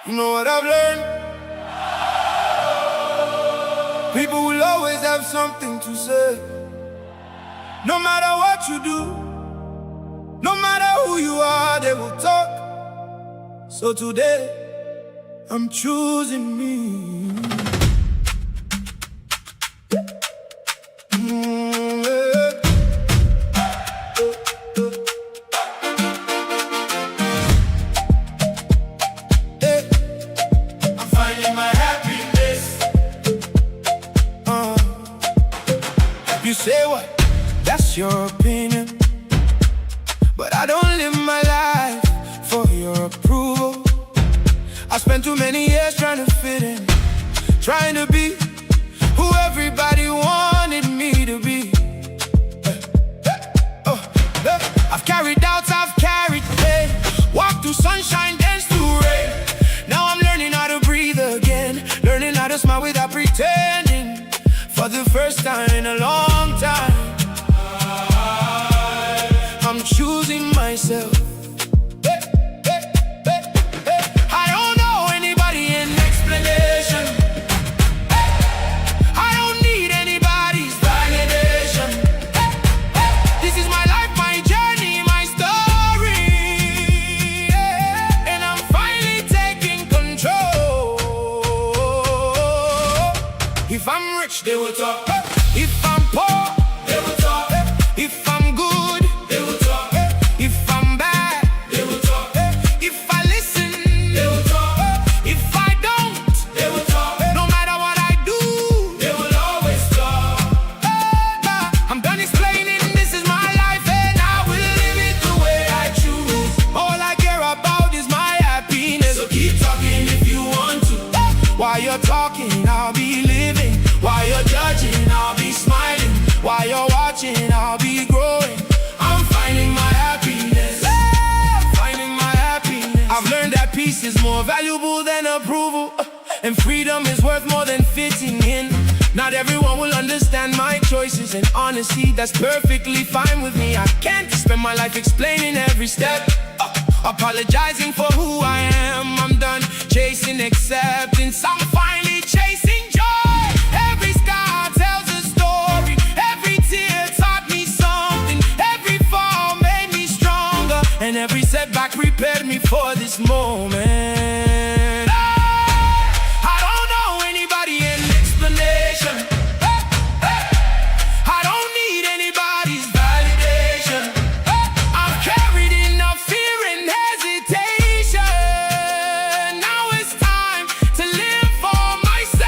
You know what I've learned? People will always have something to say. No matter what you do, no matter who you are, they will talk. So today, I'm choosing me. You say what? That's your opinion, but I don't live my life for your approval. I spent too many years trying to fit in, trying to be who everybody wanted me to be. I've carried doubts, I've carried pain, walked through sunshine, danced through rain. Now I'm learning how to breathe again, learning how to smile without pretending. For the first time in a long time, I'm choosing myself. I don't know anybody in explanation. I don't need anybody's validation. This is my life, my journey, my story, and I'm finally taking control. If I'm rich, they will talk. If I'm poor, they will talk. If I'm good, they will talk. If I'm bad, they will talk. If I listen, they will talk. If I don't, they will talk. No matter what I do, they will always talk. I'm done explaining, this is my life and I will live it the way I choose. All I care about is my happiness. So keep talking if you want to. While you're talking, I'll be living. While you're judging, I'll be smiling. While you're watching, I'll be growing. I'm finding my happiness. Finding my happiness. I've learned that peace is more valuable than approval, and freedom is worth more than fitting in. Not everyone will understand my choices, and honestly, that's perfectly fine with me. I can't spend my life explaining every step, apologizing for who I am. I'm done chasing acceptance. I'm finally chasing joy. Every scar tells a story. Every tear taught me something. Every fall made me stronger, and every setback prepared me for this moment. I don't know anybody in explanation. I don't need anybody's validation. I've carried enough fear and hesitation. Now it's time to live for myself.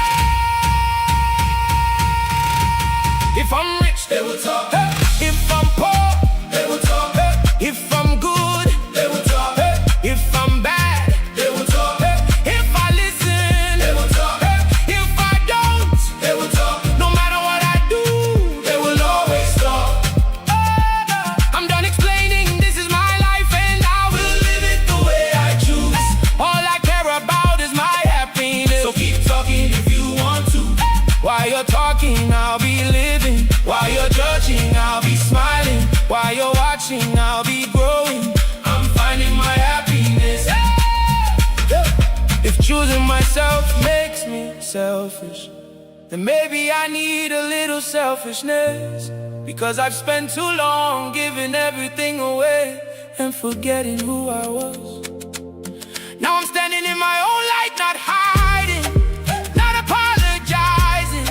If I'm rich, they will talk. If I'm poor, they will talk. If I'm good, they will talk. If I'm bad, they will talk. If I listen, they will talk. If I don't, they will talk. No matter what I do, they will always talk. I'm done explaining, this is my life and I will live it the way I choose. All I care about is my happiness. So keep talking if you want to. While you're talking, I'll be living. While you're judging, I'll be smiling. While you're watching, I'll be growing. I'm finding my happiness. If choosing myself makes me selfish, then maybe I need a little selfishness. Because I've spent too long giving everything away and forgetting who I was. Now I'm standing in my own light, not hiding, not apologizing,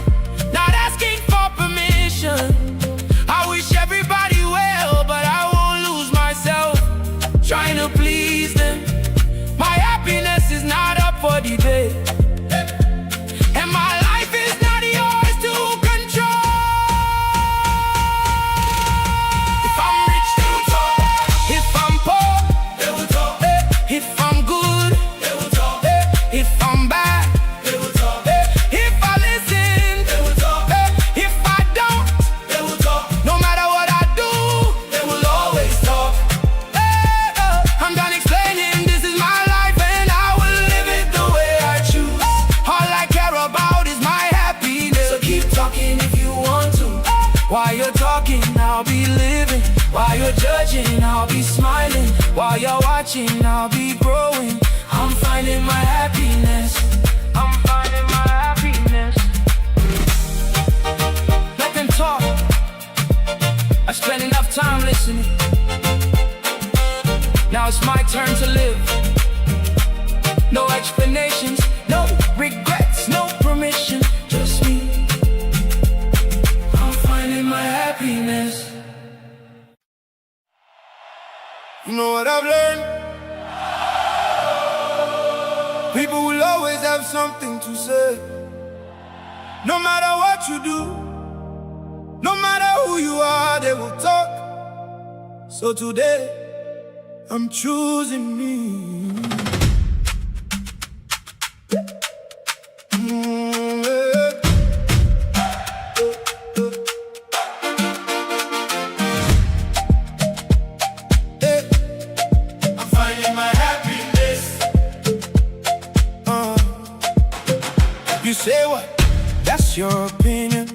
not asking for permission. I wish everybody well, but I won't lose myself trying to please them. My happiness is not up for debate, and my life is not yours to control. If I'm rich, they will talk. If I'm poor, they will talk. If I'm good, they will talk. If I'm bad, they will talk. If I listen, they will talk. If I don't, they will talk. No matter what I do, they will always talk. I'm done explaining, this is my life and I will live it the way I choose. All I care about is my happiness. So keep talking if you want to. While you're talking, I'll be living. While you're judging, I'll be smiling. While you're watching, I'll be growing. I'm finding my happiness. People will always have something to say. No matter what you do, no matter who you are, they will talk. So today, I'm choosing me. I'm finding my happiness. You say what? That's your opinion,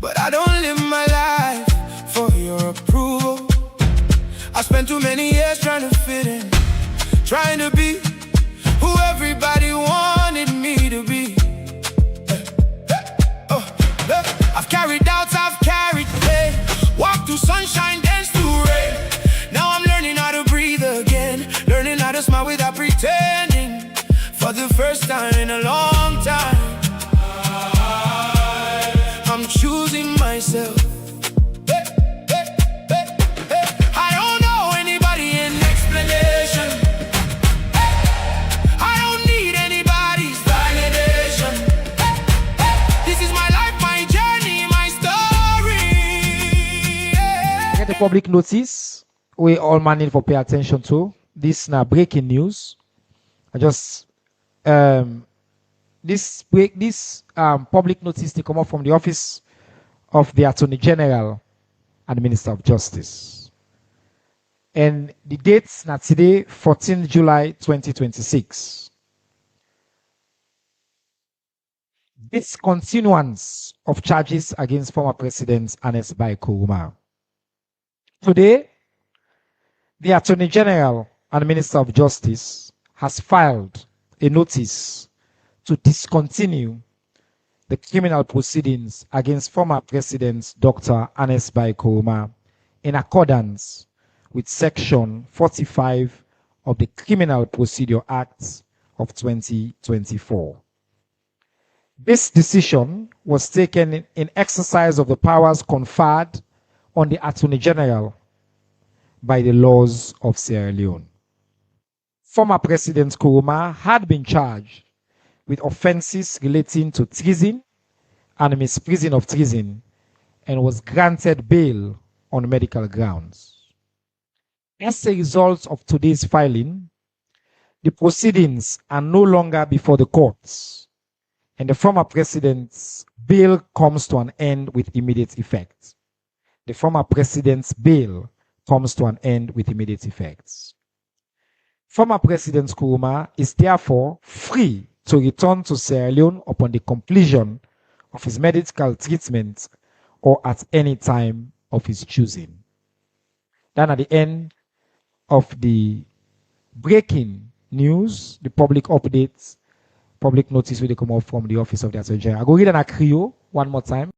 but I don't live my life for your approval. I spent too many years trying to fit in, trying to be who everybody wanted me to be. I've carried doubts, I've carried pain, walked through sunshine, danced through rain. Now I'm learning how to breathe again, learning how to smile without pretending. For the first time in a long time, I'm choosing myself. I don't know anybody in explanation. I don't need anybody's validation. This is my life, my journey, my story. Get a public notice we all man need for pay attention to. This now breaking news. I just this public notice to come up from the office of the Attorney General and Minister of Justice. And the dates now today, 14 July 2026. Discontinuance of charges against former President Ernest Bai Koroma. Today, the Attorney General and Minister of Justice has filed a notice to discontinue the criminal proceedings against former President Dr. Ernest Bai Koroma in accordance with Section 45 of the Criminal Procedure Act of 2024. This decision was taken in exercise of the powers conferred on the Attorney General by the laws of Sierra Leone. Former President Koroma had been charged with offenses relating to treason and misprision of treason and was granted bail on medical grounds. As a result of today's filing, the proceedings are no longer before the courts, and the former president's bail comes to an end with immediate effect. The former president's bail comes to an end with immediate effects. Former President Koroma is therefore free to return to Sierra Leone upon the completion of his medical treatment or at any time of his choosing. Then at the end of the breaking news, the public updates, public notice will come up from the office of the Attorney General. I go read an Akrio one more time.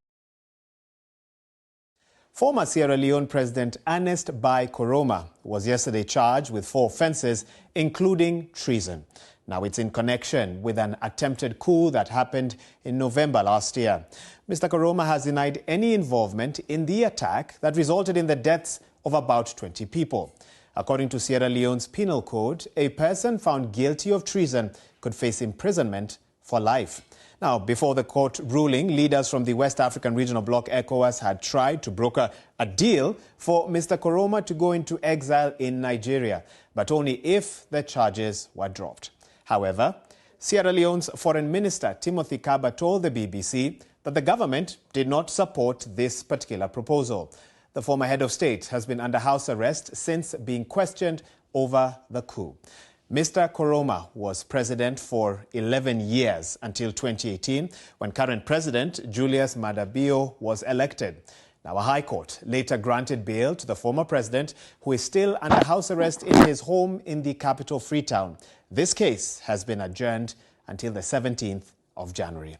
Former Sierra Leone President Ernest Bai Koroma was yesterday charged with 4 offenses, including treason. Now it's in connection with an attempted coup that happened in November last year. Mr. Koroma has denied any involvement in the attack that resulted in the deaths of about 20 people. According to Sierra Leone's penal code, a person found guilty of treason could face imprisonment for life. Now, before the court ruling, leaders from the West African Regional Bloc ECOWAS had tried to broker a deal for Mr. Koroma to go into exile in Nigeria, but only if the charges were dropped. However, Sierra Leone's Foreign Minister Timothy Kaba told the BBC that the government did not support this particular proposal. The former head of state has been under house arrest since being questioned over the coup. Mr. Koroma was president for 11 years until 2018, when current president Julius Maada Bio was elected. Now, a high court later granted bail to the former president, who is still under house arrest in his home in the capital, Freetown. This case has been adjourned until the 17th of January.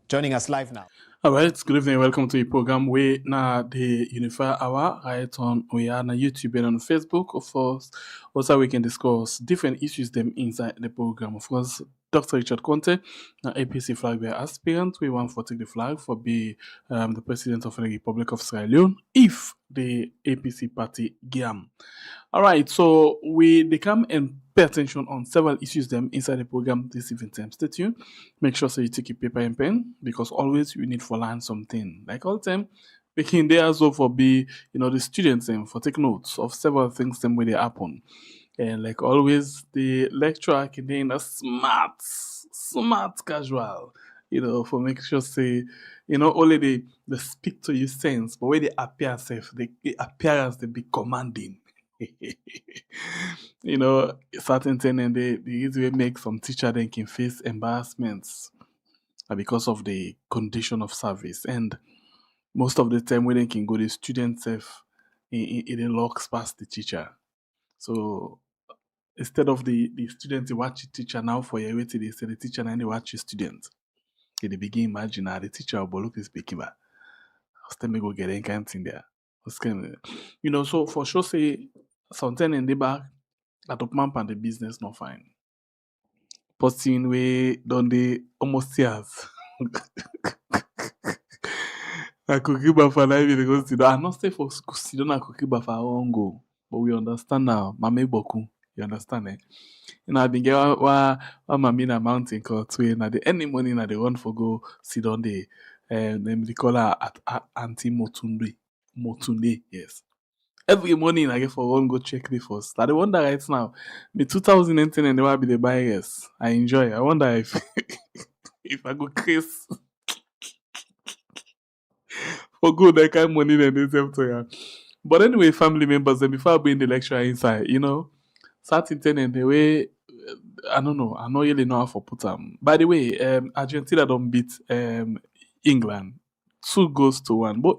Joining us live now. All right, good evening. Welcome to the program. We na the Unify Hour right on. We are on YouTube and on Facebook. Of course, Also, we can discuss different issues them inside the program. Of course, Dr. Richard Konteh, an APC flag bearer aspirant, we want to take the flag for be the president of the Republic of Sierra Leone if the APC party GAM. All right, so they come and pay attention on several issues them inside the program this evening time. Stay tuned. Make sure so you take your paper and pen because always you need for learn something. Like all the time, we can there also for be the students and for take notes of several things them where they happen. And like always, the lecturer can be a smart casual, for make sure say, only they speak to you sense, but where they appear safe, the appearance they be commanding. Certain thing and they easily make some teacher then can face embarrassments because of the condition of service. And most of the time when they can go, the student safe it locks past the teacher. So instead of the student to watch the teacher now for your way they say the teacher and they watch the student. They begin imagine the teacher will look is speaking back. Still me go get any kind of thing there. So for sure say something in the back that up man and the business not fine. Posting way done they almost years. I could keep up for life because I not stay for sit down I could keep up for our go. But we understand now, Mame Boku. You understand eh? I've been get wa mami na mountain called way na the any morning na the run for go sit on the them they call her at Auntie Motunde, yes. Every morning I get for one go check the first. I wonder right now, the 2010 and they will be the buyers. I enjoy. I wonder if if I go case for good I can money then they same to you. But anyway, family members, and before I bring the lecture inside, certain thing and the way I don't know. I don't really know how to put them. By the way, Argentina don't beat England 2-1. But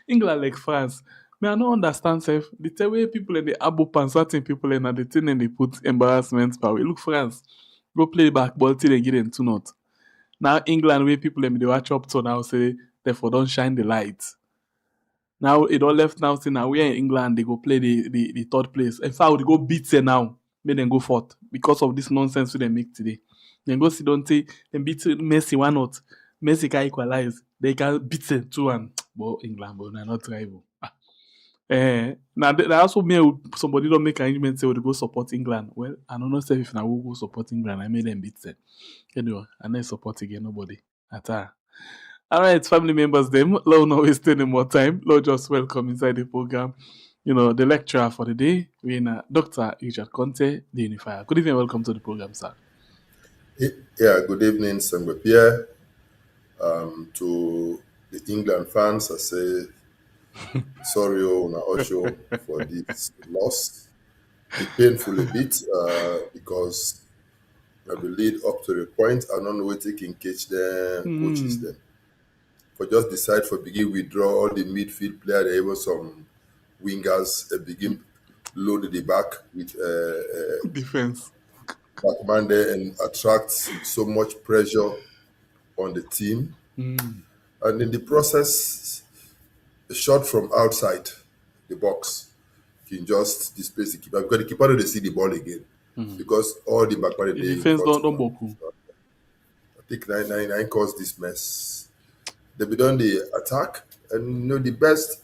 England like France. Me, I don't understand self. The way people in the Abu and certain people in the thing and they put embarrassment power. Look France, go play back ball till they get them 2-0. Now England where people in the watch up to now say therefore don't shine the lights. Now it all left now say now we are in England they go play the third place. In fact they go beat them now. Make them go fourth because of this nonsense they make today. Then go see don't say them beat Messi, why not? Messi can equalize. They can beat them 2-1. But England, but they're not rival. Now they also somebody don't make arrangement say they go support England. Well, I don't know say if now we go support England, I made them beat them. Anyway, and then support again nobody. At all. Alright, family members, them Lord not wasting any more time. Lord just welcome inside the program. The lecturer for the day, we Dr. Richard Konteh, the unifier. Good evening, welcome to the program, sir. Yeah, good evening, Sangwe Pierre. To the England fans, I say sorry, Osho, for this loss. It's painful a bit because I believe up to the point, I don't know what they can catch them, coaches them. For just decide for begin withdraw all the midfield players, there was some wingers begin load the back with defense. Backman there and attract so much pressure on the team. And in the process, a shot from outside the box can just displace the keeper because the keeper don't see the ball again. Because all the backman the defense don't boku. I think 999 caused this mess. They be done the attack and the best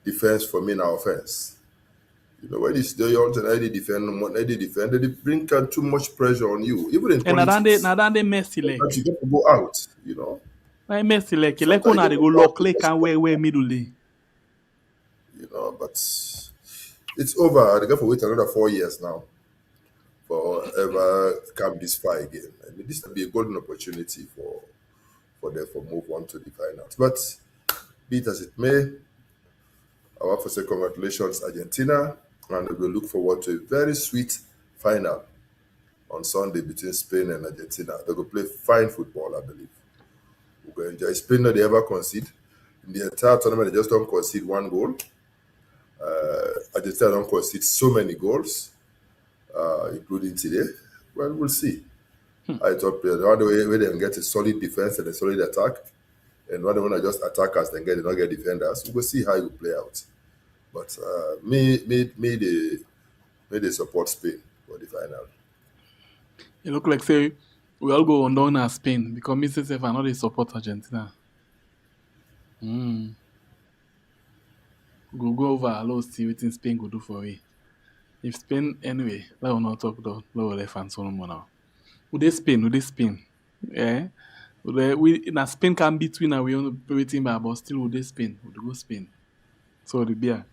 defense for me now offense. When it's the young and they bring too much pressure on you. Even in politics. And they messy like. You get to go out, I messy like when they go lock like and where middle day. But it's over. They got to wait another 4 years now for ever come this far again. I mean, this will be a golden opportunity for them to move on to the finals. But be it as it may, I want to say congratulations, Argentina, and we will look forward to a very sweet final on Sunday between Spain and Argentina. They will play fine football, I believe. We're going to enjoy. Spain, they ever concede. In the entire tournament, they just don't concede one goal. Argentina don't concede so many goals, including today. Well, we'll see. I thought the other way they can get a solid defense and a solid attack, and when they want to just attack us, then not get defenders. We'll see how it will play out. But me the may they support Spain for the final. It look like say we all go on down as Spain because me say if I know they support Argentina. Go over let's see what Spain go do for we. If Spain anyway, let us not talk though. Let us let fans on more now. Would they Spain? Yeah. We na Spain can beat we now we only waiting by but still would they Spain? Would go Spain. So the beer.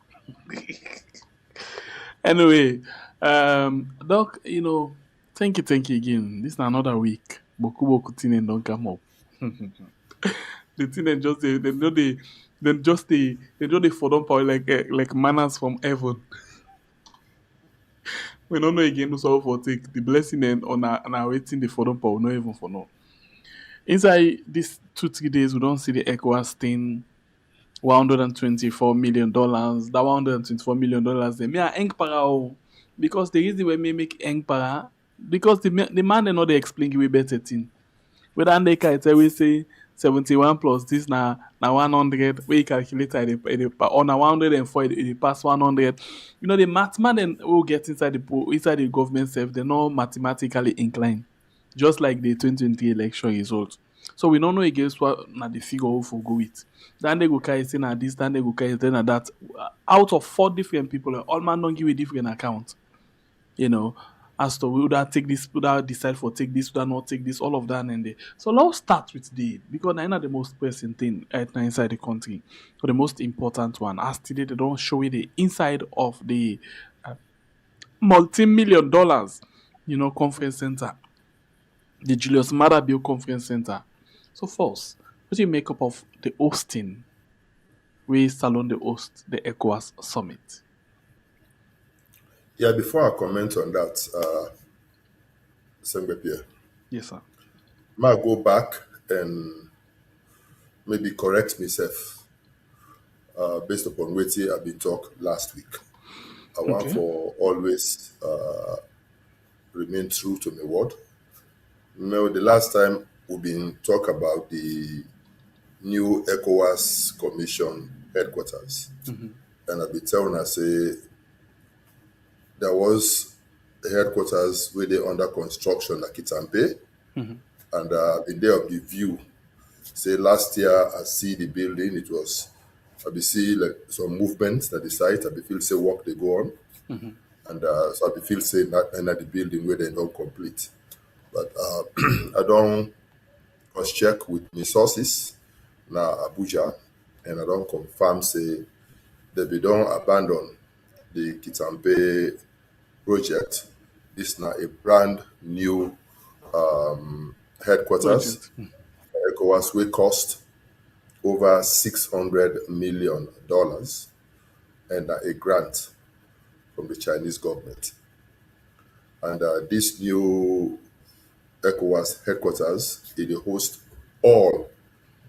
Anyway, Doc, thank you again. This is another week. Boku thing don't come up. The thing they just they know they for them power like manners from heaven. We don't know again who's all for take the blessing and on our waiting the for them power no even for no. Inside these 2-3 days we don't see the ECOWAS thing. $124 million. That $124 million, they may eng para because the reason why me make eng para because the man they know they explain way better thing. Whether they can tell we say 71 plus this na 100 we calculate on a 104 it pass 100. The math man then will get inside the government self. They're not mathematically inclined, just like the 2020 election results. So we don't know against what na the figure who for go with. Then they go carry say na this, then they go carry say na that. Out of 4 different people, all man don't give a different account. As to would that take this, would that decide for take this, would that not take this, all of that and there. So let's start with because that's not the most pressing thing right now inside the country. So the most important one, as today they don't show you the inside of the multi-million dollars, conference center, the Julius Maada Bio Conference Center. So first, what do you make up of the hosting? We salon the host, the ECOWAS Summit. Yeah, before I comment on that, Sengbe Pierre, Yes, sir. might go back and maybe correct myself based upon what I've been talk last week. I want for always remain true to my word. The last time we've been talk about the new ECOWAS Commission headquarters, and I've been telling us say there was a headquarters where they under construction like Itampe, and in there of the view. Say last year I see the building, it was I be see like some movements at the site, I be feel say work they go on, and so I be feel say not enter the building where they don't complete. But I don't cross check with my sources now Abuja, and I don't confirm say that we don't abandon the Kitampe project. This now a brand new headquarters. ECOWAS will cost over $600 million and a grant from the Chinese government. And this new ECOWAS headquarters, it hosts all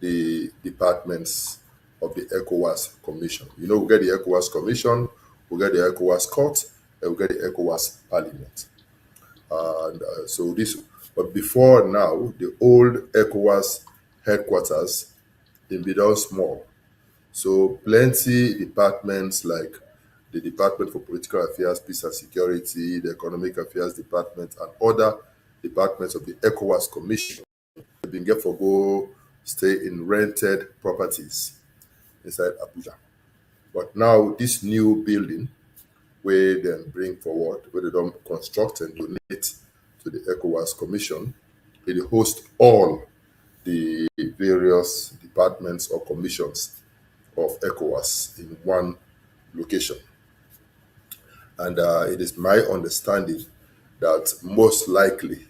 the departments of the ECOWAS Commission. We get the ECOWAS Commission, we get the ECOWAS Court, and we get the ECOWAS Parliament. And so this, but before now, the old ECOWAS headquarters in be done small. So plenty departments like the Department for Political Affairs, Peace and Security, the Economic Affairs Department, and other departments of the ECOWAS Commission have been get for go stay in rented properties inside Abuja. But now this new building where they bring forward, where they don't construct and donate to the ECOWAS Commission, it hosts all the various departments or commissions of ECOWAS in one location. And it is my understanding that most likely,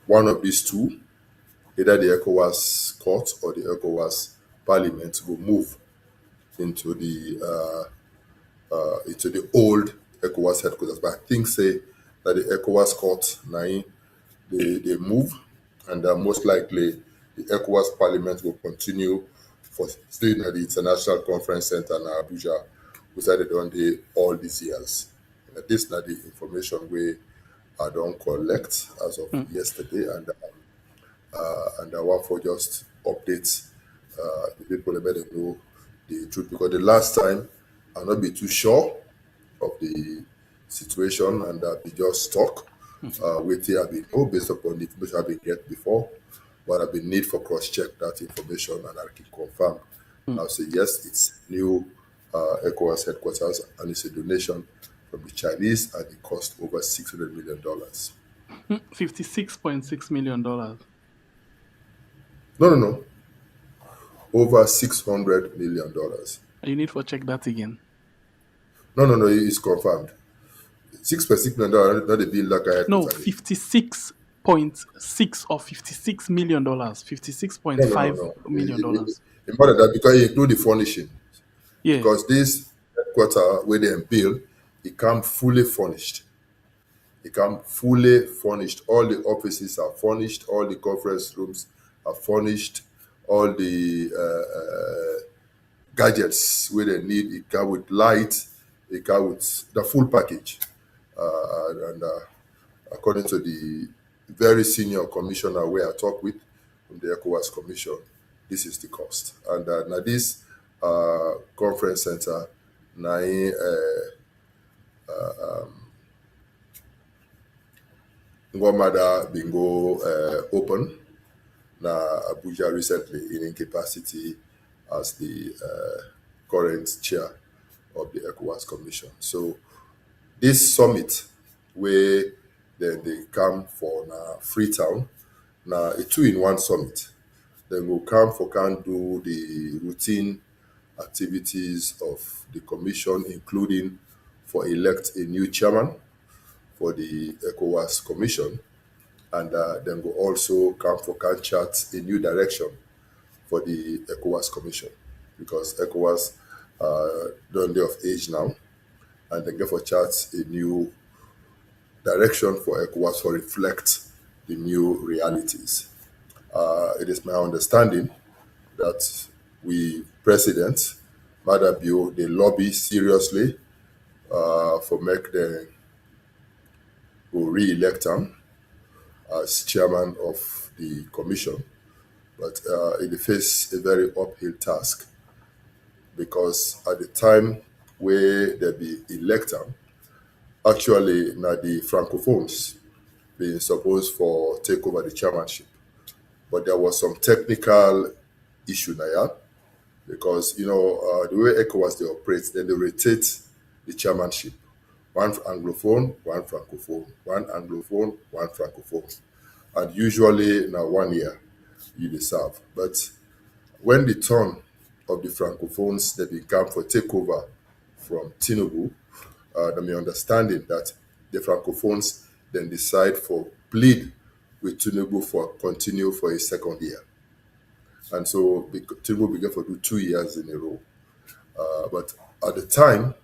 one of these two, either the ECOWAS court or the ECOWAS parliament, will move into the old ECOWAS headquarters. But I think say that the ECOWAS court now they move, and most likely the ECOWAS parliament will continue for staying at the International Conference Center in Abuja, which I done all these years. And this is not the information we I don't collect as of yesterday, and I want for just updates the people that better know the truth, because the last time I'll not be too sure of the situation and be just talk. Waiting have been know based upon the information I've been get before, but I've been need for cross-check that information and I can confirm. I'll say yes, it's new ECOWAS headquarters and it's a donation from the Chinese and it cost over $600 million. $56.6 million. No. Over $600 million. You need to check that again. No, it's confirmed. $6.6 million, not a bill like I had. No, 56.6 or $56 million. $56.5 million. In more than that, because it include the furnishing. Yeah. Because this headquarter where they build, it come fully furnished. All the offices are furnished. All the conference rooms are furnished. All the gadgets where they need, it come with light. It come with the full package. And according to the very senior commissioner where I talk with from the ECOWAS Commission, this is the cost. And now this conference center, Ngomada Bingo open na Abuja recently in incapacity as the current chair of the ECOWAS Commission. So this summit where they come for Freetown, now a 2-in-1 summit. Then we'll come for can do the routine activities of the commission, including for elect a new chairman for the ECOWAS Commission, and then we'll also come for can chart a new direction for the ECOWAS Commission, because ECOWAS done day of age now, and then get for chart a new direction for ECOWAS to reflect the new realities. It is my understanding that we President Madabio, they lobby seriously for make them go re-elect him as chairman of the commission. But it face a very uphill task, because at the time where they be elect him, actually now the Francophones being supposed for take over the chairmanship. But there was some technical issue there, because the way ECOWAS they operate, then they rotate the chairmanship. One Anglophone, one Francophone, one Anglophone, one Francophone. And usually now 1 year you deserve. But when the turn of the Francophones they become for takeover from Tinubu, my understanding that the Francophones then decide for plead with Tinubu for continue for a second year. And so Tinubu began to do 2 years in a row. But at the time,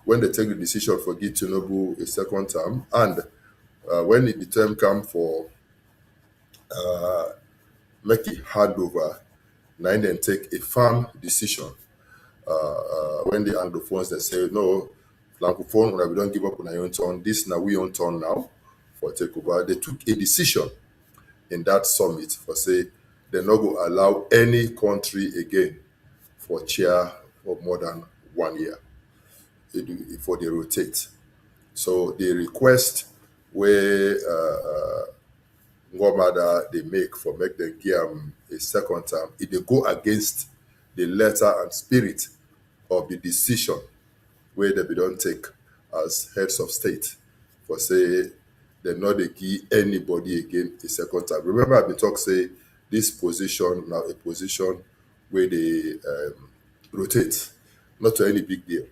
when they take the decision for give Tinubu a second term, and when the term come for make it handover, now then take a firm decision. When the Anglophones they say no, Francophone, we don't give up on our own turn. This now we own turn now for takeover. They took a decision in that summit for say they're not going to allow any country again for chair for more than 1 year before they rotate. So the request where Ngomada they make for make them give a second term, if they go against the letter and spirit of the decision where they don't take as heads of state for say they're not they give anybody again a second time. Remember I've been talking say this position now a position where they rotate, not to any big deal,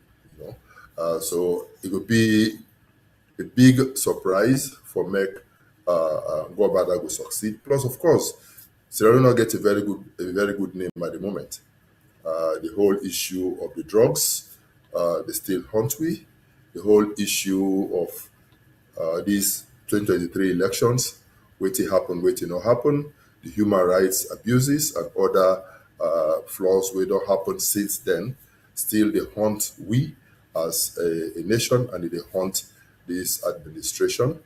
so it would be a big surprise for make Ngobada go succeed. Plus, of course, Sierra Leone gets a very good name at the moment. The whole issue of the drugs, they still haunt we. The whole issue of these 2023 elections, waiting happen, waiting not happen, the human rights abuses and other flaws where don't happen since then, still they haunt we as a nation, and they haunt this administration.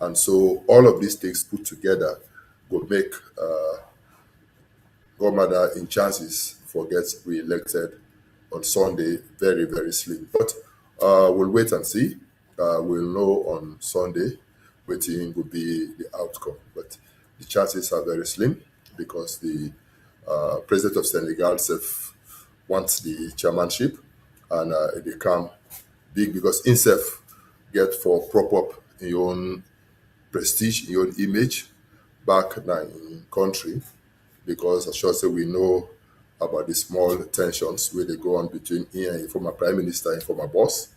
And so all of these things put together will make Gomada in chances for gets re-elected on Sunday very, very slim. But we'll wait and see. We'll know on Sunday what will be the outcome. But the chances are very slim because the president of Senegal wants the chairmanship, and it become big because himself get for prop up your own prestige, your own image back now in country, because as sure say we know about the small tensions where they go on between him and former prime minister and former boss,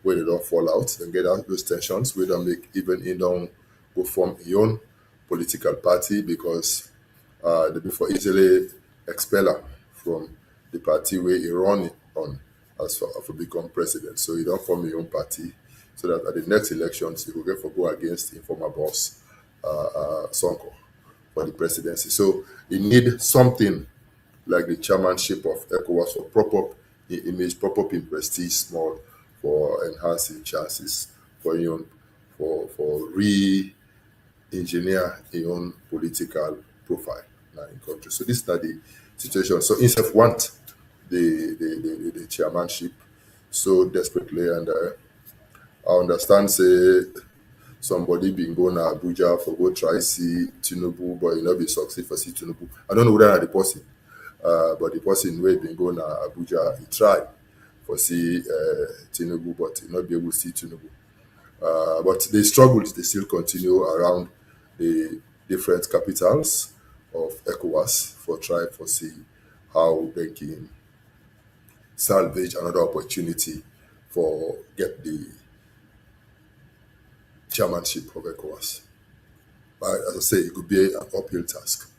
where they don't fall out and get out those tensions, we don't make even he don't go form his own political party because they before easily expel her from the party where he run on as for become president. So he don't form his own party so that at the next elections he will get for go against his former boss, Sonko, for the presidency. So he need something like the chairmanship of ECOWAS for prop up in image, prop up in prestige small for enhancing chances for your for re-engineer your own political profile now in country. So this is not the situation. So instead want the chairmanship so desperately, and I understand say somebody been going to Abuja for go try see Tinubu, but you know be succeed for see Tinubu. I don't know whether the person, but the person who been going to Abuja, he tried for see Tinubu, but he not be able to see Tinubu. But the struggles they still continue around the different capitals of ECOWAS for try for see how they can salvage another opportunity for get the chairmanship of ECOWAS. But as I say, it could be an uphill task.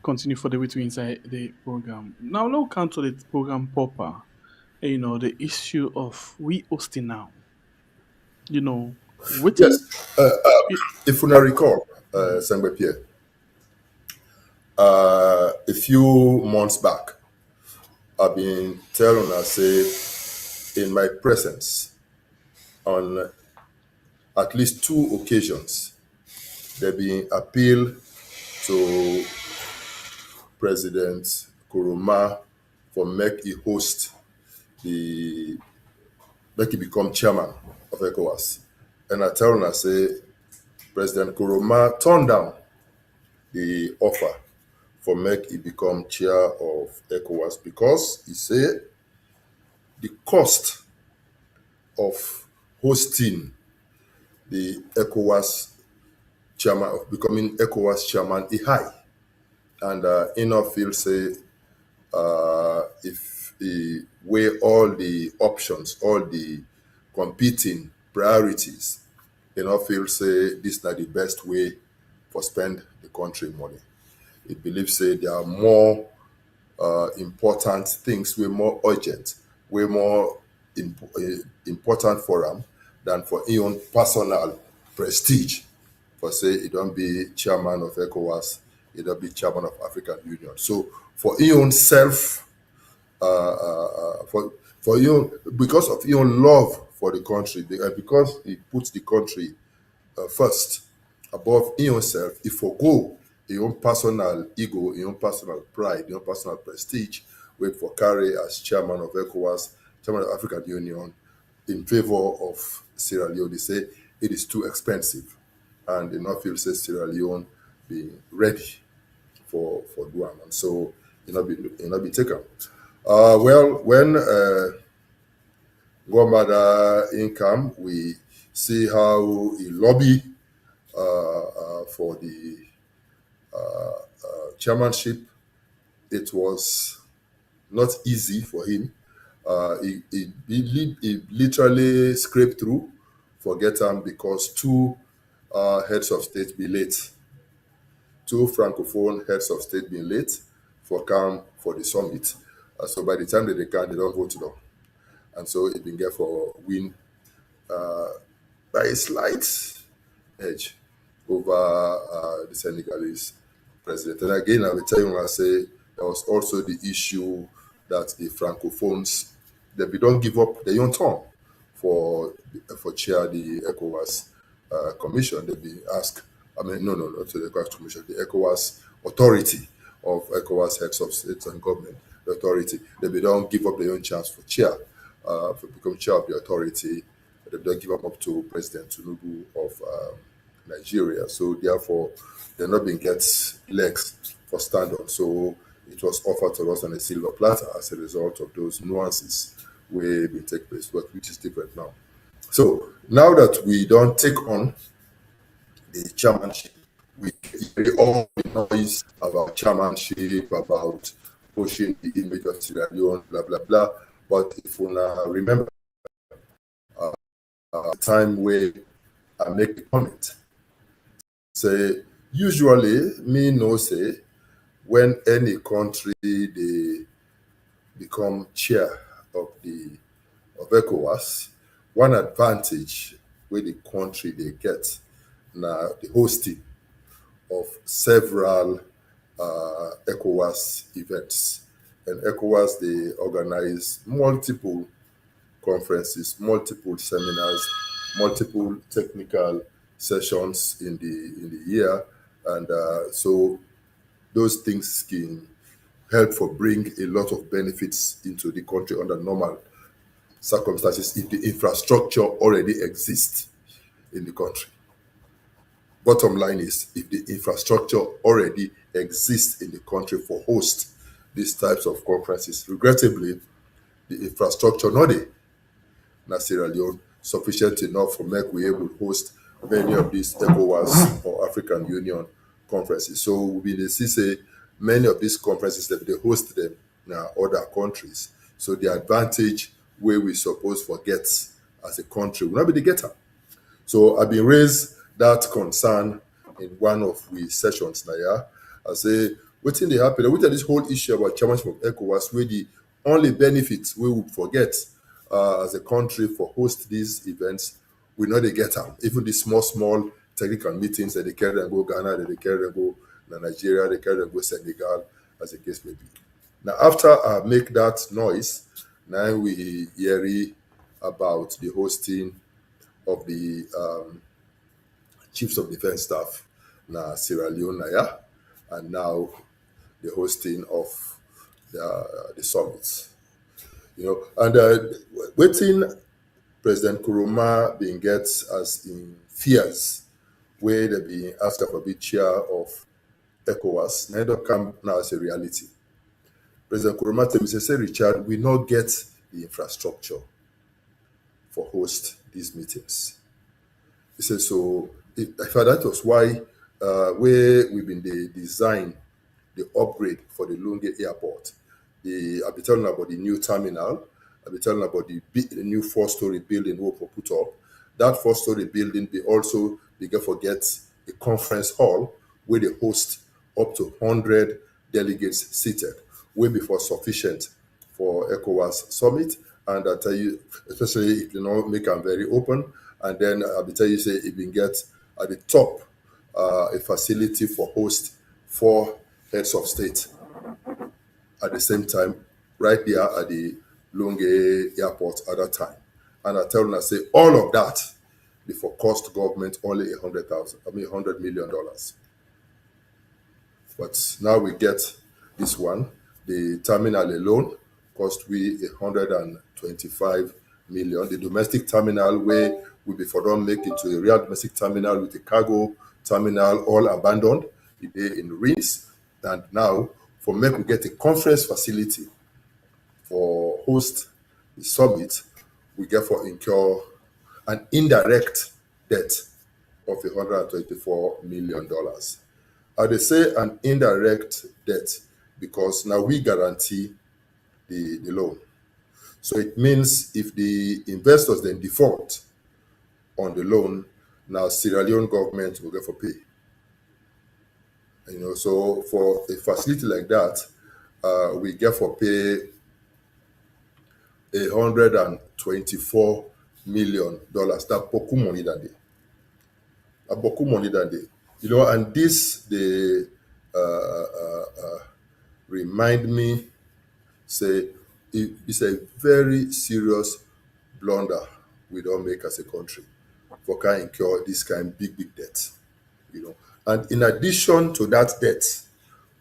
Continue for the way to inside the program. Now, let's come to the program proper. The issue of we hosting now. What Yes, if you recall, Sangbe Pierre, a few months back, I've been telling her, say, in my presence, on at least 2 occasions, there been appeal to President Koroma for make he become chairman of ECOWAS. And I tell her, say, President Koroma turned down the offer for make he become chair of ECOWAS because he said the cost of hosting the ECOWAS chairman, of becoming ECOWAS chairman, is high. And Field say if he weigh all the options, all the competing priorities, Field say this is not the best way for spend the country money. He believes say there are more important things, way more urgent, way more important for him than for his own personal prestige. For say he don't be chairman of ECOWAS, he don't be chairman of African Union. So for his own self, for his own, because of his own love for the country, because he puts the country first above his own self, he forgo his own personal ego, his own personal pride, his own personal prestige, wait for carry as chairman of ECOWAS, chairman of African Union, in favor of Sierra Leone. They say it is too expensive, and the North Field says Sierra Leone being ready for Guam, and so it not be taken. Well, when Guamada income, we see how he lobby for the chairmanship. It was not easy for him. He literally scraped through for get him because 2 heads of state be late. 2 francophone heads of state being late for come for the summit. So by the time they can, they don't vote now. And so it been get for win by a slight edge over the Senegalese president. And again, I will tell you, I say there was also the issue that the francophones, they don't give up their own turn for chair the ECOWAS commission. They be asked, not to the ECOWAS commission, the ECOWAS authority of ECOWAS heads of states and government, the authority. They don't give up their own chance for chair. for become chair of the authority. They don't give up to President Tinubu of Nigeria. So therefore, they're not being get legs for stand on. So it was offered to us on a silver platter as a result of those nuances where we take place, but which is different now. So now that we don't take on the chairmanship, we hear all the noise about chairmanship, about pushing the image of Sierra Leone, blah, blah, blah. But if we remember the time where I make a comment, say, usually, me no say, when any country, they become chair of ECOWAS, one advantage where the country they get now the hosting of several ECOWAS events. And ECOWAS, they organize multiple conferences, multiple seminars, multiple technical sessions in the year. And so those things can help for bring a lot of benefits into the country under normal circumstances if the infrastructure already exists in the country. Bottom line is, if the infrastructure already exists in the country for host these types of conferences, regrettably, the infrastructure not in Sierra Leone sufficient enough for make we able to host many of these ECOWAS or African Union conferences. So we see say many of these conferences that they host them in other countries. So the advantage where we suppose forget as a country will not be the getter. So I've been raised that concern in one of we sessions now. Yeah? I say, what's in the happen? With this whole issue about chairmanship of ECOWAS, where the only benefits we would forget as a country for host these events, we know they get them. Even the small technical meetings that they carry and go Ghana, that they carry and go Nigeria, they carry and go Senegal, as the case may be. Now, after I make that noise, now we hear about the hosting of the Chiefs of Defense Staff na Sierra Leone, yeah? And now the hosting of the summits. You know, and waiting President Koroma being gets as in fears where they be asked for be chair of ECOWAS, neither come now as a reality. President Koroma tell me, say, Richard, we not get the infrastructure for host these meetings. He says, so I thought that was why where we've been the design, the upgrade for the Lunge Airport. I'll be telling about the new terminal. I'll be telling about the new 4-story building we will put up. That 4-story building be also bigger forget a conference hall where they host up to 100 delegates seated, way before sufficient for ECOWAS Summit. And I tell you, especially if you know make them very open, and then I'll be tell you say if you get at the top a facility for host 4 heads of state at the same time, right there at the Lunge Airport at that time. And I tell them, I say, all of that before cost government only $100 million. But now we get this one. The terminal alone cost we $125 million. The domestic terminal where we before don't make it to a real domestic terminal with a cargo terminal all abandoned in ruins. And now for make we get a conference facility for host the summit, we get for incur an indirect debt of $124 million. They say an indirect debt because now we guarantee the loan. So it means if the investors then default on the loan, now Sierra Leone government will get for pay. You know, so for a facility like that, we get for pay $124 million. That's beaucoup money that day. Beaucoup money that day. You know, and this they remind me, say it's a very serious blunder we don't make as a country for can incur this kind of big debt. You know, and in addition to that debt,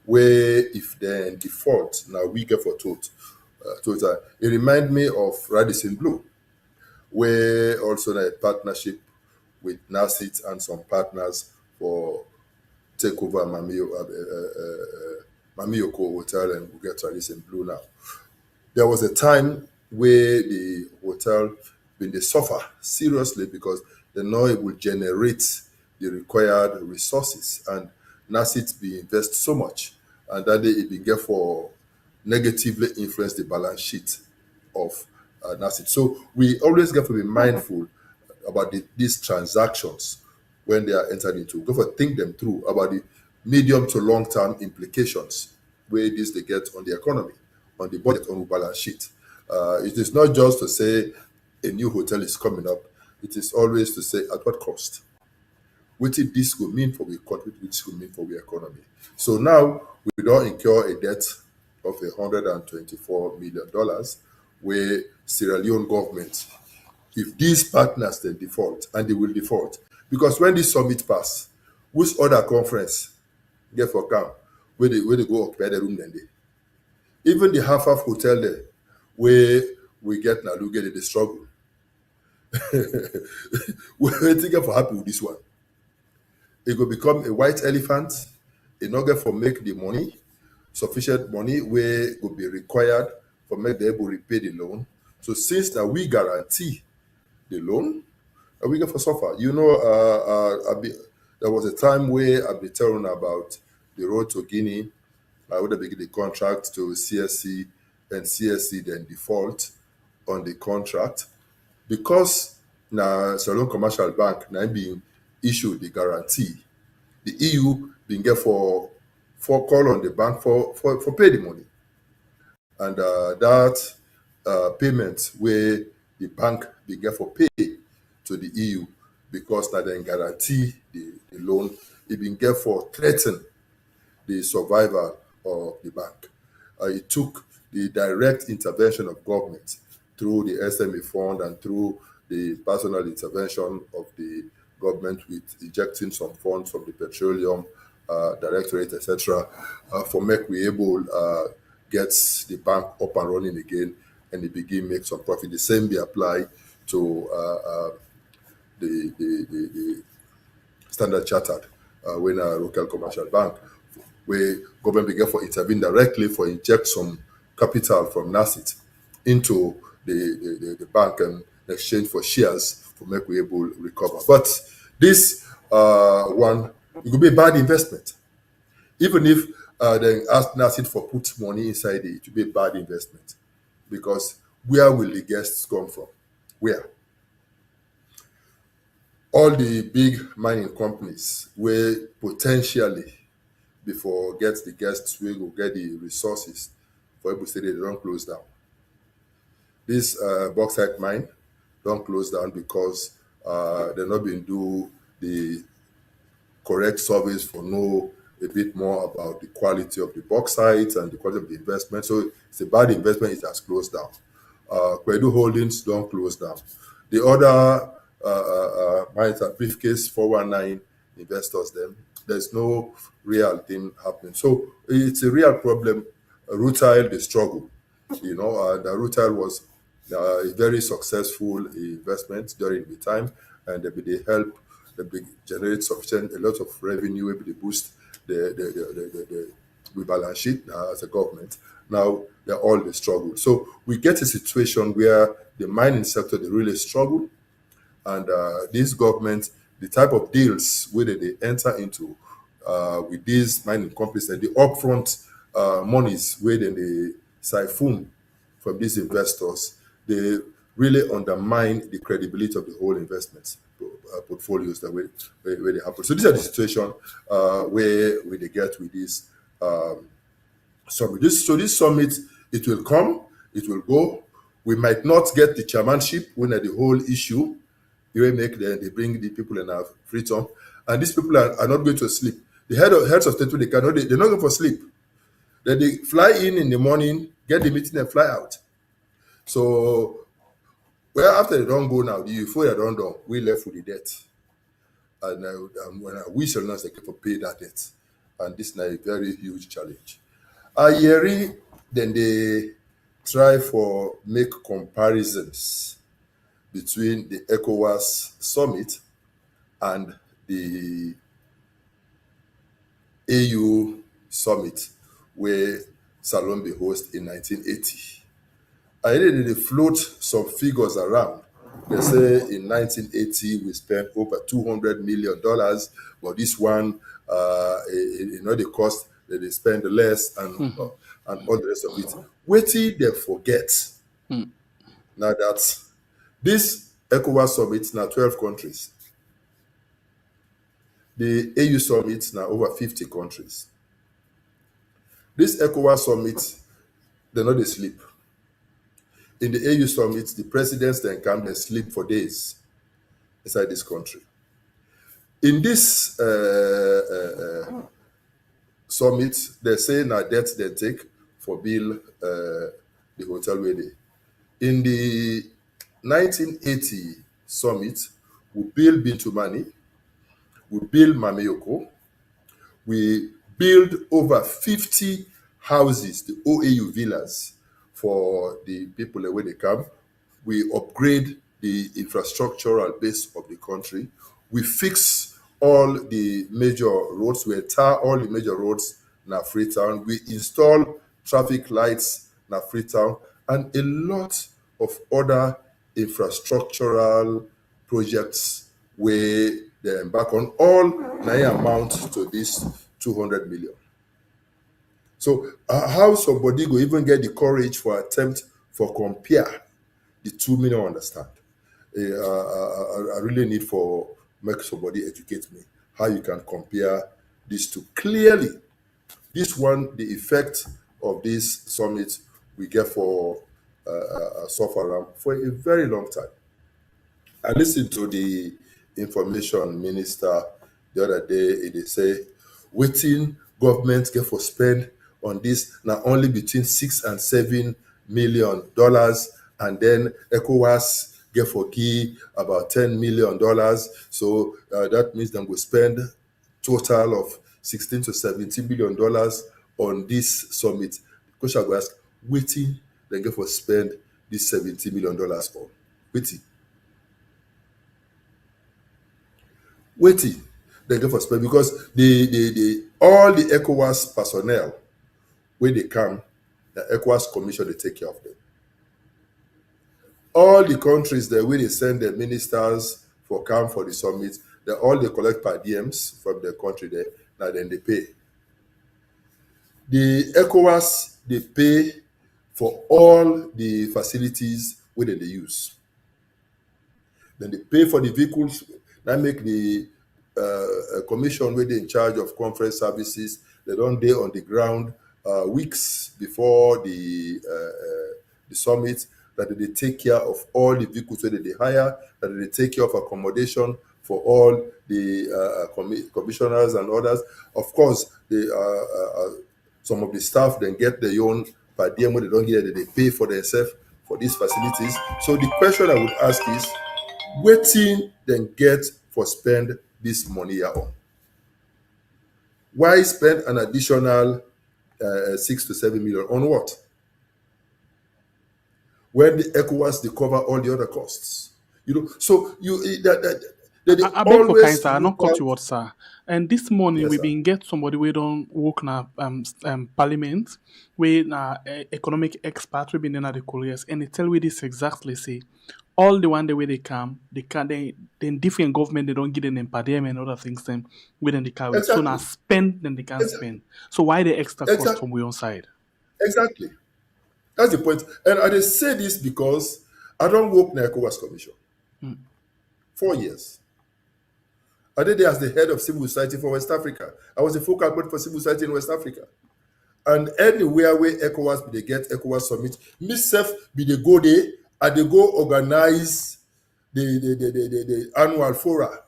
where if they default, now we get for told total. It reminds me of Radisson Blue, where also a partnership with NASIT and some partners for take over Mamiyoko Hotel, and we get Radisson Blue now. There was a time where the hotel been they suffer seriously because they know it will generate the required resources, and NASIT be invest so much, and that it be get for negatively influence the balance sheet of NASIT. So we always have to be mindful about these transactions when they are entered into. We have to think them through about the medium to long term implications where this they get on the economy, on the budget, on the balance sheet. It is not just to say a new hotel is coming up. It is always to say at what cost. What did this will mean for the country, which will mean for the economy. So now we don't incur a debt of $124 million where Sierra Leone government, if these partners they default, and they will default, because when this summit pass, which other conference get for come where they go occupy the room then they. Even the half hotel there where we get now look at the struggle. We're thinking for happy with this one. It will become a white elephant in order for make the money, sufficient money where it will be required for make them able to repay the loan. So since now we guarantee the loan, we get for suffer. You know, there was a time where I've been telling about the road to Guinea. I would have given the contract to CSC, and CSC then default on the contract because now Sierra Leone Commercial Bank now being issued the guarantee. The EU being get for call on the bank for pay the money, and that payment where the bank be get for pay to the EU because that then guarantee the loan, it been get for threaten the survival of the bank. It took the direct intervention of government through the SME fund and through the personal intervention of the government with injecting some funds from the petroleum directorate, etc., for make we able get the bank up and running again and it begin make some profit. The same be applied to the Standard Chartered when a local commercial bank, where government began for intervene directly for inject some capital from NASIT into the bank and exchange for shares for make we able to recover. But this one, it could be a bad investment. Even if they ask NASIT for put money inside it, it will be a bad investment. Because where will the guests come from? Where? All the big mining companies where potentially before get the guests we will get the resources for able to say they don't close down. This bauxite mine don't close down because they're not been do the correct surveys for know a bit more about the quality of the bauxite and the quality of the investment. So it's a bad investment, it has closed down. Kwedu Holdings don't close down. The other mines are briefcase 419 investors them. There's no real thing happening. So it's a real problem. Rutile, the struggle, you know, and Rutile was a very successful investment during the time, and they help, they generate a lot of revenue, maybe they boost the balance sheet as a government. Now they're all the struggle. So we get a situation where the mining sector, they really struggle, and this government, the type of deals where they enter into with these mining companies and the upfront monies where they siphon from these investors, they really undermine the credibility of the whole investment portfolios that where they happen. So these are the situation where they get with this summit. This summit, it will come, it will go. We might not get the chairmanship when the whole issue. They bring the people in our freedom, and these people are not going to sleep. The heads of state, they're not going for sleep. Then they fly in the morning, get the meeting, and fly out. So, well, after they don't go now, the euphoria don't go, we left with the debt. And when we shall not get to pay that debt. And this is a very huge challenge. Yeri, then try for make comparisons between the ECOWAS Summit and the AU Summit where Salombe hosted in 1980. I really float some figures around. They say in 1980 we spent over $200 million, but this one, the cost that they spend less and all the rest of it. Wait till they forget. Now that this ECOWAS Summit now 12 countries. The AU Summit now over 50 countries. This ECOWAS Summit, they know they sleep. In the AU Summit, the presidents then come and sleep for days inside this country. In this summit, they say now debt they take for build the hotel where they. In the 1980 summit, we build Bintumani, we build Mameyoko, we build over 50 houses, the OAU villas, for the people where they come. We upgrade the infrastructural base of the country. We fix all the major roads. We tar all the major roads in Freetown. We install traffic lights in Freetown and a lot of other infrastructural projects where they embark on, all now amount to this 200 million. So how somebody go even get the courage for attempt for compare the 2 million, understand? I really need for make somebody educate me how you can compare these two. Clearly, this one, the effect of this summit we get for suffer for a very long time. I listened to the information minister the other day. They say, waiting government get for spend on this now only between $6 and $7 million, and then ECOWAS get for give about $10 million. So that means them will spend total of $16 to $17 million on this summit. Because I go ask, waiting then get for spend this $70 million on waiting they get for spend, because the all the ECOWAS personnel when they come, the ECOWAS Commission they take care of them. All the countries there where they send their ministers for come for the summit, they all they collect per diems from their country there. Now then they pay. The ECOWAS they pay for all the facilities where they use. Then they pay for the vehicles. That make the commission where they in charge of conference services. They don't day on the ground weeks before the summit, that they take care of all the vehicles where they hire, that they take care of accommodation for all the commissioners and others. Of course, some of the staff then get their own per diem when they don't get it, they pay for themselves for these facilities. So the question I would ask is, waiting then get for spend this money here on? Why spend an additional 6 to 7 million on what? When the ECOWAS they cover all the other costs, So I beg for kind, sir. I not cut you what, sir. And this morning we been get somebody we don't work na parliament, we na economic expert we been in the couriers, and they tell we this exactly. Say all the one the way they come, they different government they don't get them per diem and other things them within the carry. Exactly. So now spend then they can't spend. So why the extra cost from your own side? Exactly. That's the point. And I just say this because I don't work in the ECOWAS Commission. 4 years. I did there as the head of civil society for West Africa. I was the focal point for civil society in West Africa. And anywhere where ECOWAS be they get ECOWAS Summit, myself be they go there and they go organize the annual fora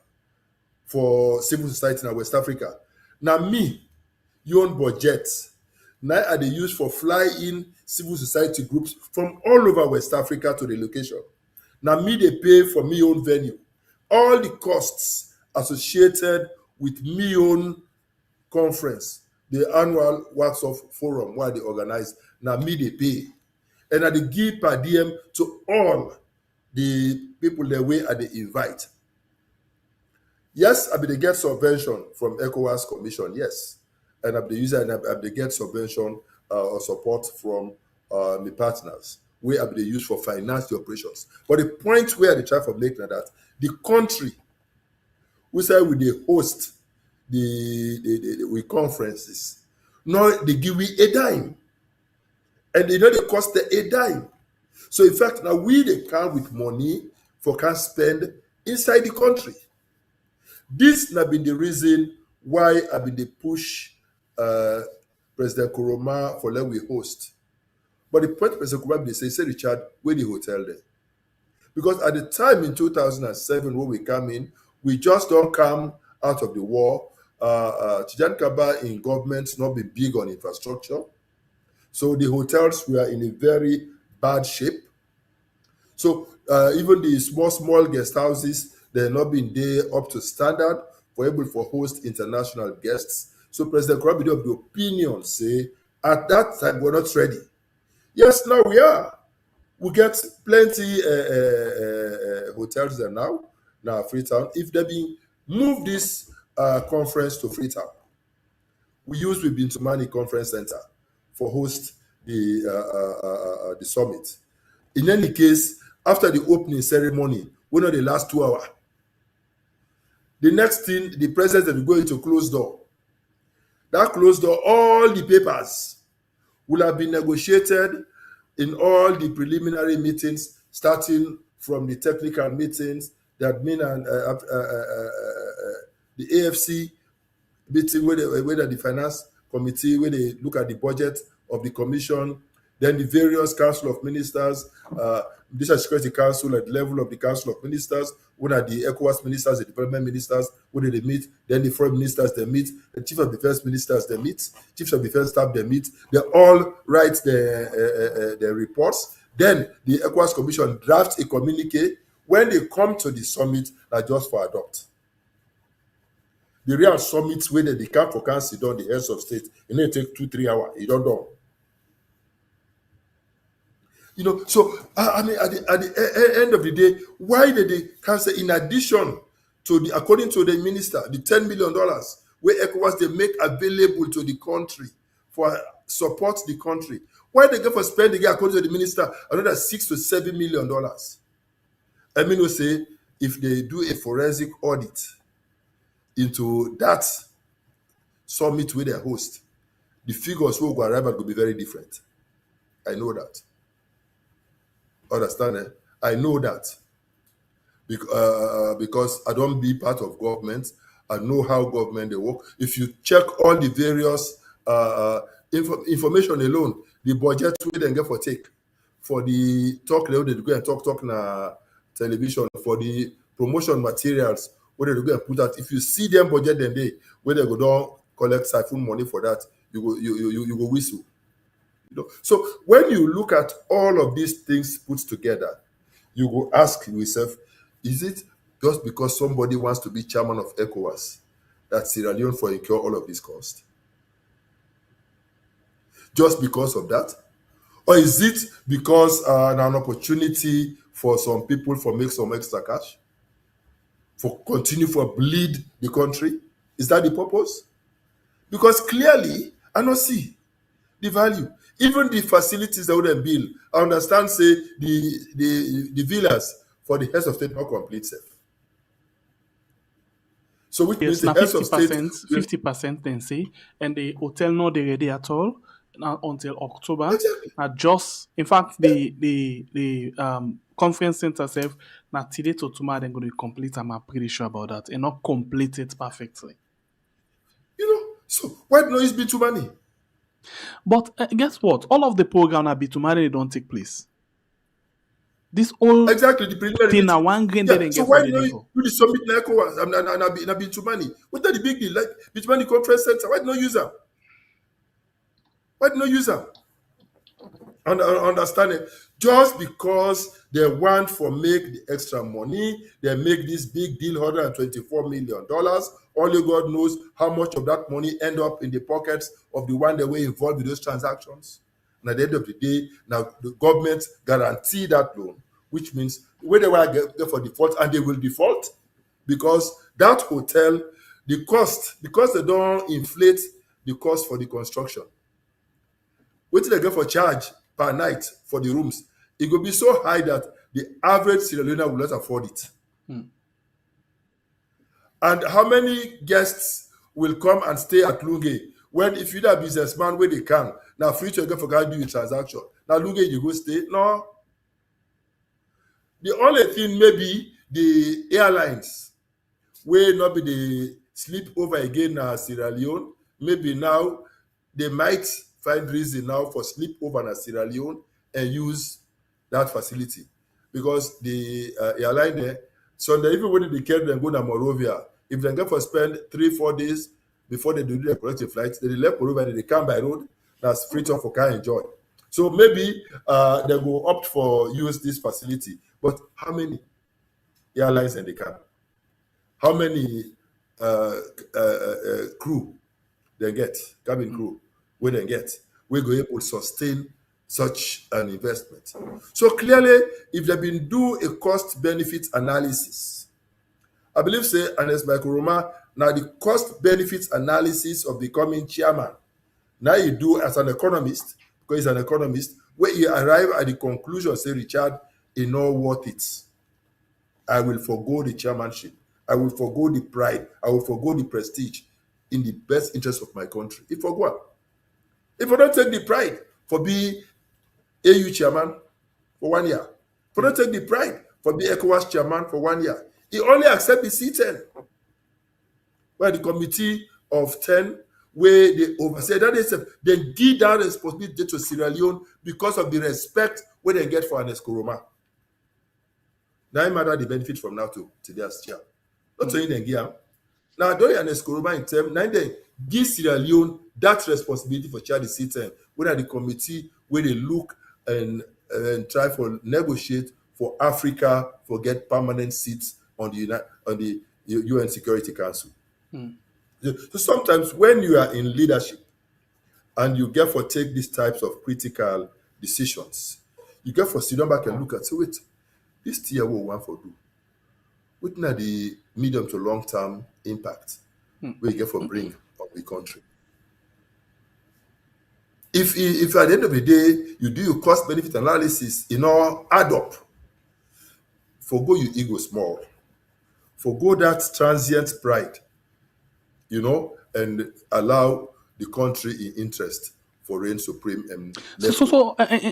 for civil society in West Africa. Now me, you own budget. Now I they use for fly-in civil society groups from all over West Africa to the location. Now me they pay for me own venue. All the costs associated with me own conference, the annual Works of Forum where they organize. Now me they pay. and I dey give per diem to all the people the way I dey invite. Yes, I dey get subvention from ECOWAS Commission, yes. And I dey use and I dey get subvention or support from my partners, where I dey use for finance the operations. But the point where I dey try to make na that the country we say we dey host the conferences, no, they give we a dime. And they know they cost a dime. So in fact, now we they come with money for can spend inside the country. This has been the reason why I've been the push President Koroma for let we host. But the point President Koroma they say Richard, where the hotel there? Because at the time in 2007 when we come in, we just don't come out of the war. Tijan Kaba in government not be big on infrastructure. So the hotels were in a very bad shape. So even the small guest houses, they're not been there up to standard for able to host international guests. So President Koroma of the opinion say, at that time, we're not ready. Yes, now we are. We get plenty hotels there now Freetown. If they be move this conference to Freetown, we use the Bintumani Conference Center for host the summit. In any case, after the opening ceremony, we know the last 2 hours. The next thing, the president will go into closed door. That closed door, all the papers will have been negotiated in all the preliminary meetings, starting from the technical meetings, the admin and the AFC meeting where the finance committee, where they look at the budget of the commission, then the various council of ministers, National Security Council at the level of the council of ministers, when are the ECOWAS ministers, the development ministers, when they meet, then the foreign ministers they meet, the chief of defense ministers they meet, chiefs of defense staff they meet, they all write their reports. Then the ECOWAS Commission drafts a communique. When they come to the summit, like just for adopt. The real summits where they come for council down the heads of state, it may take 2-3 hours. You don't know. You know, so I mean, at the end of the day, why did the council, in addition to the, according to the minister, the $10 million where ECOWAS they make available to the country for support the country, why they go for spending, according to the minister, another $6 to $7 million? I mean, we say if they do a forensic audit into that summit where they host, the figures will go arrive will be very different. I know that. Understand? I know that because I don't be part of government. I know how government they work. If you check all the various information alone, the budget we then get for take for the talk they go and talk na television, for the promotion materials where they go and put out. If you see them budget then they where they go down collect siphon money for that, you go whistle. You know? So when you look at all of these things put together, you go ask yourself, is it just because somebody wants to be chairman of ECOWAS that Sierra Leone for incur all of this cost? Just because of that? Or is it because an opportunity for some people for make some extra cash? For continue for bleed the country? Is that the purpose? Because clearly, I don't see the value. Even the facilities that would build, I understand, say, the villas for the heads of state not complete safe. So which means Yes, the now heads of state 50% then say, and the hotel not ready at all now until October. Exactly. Just in fact the conference center self now today to tomorrow they're going to complete. I'm pretty sure about that, and not complete it perfectly. You know, so why not use B2 money? But guess what? All of the program at Bitumari don't take place. This whole Exactly, the preliminary thing meeting. now one grain Yeah, they so get why for the not level. do the summit like ECOWAS and B2 What that the big deal? Like B2 Conference Center, why not use them? Why not use them? Understand it? Just because they want for make the extra money, they make this big deal, $124 million. Only God knows how much of that money end up in the pockets of the one that were involved with those transactions. And at the end of the day, now the government guarantee that loan, which means when they will get for default, and they will default because that hotel, the cost, because they don't inflate the cost for the construction. What did they get for charge per night for the rooms? It will be so high that the average Sierra Leonean will not afford it. And how many guests will come and stay at Lunge when if you're a businessman where they can, now free to go for God do a transaction. Now Lunge you go stay? No. The only thing maybe the airlines will not be the sleep over again na Sierra Leone. Maybe now they might find reason now for sleep over na Sierra Leone and use that facility because the airline there. So they even when they carry them go to Monrovia, if they go for spend 3-4 days before they do their collective flights, they left Monrovia and they come by road. That's free time for car enjoy. So maybe they go opt for use this facility. But how many airlines and they can? How many crew they get, cabin crew, where they get, we go able to sustain such an investment. So clearly, if they've been do a cost-benefit analysis, I believe say Ernest Bai Koroma, now the cost-benefit analysis of becoming chairman, now you do as an economist, because he's an economist, where you arrive at the conclusion, say, Richard, it's not worth it. I will forgo the chairmanship. I will forgo the pride. I will forgo the prestige in the best interest of my country. If for what? If I don't take the pride for being AU chairman for 1 year, if I don't take the pride for being ECOWAS chairman for 1 year, he only accept the C10. Where the committee of 10, where they oversee that is they give that responsibility to Sierra Leone because of the respect where they get for Ernest Koroma. Now matter the benefit from now to their chair. Not saying they give. Now don't Ernest Koroma in term, now they give Sierra Leone that responsibility for chair the C10, where the committee where they look and try for negotiate for Africa for get permanent seats on the UN Security Council. So sometimes when you are in leadership and you get for take these types of critical decisions, you get for sit down back and look at, so wait, this tier what we want for do. What are the medium to long term impact we get for bring of the country? If at the end of the day you do your cost benefit analysis, add up, forgo your ego small, forgo that transient pride, and allow the country in interest for reign supreme. And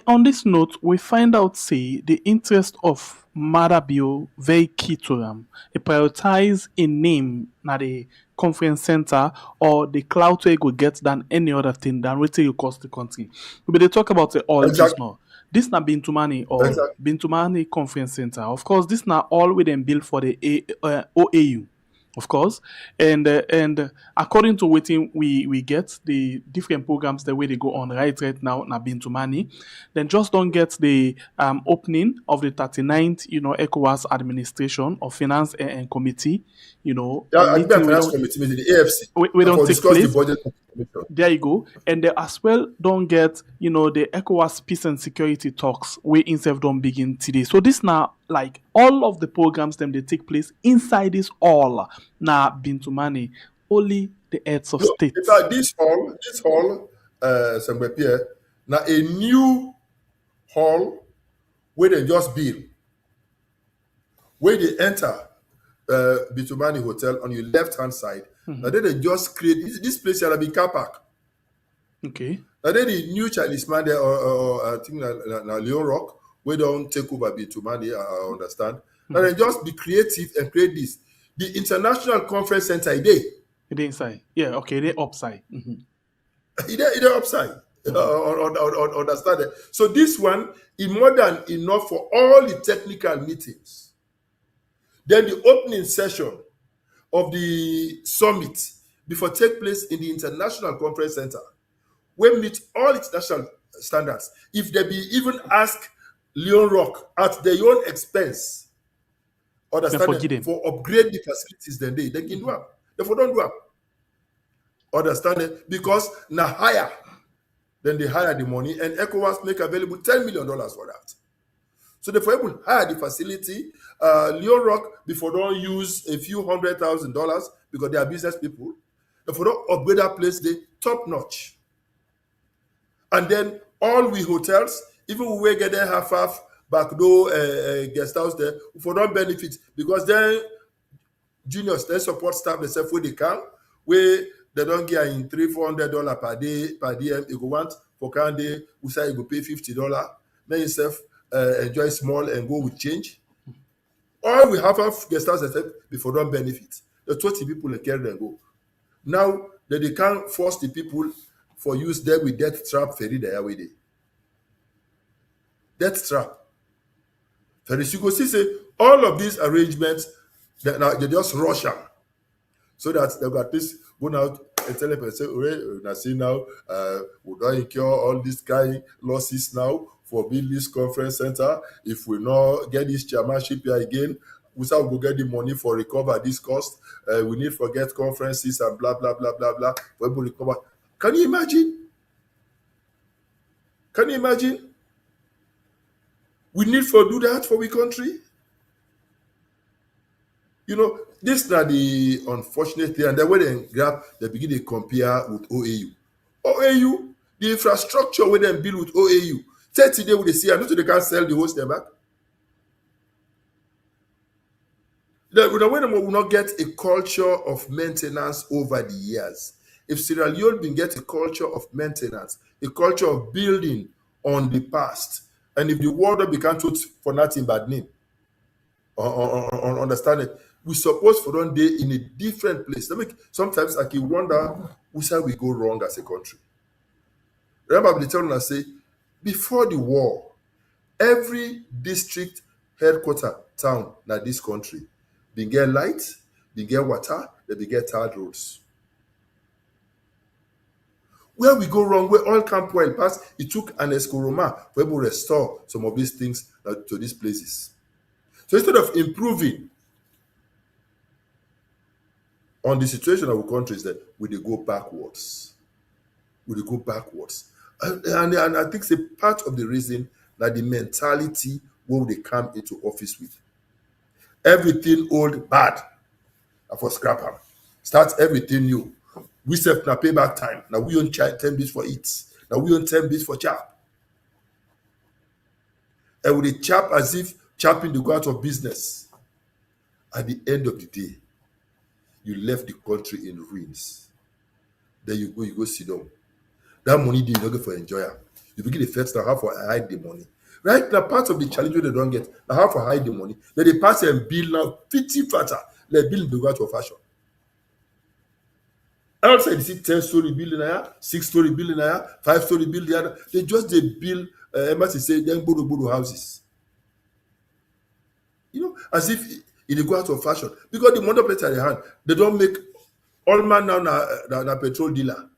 on this note, we find out, say, the interest of Madabio very key to them. They prioritize a name na the conference center or the clout where you get than any other thing than what you cost the country. But they talk about the all this now. This not Bintumani or Bintumani Conference Center. Of course, this not all we then built for the OAU. Of course, and according to what we get, the different programs the way they go on right now na Bintumani, then just don't get the opening of the 39th ECOWAS Administration of Finance and Committee, finance committee meeting, the AFC. We don't take place. The budget. There you go. And they as well don't get, the ECOWAS peace and security talks where instead don't begin today. So this now, like all of the programs them they take place inside this all now Bintumani, only the heads of state. In fact, this hall, Pierre, now a new hall where they just build, where they enter Bintumani Hotel on your left hand side. Now then they just create this place shall be car park. Okay. Now then the new Chinese man there or I think now Leon Rock, we don't take over Bintumani, I understand. Now they just be creative and create this. The International Conference Center idea. It inside. Yeah, okay, they upside. It upside. Understand that. So this one is more than enough for all the technical meetings. Then the opening session of the summit before take place in the International Conference Center, we meet all international standards. If they be even ask Leon Rock at their own expense, understand for upgrade the facilities, then they can do up. Therefore, don't do up. Understand it? Because now higher Then they hire the money, and ECOWAS make available $10 million for that. So they for able hire the facility. Leo Rock before don't use a few $100,000 because they are business people. Therefore don't upgrade that place, they top notch. And then all we hotels, even we get there half back door guest house there, for don't benefit because then juniors they support staff themselves where they can, where they don't get in $300-400 per day per DM. You go want for can day, we say you go pay $50. Then yourself enjoy small and go with change. All we have guest house except before don't benefit. The 20 people they carry and go. Now that they can't force the people for use there with death trap ferry there way day. Death trap. Ferry you go see say all of these arrangements they just rush them so that they got this going out and tell them say, now see now we don't incur all these kind losses now for build this conference center. If we not get this chairmanship here again, we shall go get the money for recover this cost. We need to get conferences and blah blah blah blah blah for able to recover. Can you imagine? Can you imagine? We need to do that for our country. You know, this is the unfortunate thing, and then when they grab, they begin to compare with OAU. OAU, the infrastructure when they build with OAU, 30 days with the see, and they can't sell the whole step back. Then we will not get a culture of maintenance over the years. If Sierra Leone been get a culture of maintenance, a culture of building on the past, and if the water become truth for nothing bad name, on understand it, we supposed for one day in a different place. Sometimes I can wonder where we go wrong as a country. Remember the telling us say, before the war, every district headquarter town in this country, they get light, they get water, they get tarred roads. Where we go wrong, where all Camp Well passed, it took Ernest Koroma for able to restore some of these things to these places. So instead of improving on the situation of our countries, that we go backwards. We go backwards. And I think it's a part of the reason that the mentality where they come into office with. Everything old, bad. For scrapper. Start everything new. We set na payback time. Now we own 10 bits for it. Now we own 10 bits for chap. And with the chap as if chapping to go out of business. At the end of the day, you left the country in ruins. Then you go sit down. That money you don't get for enjoyer. You begin the first now how for hide the money. Right now, part of the challenge they don't get, now how for hide the money. Then they pass and bill now 50 fatter. They build the go out of fashion. Outside, you see 10-story building here, 6-story building here, 5-story building here. They just build, embassy say, then bodo houses. You know, as if it go out of fashion. Because the monopoly at the hand, they don't make all man now na petrol dealer.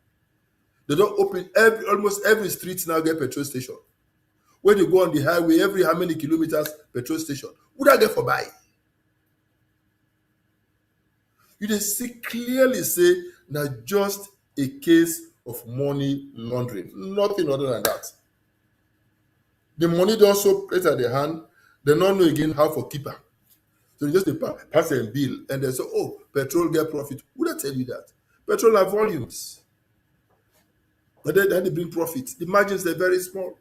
They don't open almost every street now get petrol station. When you go on the highway, every how many kilometers petrol station? Would I get for buy? You just see clearly say now just a case of money laundering, nothing other than that. The money they also place at the hand, they don't know again how for keeper. So just pass a bill and they say, oh, petrol get profit. Would I tell you that? Petrol have volumes. But then they bring profit. The margins are very small.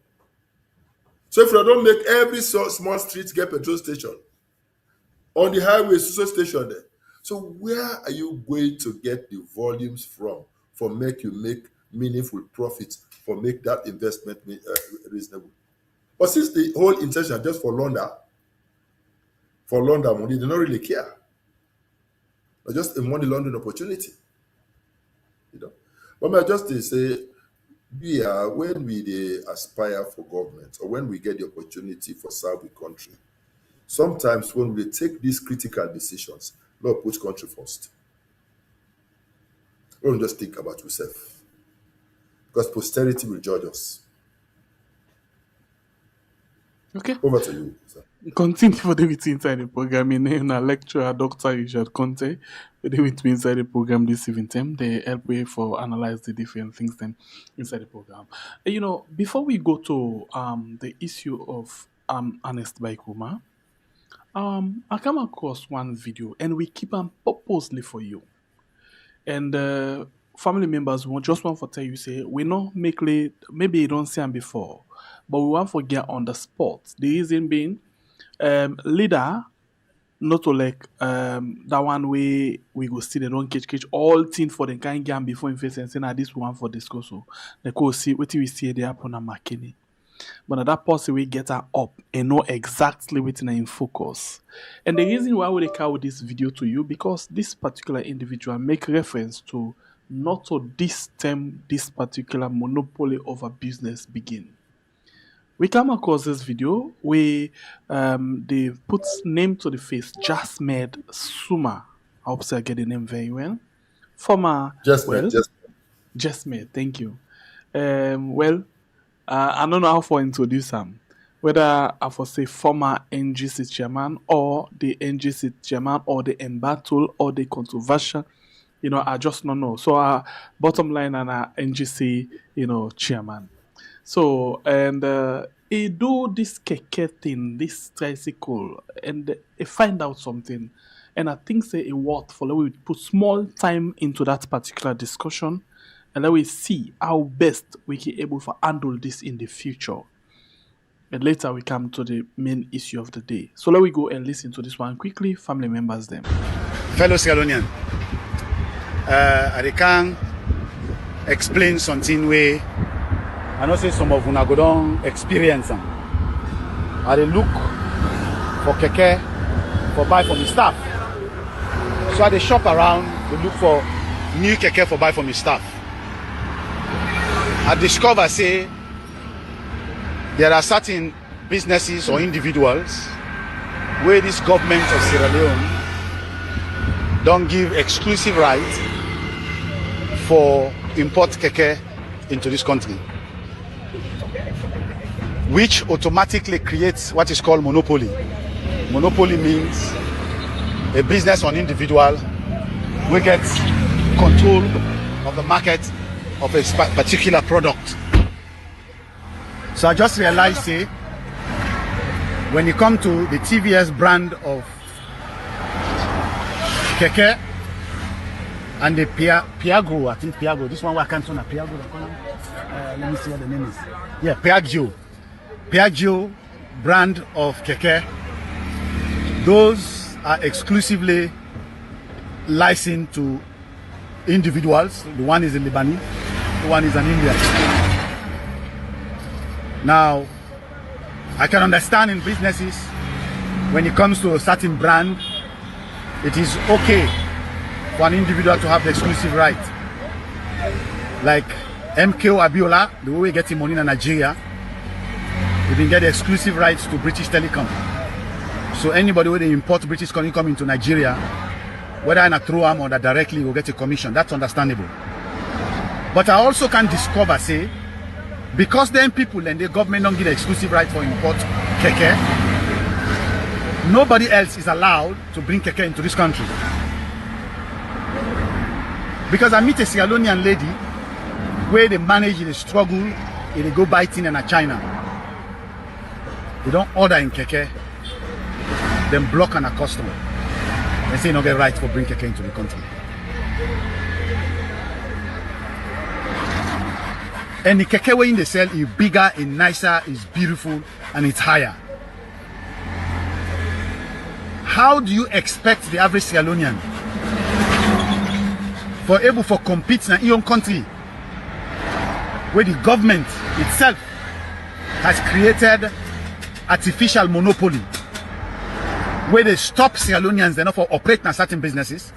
So if you don't make every small street get petrol station, on the highway, social station there. So where are you going to get the volumes from for make you make meaningful profits, for make that investment reasonable? But since the whole intention just for launder money, they don't really care. It's just a money laundering opportunity. You know. But I just say, when we aspire for government or when we get the opportunity for serve the country, sometimes when we take these critical decisions, Lord put country first. Don't just think about yourself. Because posterity will judge us. Okay. Over to you, sir. Continue for the with inside the program. In a lecturer, Dr. Richard Konteh, with me inside the program this evening. They help me for analyze the different things then inside the program. You know, before we go to the issue of Ernest Bai Koroma, I come across one video and we keep them purposely for you. And family members just want to tell you, say, we not make late, maybe you don't see them before, but we want to get on the spot. The reason being, leader, not to like that one way we go see they don't catch all things for the kind game before in face and say, this one for discuss. So they go see what we see there upon a McKinney. But at that point, we get her up and know exactly what's in focus. And the reason why we carry this video to you, because this particular individual make reference to not to this time this particular monopoly over business begin. We come across this video where they put name to the face, Jasmed Suma. I hope I get the name very well. Former Jasmed, thank you. I don't know how to introduce him. Whether I for say former NGC chairman or the NGC chairman or the embattled or the controversial, I just don't know. So bottom line and NGC, chairman. So and he do this keke thing, this tricycle, and he find out something. And I think say a word for we put small time into that particular discussion. And let we see how best we can able to handle this in the future. And later we come to the main issue of the day. So let we go and listen to this one quickly. Family members them. Fellow Sierra Leonean, I can explain something where I know say some of una go don experience them. I dey look for keke for buy for my staff. So I dey shop around, dey look for new keke for buy for my staff. I discover, say, there are certain businesses or individuals where this government of Sierra Leone don't give exclusive right for import keke into this country, which automatically creates what is called monopoly. Monopoly means a business or an individual will get control of the market of a particular product. So I just realized, say, when you come to the TVS brand of keke and the Piaggio, I think Piaggio, this one I can't say Piaggio. Let me see what the name is. Yeah, Piaggio brand of keke. Those are exclusively licensed to individuals. The one is a Lebanese, the one is an Indian. Now, I can understand in businesses when it comes to a certain brand, it is okay for an individual to have the exclusive right. Like MKO Abiola, the way we get him money in Nigeria, we can get the exclusive rights to British Telecom. So anybody who they import British Telecom into Nigeria, whether in a through arm or that directly will get a commission. That's understandable. But I also can discover, say, because then people and the government don't give the exclusive right for import keke, nobody else is allowed to bring keke into this country. Because I meet a Sierra Leonean lady where they manage the struggle, they go buy things in China. They don't order in keke, then block and a customer. They say you don't get right for bring keke into the country. And the keke way in they sell is bigger, is nicer, is beautiful, and it's higher. How do you expect the average Sierra Leonean for able to compete in your own country where the government itself has created artificial monopoly, where they stop Sierra Leoneans they not for operating certain businesses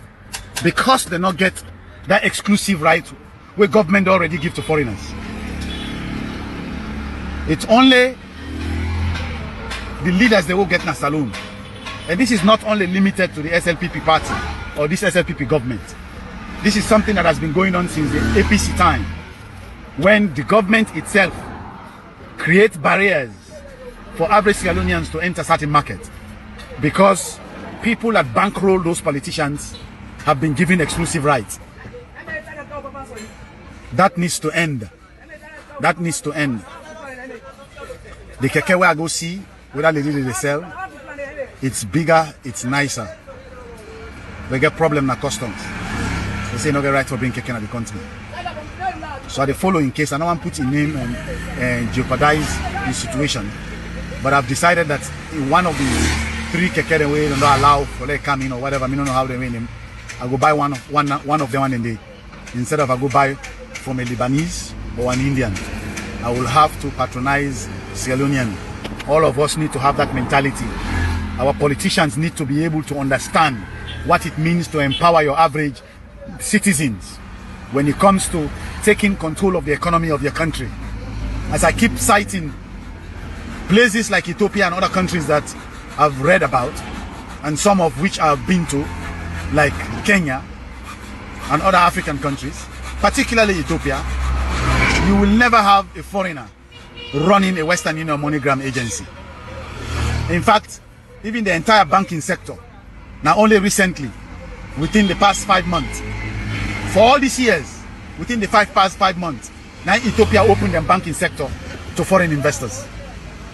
because they not get that exclusive right where government already give to foreigners? It's only the leaders they will get in a saloon. And this is not only limited to the SLPP party or this SLPP government. This is something that has been going on since the APC time, when the government itself creates barriers for average Sierra Leoneans to enter certain market because people that bankroll those politicians have been given exclusive rights. That needs to end. That needs to end. The keke where I go see, whether they sell, it's bigger, it's nicer. They get problem na customs. They say no get right for bring keke in the country. So I follow in case I don't want to put in name and jeopardize the situation. But I've decided that in one of the 3 keke the way they don't allow for they come in or whatever, I don't know how they win them. I go buy one of them one day. Instead of I go buy from a Lebanese or an Indian. I will have to patronize Sierra Leonean. All of us need to have that mentality. Our politicians need to be able to understand what it means to empower your average citizens when it comes to taking control of the economy of your country. As I keep citing places like Ethiopia and other countries that I've read about, and some of which I've been to, like Kenya and other African countries, particularly Ethiopia, you will never have a foreigner running a Western Union MoneyGram agency. In fact, even the entire banking sector, now only recently, within the past 5 months, for all these years, within the past 5 months, now Ethiopia opened the banking sector to foreign investors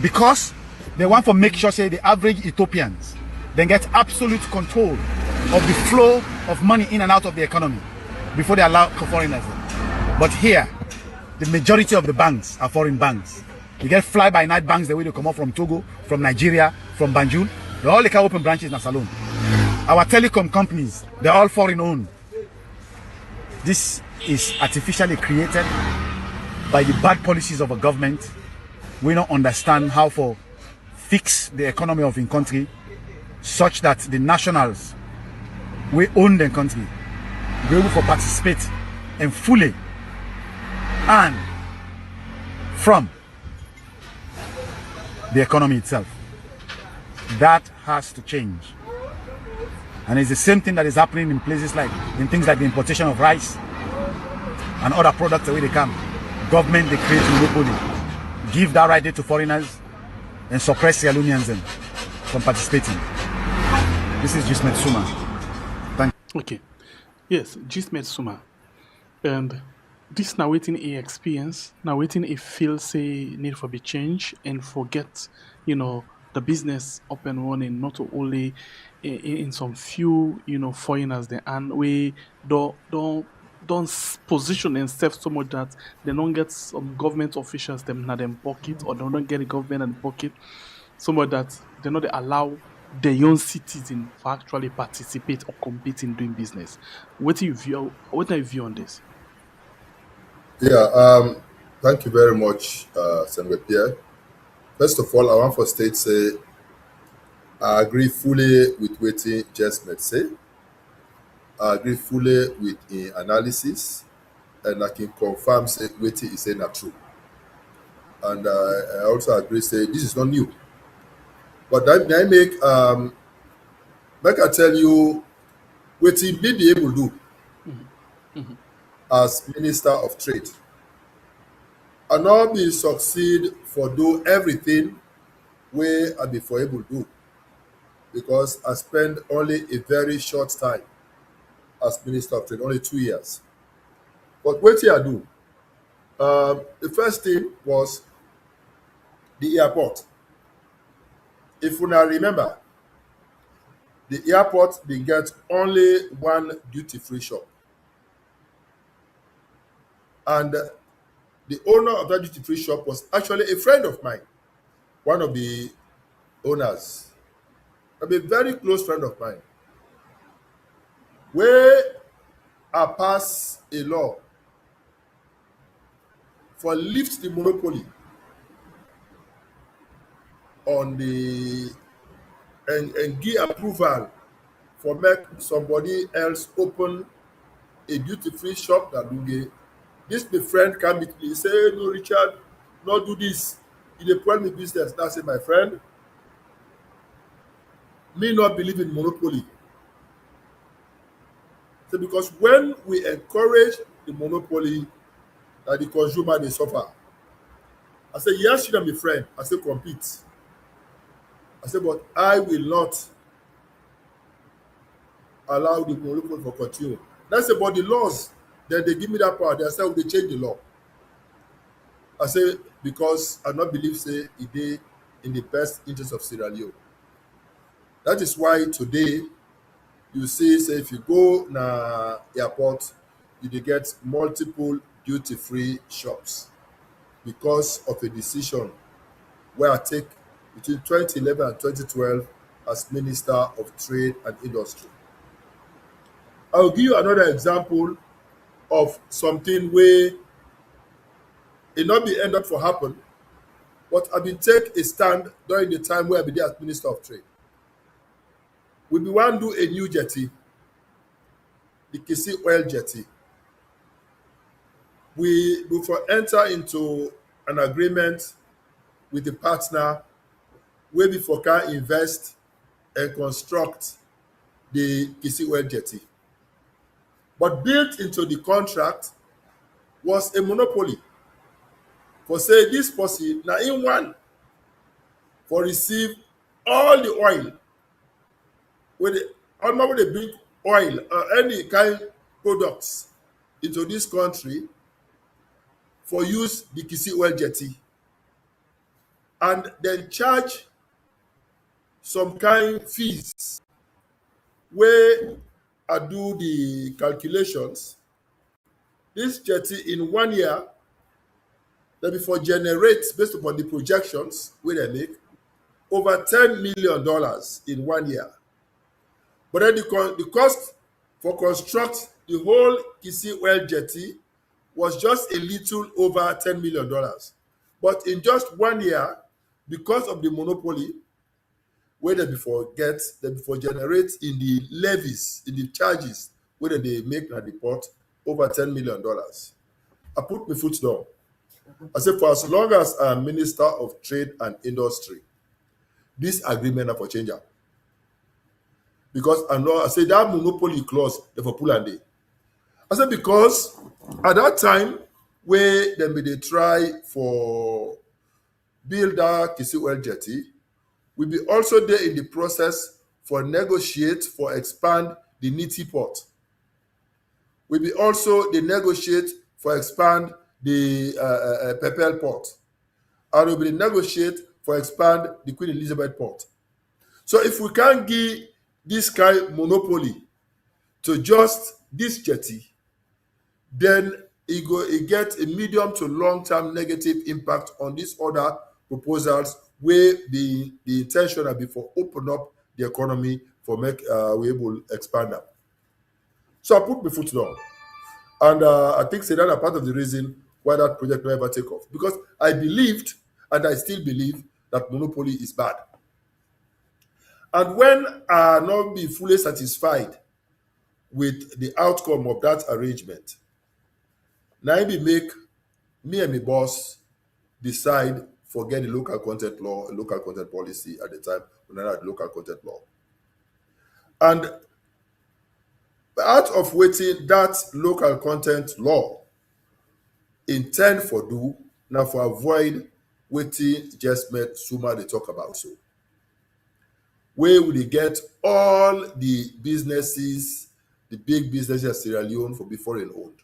because they want to make sure, say, the average Ethiopians then get absolute control of the flow of money in and out of the economy before they allow foreigners. But here, the majority of the banks are foreign banks. You get fly-by-night banks the way they come up from Togo, from Nigeria, from Banjul. They all can open branches in Salone. Our telecom companies, they're all foreign owned. This is artificially created by the bad policies of a government. We don't understand how to fix the economy of a country such that the nationals, we own the country, be able to participate and fully and from the economy itself. That has to change. And it's the same thing that is happening in places like, in things like the importation of rice and other products the way they come. Government, they create monopoly, give that right there to foreigners and suppress Sierra Leoneans from participating. This is Jismet Suma. Thank you. Okay. Yes, Jismet Suma. And this now waiting a experience, now waiting a feel say need for be change and forget, the business up and running, not only in some few, foreigners there, and we don't position themselves so much that they don't get some government officials them in them pocket, or they don't get the government in the pocket so much that they not allow their own citizens to actually participate or compete in doing business. What are your view on this? Yeah, thank you very much, Senator Pierre. First of all, I want to state say I agree fully with what he just made say. I agree fully with the analysis, and I can confirm say what he is saying are true. And I also agree say this is not new. But that may make I tell you what he may be able to do as Minister of Trade. And now be succeed for do everything where I be for able to do. Because I spent only a very short time as Minister of Trade, only 2 years. But what I do? The first thing was the airport. If you now remember, the airport they get only one duty-free shop. And the owner of that duty-free shop was actually a friend of mine, one of the owners, a very close friend of mine. Where I pass a law for lift the monopoly on the and give approval for make somebody else open a duty-free shop that do get. This my friend come meet me, say, no, Richard, not do this. You dey spoil me business. That's it, my friend. Me not believe in monopoly. So because when we encourage the monopoly, that the consumer they suffer. I say, yes, you are my friend. I say compete. I said, but I will not allow the monopoly for continue. That's about the laws. Then they give me that power. They say they change the law. I say because I not believe say it dey in the best interest of Sierra Leone. That is why today you see say if you go na airport, you dey get multiple duty-free shops because of a decision wey I take between 2011 and 2012 as Minister of Trade and Industry. I will give you another example of something where it not be end up for happen, but I been take a stand during the time where I be there as Minister of Trade. We be want do a new jetty, the Kisi oil jetty. We for enter into an agreement with the partner where before can invest and construct the Kisi oil jetty. But built into the contract was a monopoly for say this person now in one for receive all the oil when they bring oil or any kind products into this country for use the Kisi oil jetty and then charge some kind fees where I do the calculations. This jetty in 1 year, that before generates based upon the projections where they make over $10 million in 1 year. But then the cost for construct the whole Kisi oil jetty was just a little over $10 million. But in just 1 year, because of the monopoly, where they before generate in the levies, in the charges, where they make and report over $10 million. I put my foot down. I said, for as long as I'm Minister of Trade and Industry, this agreement are for change up. Because I say that monopoly clause, they for pull and day. I said, because at that time, where they try for build that Kisi oil jetty, we be also there in the process for negotiate for expand the Niti port. We be also they negotiate for expand the Pepel port. And we be negotiate for expand the Queen Elizabeth port. So if we can't give this kind of monopoly to just this jetty, then it gets a medium to long-term negative impact on these other proposals where the intention will be for open up the economy for make we able expand them. So I put my foot down. And I think that's a part of the reason why that project never take off. Because I believed, and I still believe, that monopoly is bad. And when I not be fully satisfied with the outcome of that arrangement, now it make me and my boss decide forget the local content law, local content policy at the time when I had local content law. And out of waiting that local content law intend for do now for avoid waiting just met Suma they talk about so. Where will they get all the businesses, the big businesses at Sierra Leone for be foreign owned?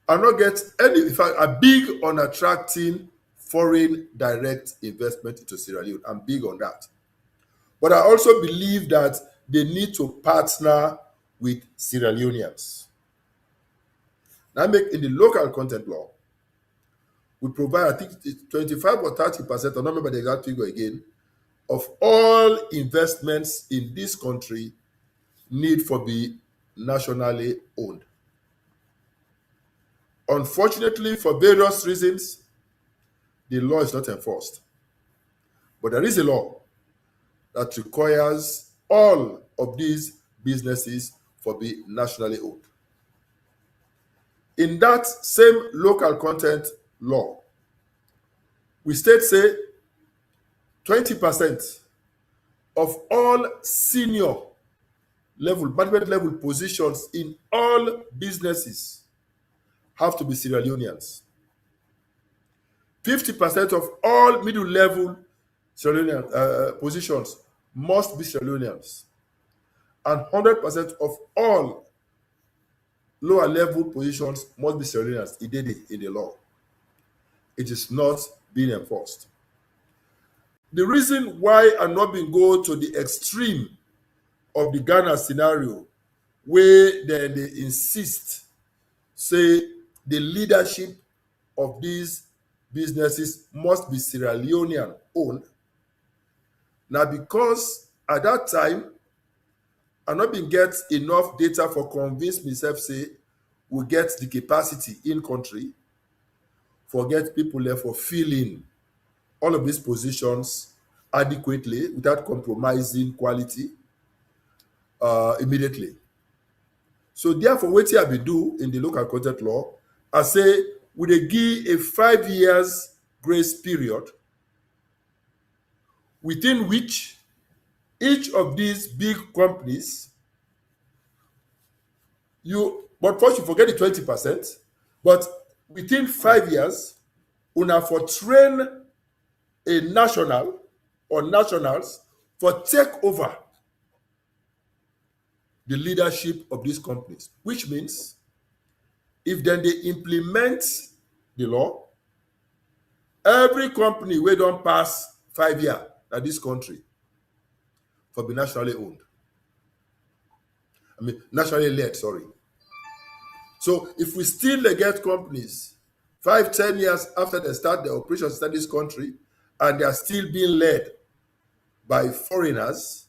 And not get any, in fact, a big on attracting foreign direct investment into Sierra Leone. I'm big on that. But I also believe that they need to partner with Sierra Leoneans. Now, make in the local content law, we provide, I think, 25 or 30%, I don't remember the exact figure again, of all investments in this country need for be nationally owned. Unfortunately, for various reasons, the law is not enforced. But there is a law that requires all of these businesses for be nationally owned. In that same local content law, we state say 20% of all senior level, management level positions in all businesses have to be Sierra Leoneans. 50% of all middle level Sierra Leonean positions must be Sierra Leoneans, and 100% of all lower level positions must be Sierra Leoneans. It did it in the law. It is not being enforced. The reason why I'm not being go to the extreme of the Ghana scenario, where then they insist, say the leadership of these businesses must be Sierra Leonean owned. Now, because at that time, I not been get enough data for convince myself, say, we get the capacity in country for get people there for filling all of these positions adequately without compromising quality immediately. So therefore, what I be do in the local content law, I say we dey give a 5 years grace period within which each of these big companies, but first you forget the 20%, but within 5 years, una for train a national or nationals for take over the leadership of these companies, which means if then they implement the law, every company wey don pass 5 years na this country for be nationally owned. I mean, nationally led, sorry. So if we still get companies 5-10 years after they start their operations in this country and they are still being led by foreigners,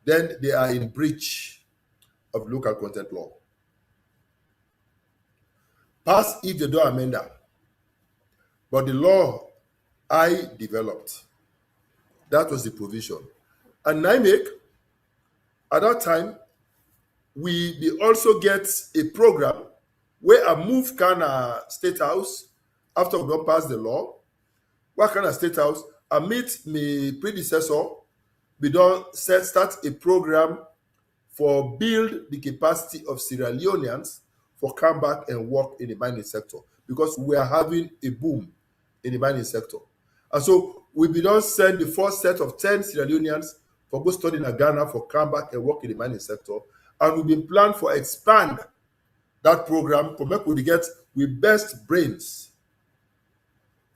then they are in breach of local content law. Pass if they don't amend that. But the law I developed, that was the provision. And NIMEC, at that time, we also get a program where I move Ghana State House after we don't pass the law. What kind of State House? I meet my predecessor, we don't start a program for build the capacity of Sierra Leoneans for come back and work in the mining sector, because we are having a boom in the mining sector. And so we don't send the first set of 10 Sierra Leoneans for go study in Ghana for come back and work in the mining sector. And we've been planned for expand that program for make we get with best brains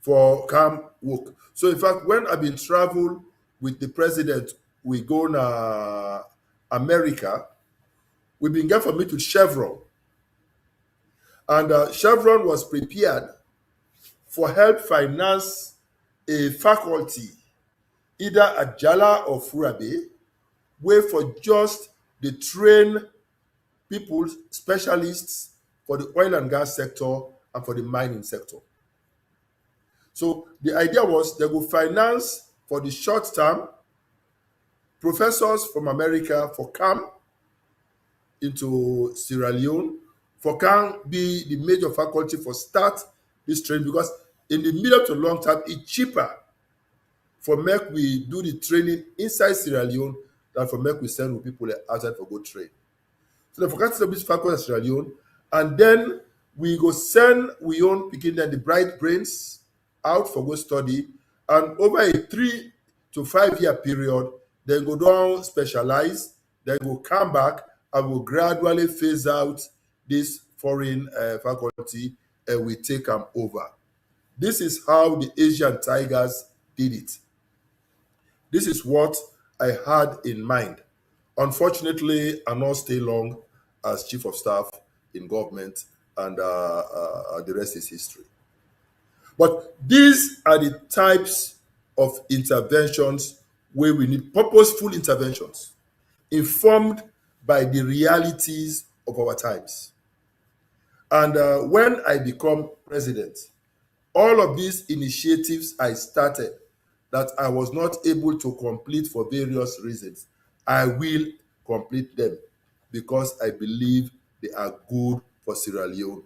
for come work. So in fact, when I've been travel with the president, we go to America, we've been get for me to Chevron. And Chevron was prepared for help finance a faculty, either at Jala or Furabe, where for just the train people, specialists for the oil and gas sector and for the mining sector. So the idea was they will finance for the short term professors from America for come into Sierra Leone, for can be the major faculty for start this training, because in the medium to long term, it's cheaper for make we do the training inside Sierra Leone than for make we send people outside for go train. So they forget to establish faculty in Sierra Leone, and then we go send we own picking them the bright brains out for go study, and over a 3 to 5 year period, they go down specialize, then go come back and will gradually phase out this foreign faculty and we take them over. This is how the Asian Tigers did it. This is what I had in mind. Unfortunately, I not stay long as chief of staff in government, and the rest is history. But these are the types of interventions where we need purposeful interventions, informed by the realities of our times. And when I become president, all of these initiatives I started that I was not able to complete for various reasons, I will complete them because I believe they are good for Sierra Leone.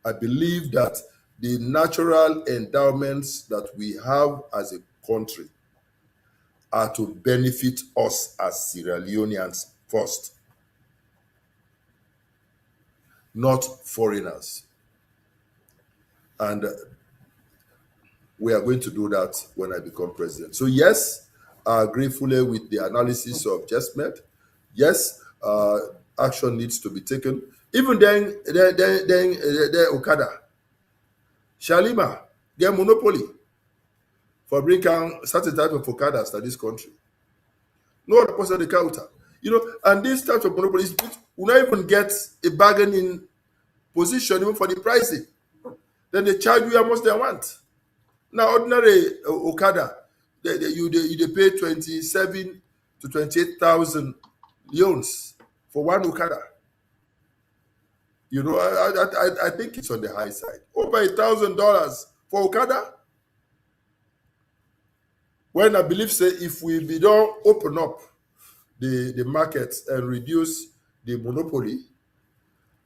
I believe that the natural endowments that we have as a country are to benefit us as Sierra Leoneans first, not foreigners. And we are going to do that when I become president. So yes, I agree fully with the analysis of just made. Yes, action needs to be taken. Even then Okada, Shalima, get monopoly for bringing certain type of Okadas to this country. No other person the counter. And these types of monopolies will not even get a bargaining position even for the pricing. Then they charge you how much they want. Now, ordinary Okada, they pay 27 to 28,000 leones for one Okada. I think it's on the high side. Over $1,000 for Okada. When I believe, say, if we don't open up the markets and reduce the monopoly,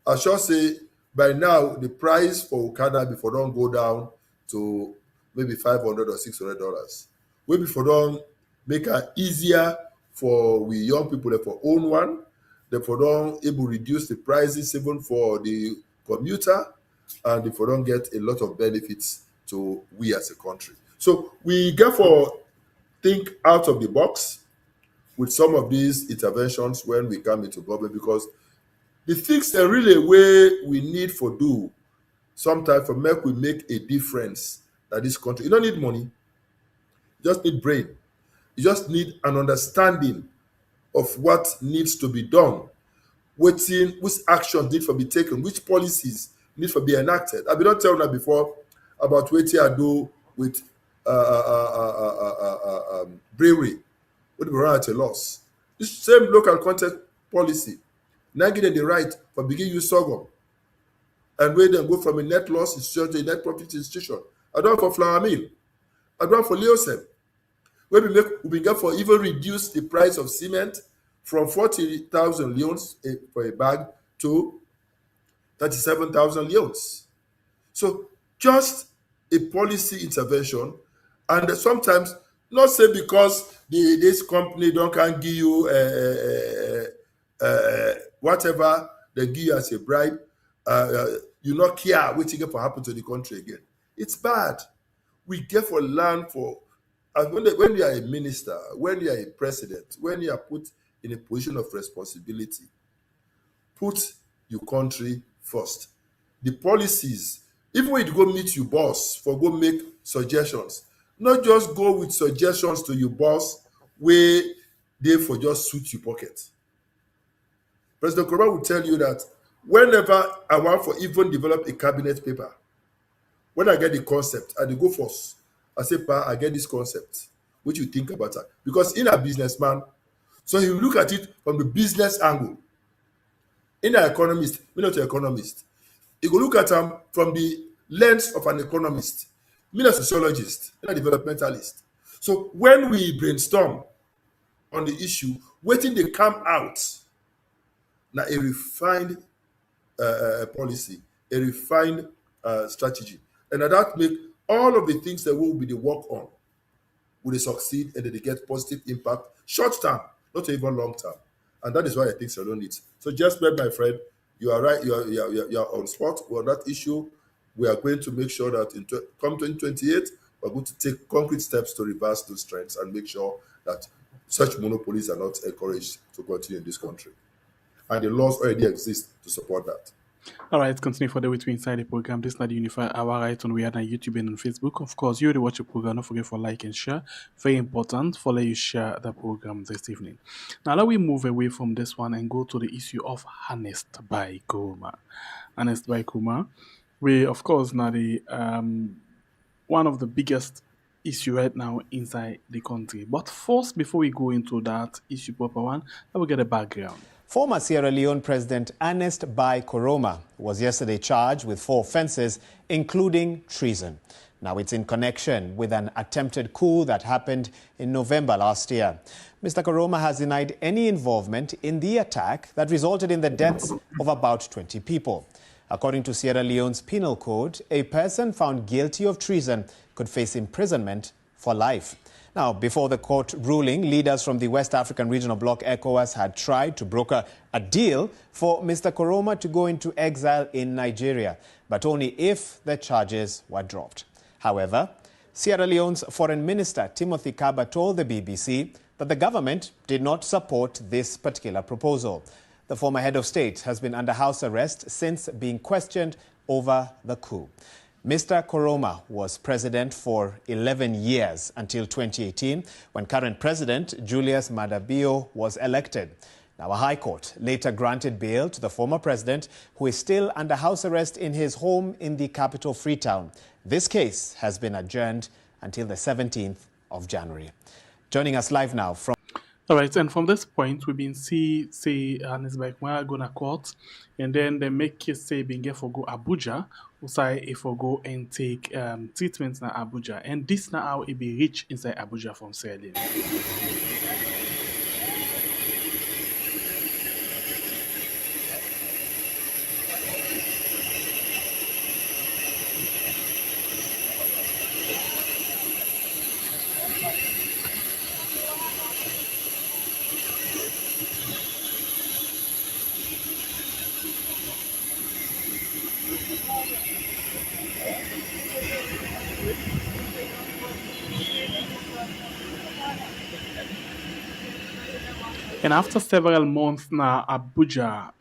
I shall say by now the price for Okada before don't go down to maybe $500 or $600. We before don't make it easier for we young people that for own one, therefore don't able to reduce the prices even for the commuter, and therefore don't get a lot of benefits to we as a country. So we therefore think out of the box with some of these interventions when we come into government, because the things that really way we need for do sometimes for make a difference that this country. You don't need money, you just need brain. You just need an understanding of what needs to be done, which actions need to be taken, which policies need to be enacted. I've been not telling that before about what I do with brewery, would be run at a loss. This same local content policy, now give them the right for begin use sorghum, and where they go from a net loss institution to a net profit institution. I don't for flour mill, I don't for Leosem. Where we get for even reduce the price of cement from 40,000 leones for a bag to 37,000 leones. So just a policy intervention, and sometimes not say because this company can't give you whatever they give you as a bribe, you not care what you get for happen to the country again. It's bad. We get for land for when you are a minister, when you are a president, when you are put in a position of responsibility, put your country first. The policies, even when you go meet your boss for go make suggestions, not just go with suggestions to your boss where they for just suit your pocket. President Koroma will tell you that whenever I want for even develop a cabinet paper, when I get the concept, I go first. I say, Pa, I get this concept. What you think about that? Because in a businessman, so he will look at it from the business angle. In an economist, me not an economist. He will look at them from the lens of an economist. Me not a sociologist, not a developmentalist. So when we brainstorm on the issue, waiting they come out, now a refined policy, a refined strategy. And that make all of the things that will be the work on, will they succeed and they get positive impact short term, not even long term. And that is why I think Sierra Leone needs. So just my friend, you are right, you are on spot on that issue. We are going to make sure that come 2028, we're going to take concrete steps to reverse those trends and make sure that such monopolies are not encouraged to continue in this country. And the laws already exist to support that. All right, continue for the way to inside the program. This is not the Unify Our Right on we are on YouTube and on Facebook. Of course, you already watch the program. Don't forget for like and share. Very important for let you share the program this evening. Now, let we move away from this one and go to the issue of Ernest Bai Koroma. Ernest Bai Koroma, we of course now the one of the biggest issue right now inside the country. But first, before we go into that issue proper one, let me get a background. Former Sierra Leone President Ernest Bai Koroma was yesterday charged with 4 offenses, including treason. Now, it's in connection with an attempted coup that happened in November last year. Mr. Koroma has denied any involvement in the attack that resulted in the deaths of about 20 people. According to Sierra Leone's penal code, a person found guilty of treason could face imprisonment for life. Now, before the court ruling, leaders from the West African Regional Bloc ECOWAS had tried to broker a deal for Mr. Koroma to go into exile in Nigeria, but only if the charges were dropped. However, Sierra Leone's Foreign Minister Timothy Kaba told the BBC that the government did not support this particular proposal. The former head of state has been under house arrest since being questioned over the coup. Mr. Koroma was president for 11 years until 2018, when current president Julius Maada Bio was elected. Now, a high court later granted bail to the former president, who is still under house arrest in his home in the capital Freetown. This case has been adjourned until the 17th of January. Joining us live now from... All right, and from this point, we've been say Ernest Bai Koroma go to court, and then they make case say being get for go Abuja, or say if for go and take treatment na Abuja, and this now how it be reach inside Abuja from Sierra Leone. And after several months now, Abuja,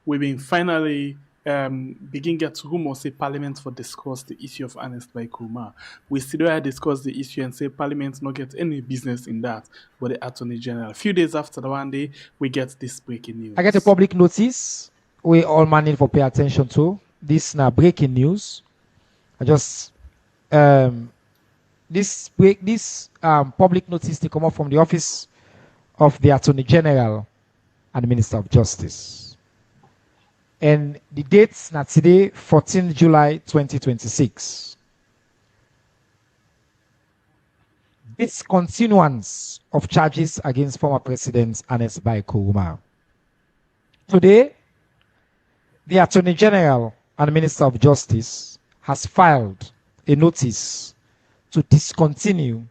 we've been finally begin get rumors say Parliament for discuss the issue of Ernest Bai Koroma. We still discuss the issue and say Parliament not get any business in that, but the Attorney General. A few days after the one day, we get this breaking news. I get a public notice. We all manning for pay attention to this now breaking news. I just this public notice to come up from the office of the Attorney General and Minister of Justice. And the dates now today, 14 July 2026. Discontinuance of charges against former President Ernest Bai Koroma. Today, the Attorney General and Minister of Justice has filed a notice to discontinue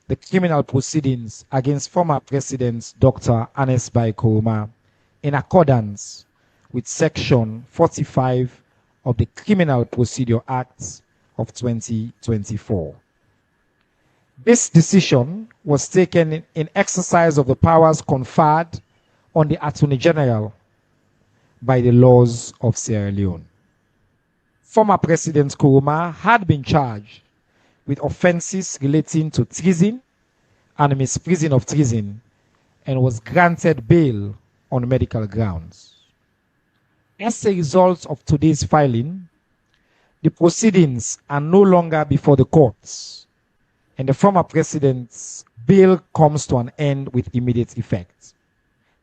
the criminal proceedings against former President Dr. Ernest Bai Koroma in accordance with Section 45 of the Criminal Procedure Act of 2024. This decision was taken in exercise of the powers conferred on the Attorney General by the laws of Sierra Leone. Former President Koroma had been charged with offenses relating to treason and misprision of treason and was granted bail on medical grounds. As a result of today's filing, the proceedings are no longer before the courts, and the former president's bail comes to an end with immediate effect.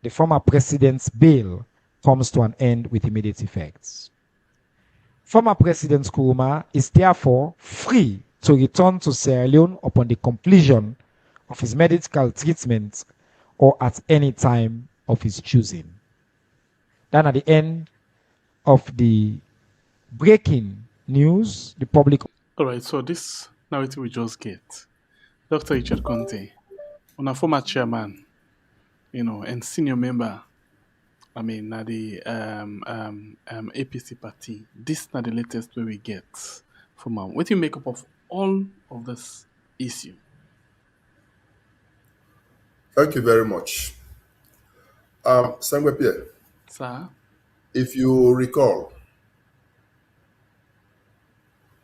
The former president's bail comes to an end with immediate effects. Former President Koroma is therefore free to return to Sierra Leone upon the completion of his medical treatment or at any time of his choosing. Then at the end of the breaking news, the public... All right, so this narrative we just get. Dr. Richard Konteh, on a former chairman, and senior member, na the APC party. This is not the latest way we get from him. What do you make up of all of this issue? Thank you very much. Sangwe Pierre, Sir? if you recall,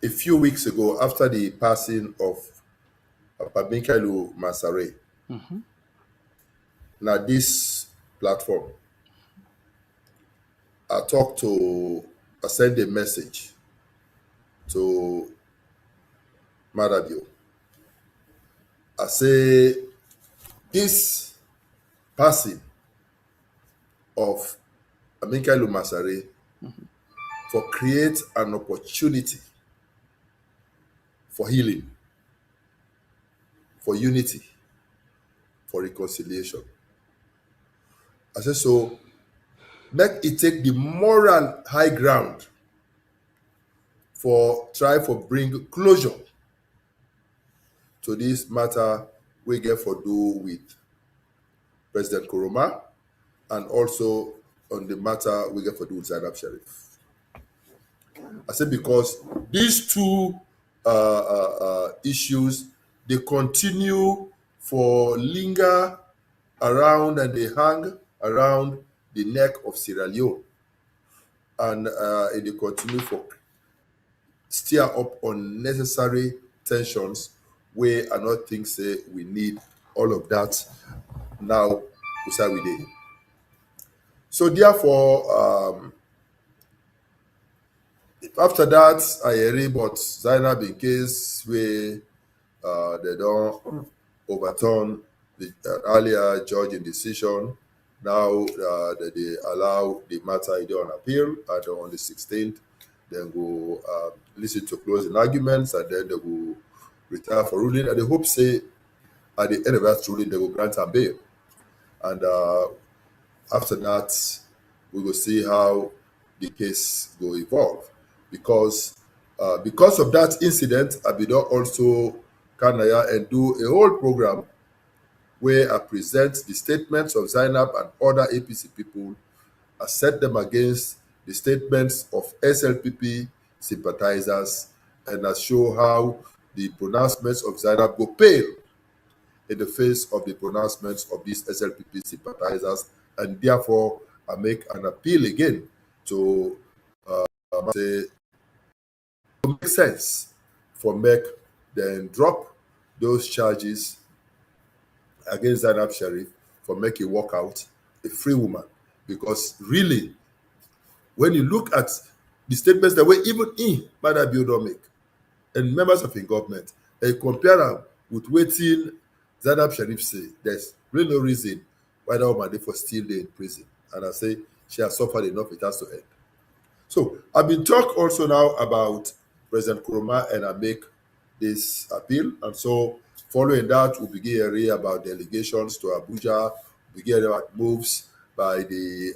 a few weeks ago, after the passing of Michael Masare, now this platform, I sent a message to Maada Bio. I say, this passing of Michael Masare for create an opportunity for healing, for unity, for reconciliation. I said, so make it take the moral high ground for bring closure to this matter we get for do with President Koroma, and also on the matter we get for do with Zainab Sheriff. I said because these two issues, they continue for linger around and they hang around the neck of Sierra Leone, and they continue for stir up unnecessary tensions where I not think say we need all of that now. We did. So therefore, after that, I hear about Zainab in case where they don't overturn the earlier judging decision. Now that they allow the matter either on appeal and on the 16th, then go listen to closing arguments, and then they will retire for ruling. And they hope say at the end of that ruling they will grant a bail. And after that, we will see how the case will evolve. Because of that incident, Abido also Kanaya and do a whole program where I present the statements of Zainab and other APC people. I set them against the statements of SLPP sympathizers, and I show how the pronouncements of Zainab go pale in the face of the pronouncements of these SLPP sympathizers, and therefore I make an appeal again to say to make sense for make then drop those charges against Zainab Sharif for make a walkout a free woman. Because really, when you look at the statements that were even in Mada Biodo make and members of the government, and compare them with waiting Zainab Sharif say, there's really no reason why that woman they for still there in prison. And I say she has suffered enough, it has to end. So I've been talk also now about President Koroma, and I make this appeal. And so following that, we'll begin hearing about delegations to Abuja, begin about moves by the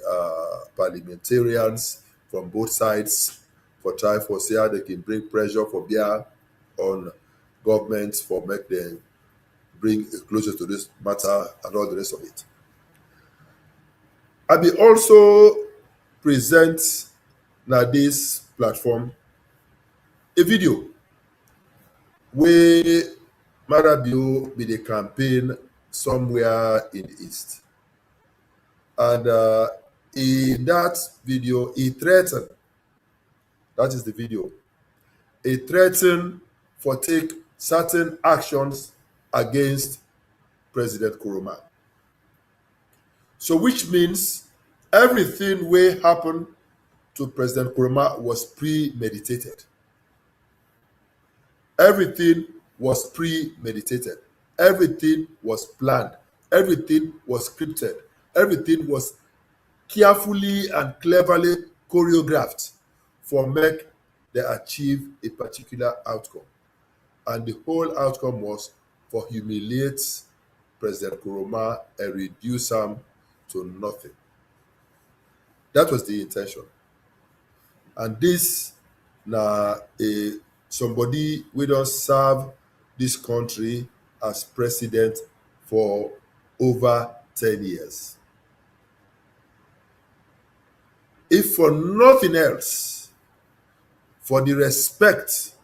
parliamentarians from both sides for try for see how they can bring pressure for beer on governments for make them bring closer to this matter and all the rest of it. I will also present now this platform a video where Marabio be the campaign somewhere in the east. And in that video, he threatened, that is the video, he threatened for take certain actions against President Koroma. So which means everything will happen to President Koroma was premeditated. Everything was premeditated. Everything was planned. Everything was scripted. Everything was carefully and cleverly choreographed for make they achieve a particular outcome. And the whole outcome was for humiliate President Koroma and reduce him to nothing. That was the intention. And this now somebody we don't serve this country as president for over 10 years. If for nothing else, for the respect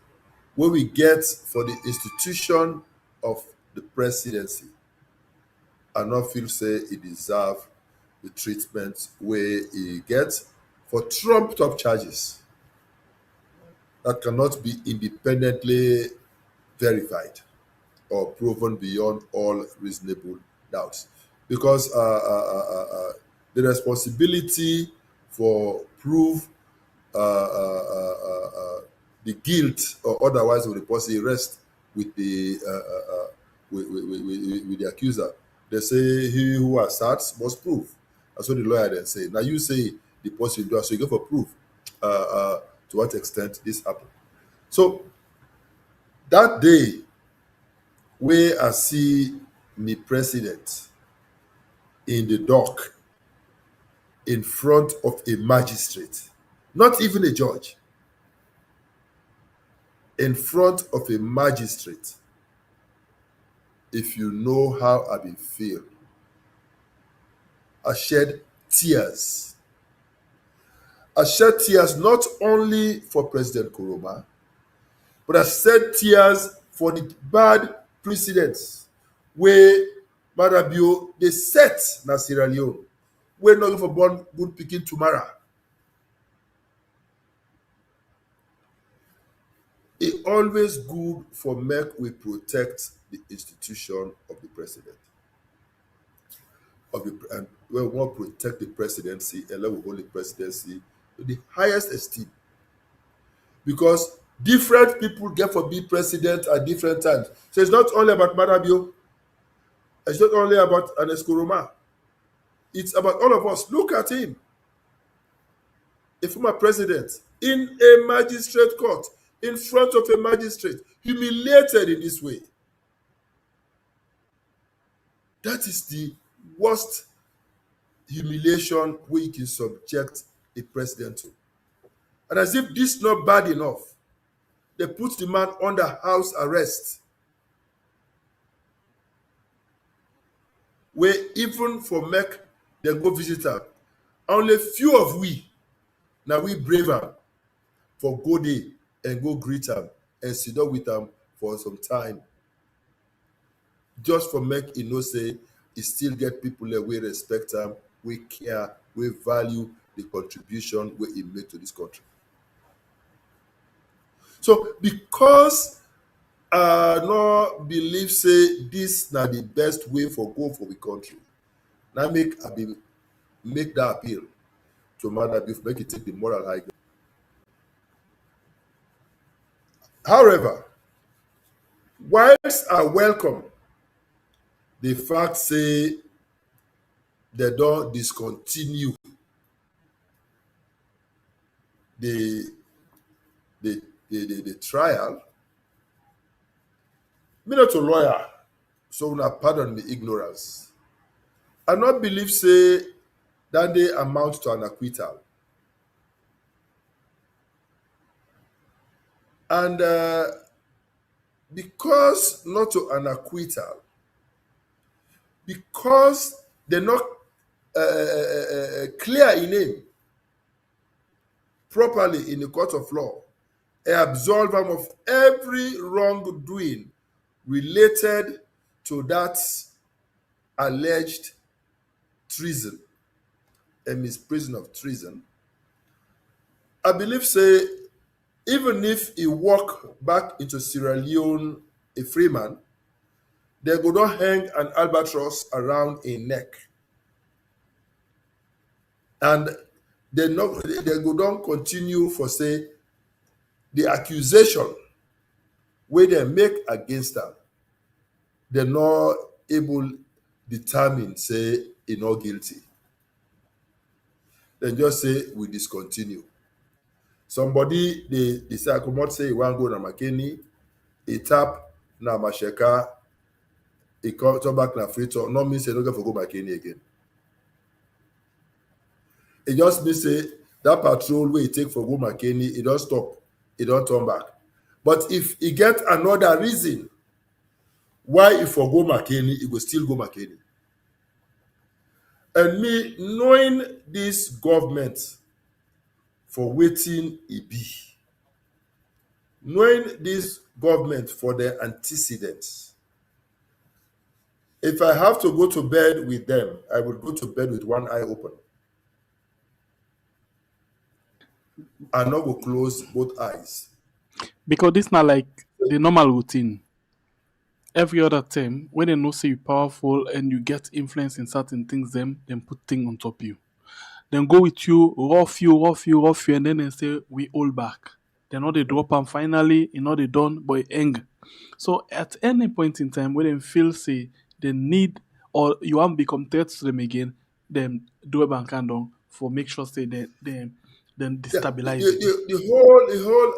where we get for the institution of the presidency, I not feel say he deserve the treatment where he gets for trumped up charges that cannot be independently verified or proven beyond all reasonable doubts. Because the responsibility for prove the guilt or otherwise of the person rests with the with the accuser. They say he who asserts must prove. That's what the lawyer then say. Now you say the person does, so you go for proof. To what extent this happened. So that day where I see me president in the dock in front of a magistrate, not even a judge, in front of a magistrate, if you know how I been feel, I shed tears. I shed tears not only for President Koroma, but I shed tears for the bad precedents where Madabio they set na Sierra Leone. We're not going for born good picking tomorrow. It always good for make we protect the institution of the president. And we want to protect the presidency and let we hold the presidency to the highest esteem. Because different people get for be president at different times. So it's not only about Madabio. It's not only about Ernest Koroma. It's about all of us. Look at him. A former president in a magistrate court, in front of a magistrate, humiliated in this way. That is the worst humiliation we can subject a president to. And as if this is not bad enough, they put the man under house arrest. Where even for make them go visit her, only few of we, now we brave am for go there and go greet am and sit down with am for some time. Just for make say he still get people that we respect am, we care, we value the contribution we he make to this country. So because I no believe say this na the best way for go for the country, now make that appeal to Madabio, make it take the moral high ground. However, whilst I welcome the fact say they don't discontinue the trial, me not a lawyer, so una pardon me ignorance. I not believe say that they amount to an acquittal. And because not to an acquittal, because they're not clear in name properly in the court of law, I absolve them of every wrongdoing related to that alleged treason, a misprision of treason. I believe say even if he walk back into Sierra Leone a free man, they go not hang an albatross around a neck. And they go don't continue for say the accusation where they make against them, they're not able determine say he not guilty. Then just say we discontinue. Somebody they say I could not say he want go na Makeni, he tap na Masheka, he come back na Frito, not mean say don't go for go Makeni again. It just means say that patrol where he take for go Makeni, he don't stop, he don't turn back. But if he get another reason why he for go Makeni, he will still go Makeni. And me knowing this government for waiting it be, knowing this government for their antecedents, if I have to go to bed with them, I would go to bed with one eye open. And not go close both eyes. Because this not like the normal routine. Every other time, when they know say you're powerful and you get influence in certain things, then put things on top of you. Then go with you, rough you, and then they say we all back. Then all they drop and finally, they done, but it end. So at any point in time, when they feel say they need or you want to become threats to them again, then do a bank and down for make sure say they then destabilize it. The whole,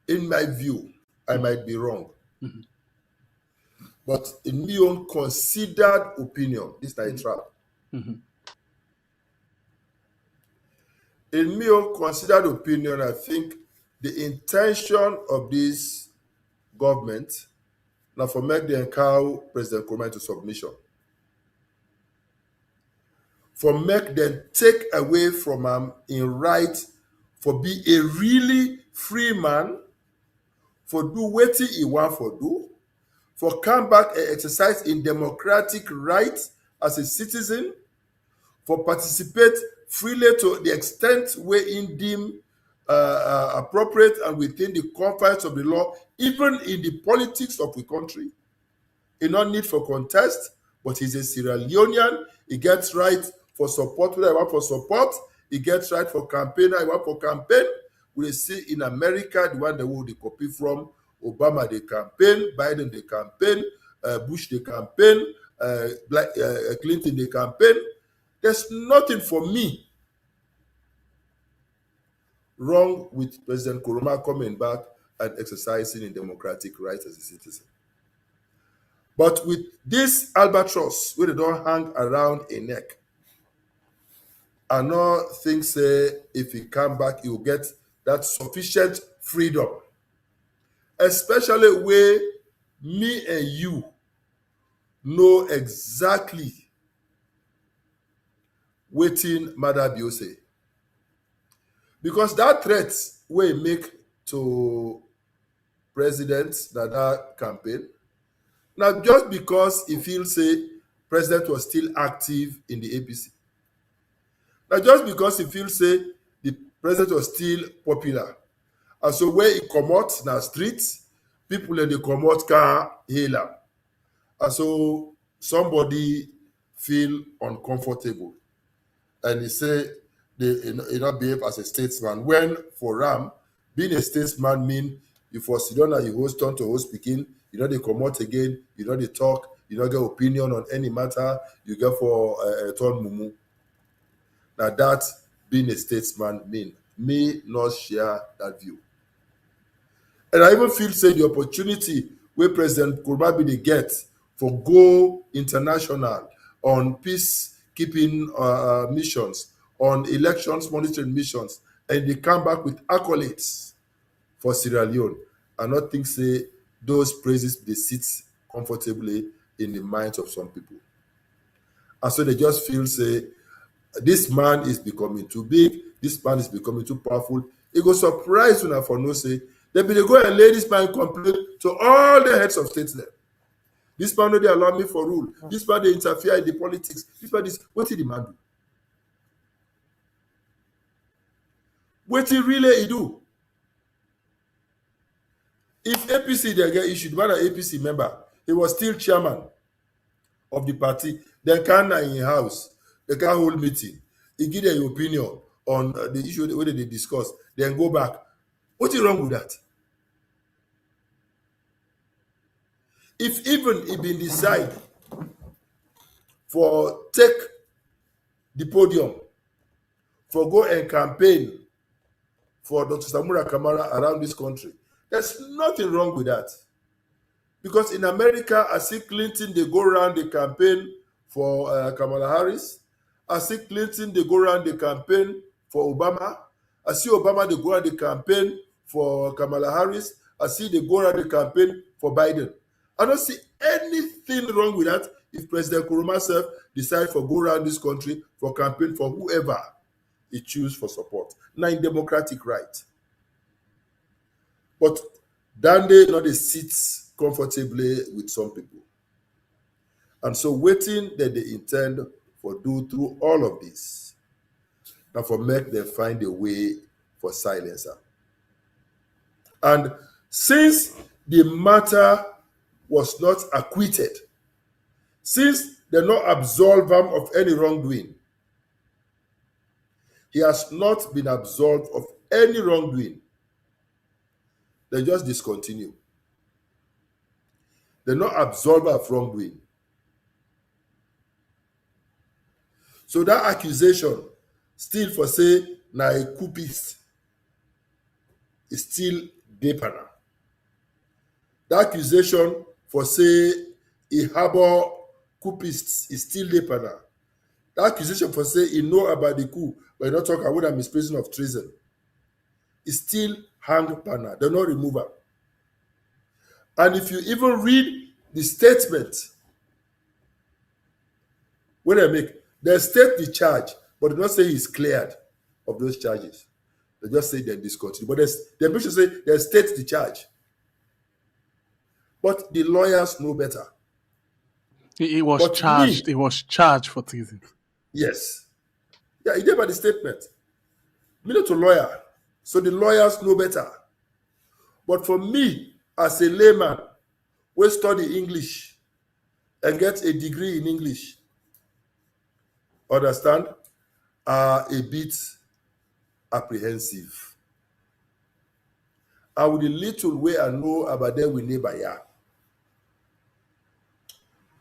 in my view, I might be wrong. Mm-hmm. But in my own considered opinion, this is not a trap. Mm-hmm. In my own considered opinion, I think the intention of this government now for make the encow President Koroma into submission. For make them take away from him in right for be a really free man, for do wetin he want for do, for come back and exercise in democratic rights as a citizen, for participate freely to the extent where in deem appropriate and within the confines of the law, even in the politics of the country. He no need for contest, but he's a Sierra Leonean. He gets right for support whether he want for support. He gets right for campaign, I want for campaign. We see in America, the one that will copy from Obama, the campaign, Biden, the campaign, Bush, the campaign, Clinton, the campaign. There's nothing for me wrong with President Koroma coming back and exercising in democratic rights as a citizen. But with this albatross, where they don't hang around a neck, I no think say if he come back, he will get that sufficient freedom. Especially where me and you know exactly wetin Mada Bio say. Because that threat wey make to president that campaign, now just because he feels say president was still active in the APC. Now just because he feels say the president was still popular. And so where he comot na streets, people in the comot can hail am. And so somebody feel uncomfortable. And he say they not behave as a statesman. When for Ram, being a statesman mean you for sit down and you host turn to host speaking, you know they come out again, you know they talk, you know get opinion on any matter, you get for turn mumu. Now that being a statesman mean me not share that view. And I even feel say the opportunity where President Koroma be the get for go international on peacekeeping missions, on elections monitoring missions, and they come back with accolades for Sierra Leone. I not think say those praises they sit comfortably in the minds of some people. And so they just feel say this man is becoming too big, this man is becoming too powerful. It go surprise when I for no say they be go and lay this man complain to all the heads of states there. This man no they allow me for rule. This man they interfere in the politics. This man is what did the man do? What he really do? If APC they get issued, one APC member, he was still chairman of the party. Then can in house, they can hold meeting. He give their opinion on the issue whether they discuss. Then go back. What is wrong with that? If even it been decided for take the podium for go and campaign for Dr. Samura Kamara around this country, there's nothing wrong with that. Because in America, I see Clinton, they go around the campaign for Kamala Harris. I see Clinton, they go around the campaign for Obama. I see Obama, they go around the campaign for Kamala Harris. I see they go around the campaign for Biden. I don't see anything wrong with that if President Koroma self decides for go around this country for campaign for whoever he choose for support. Now in democratic right. But Dande not they sit comfortably with some people. And so waiting that they intend for do through all of this. And for make them find a way for silencer. And since the matter was not acquitted, since they not absolved him of any wrongdoing, he has not been absolved of any wrongdoing. They just discontinue. They not absolved of wrongdoing. So that accusation, still for say, na a coupist, is still deeper now. That accusation for say he harbor coupists is still deeper now. That accusation for say he know about the coup, but he not talk about a misprision of treason, is still hang banner. They not remove her. And if you even read the statement when they make, they state the charge, but they don't say he's cleared of those charges. They just say they discontinue. But they make sure say they state the charge. But the lawyers know better. He was But charged. me, He was charged for treason. yes. Yeah, he gave her the statement. Me not a lawyer, so the lawyers know better. But for me, as a layman, we study English and get a degree in English, understand, are a bit apprehensive. And with the little way I know about them with neighbor here,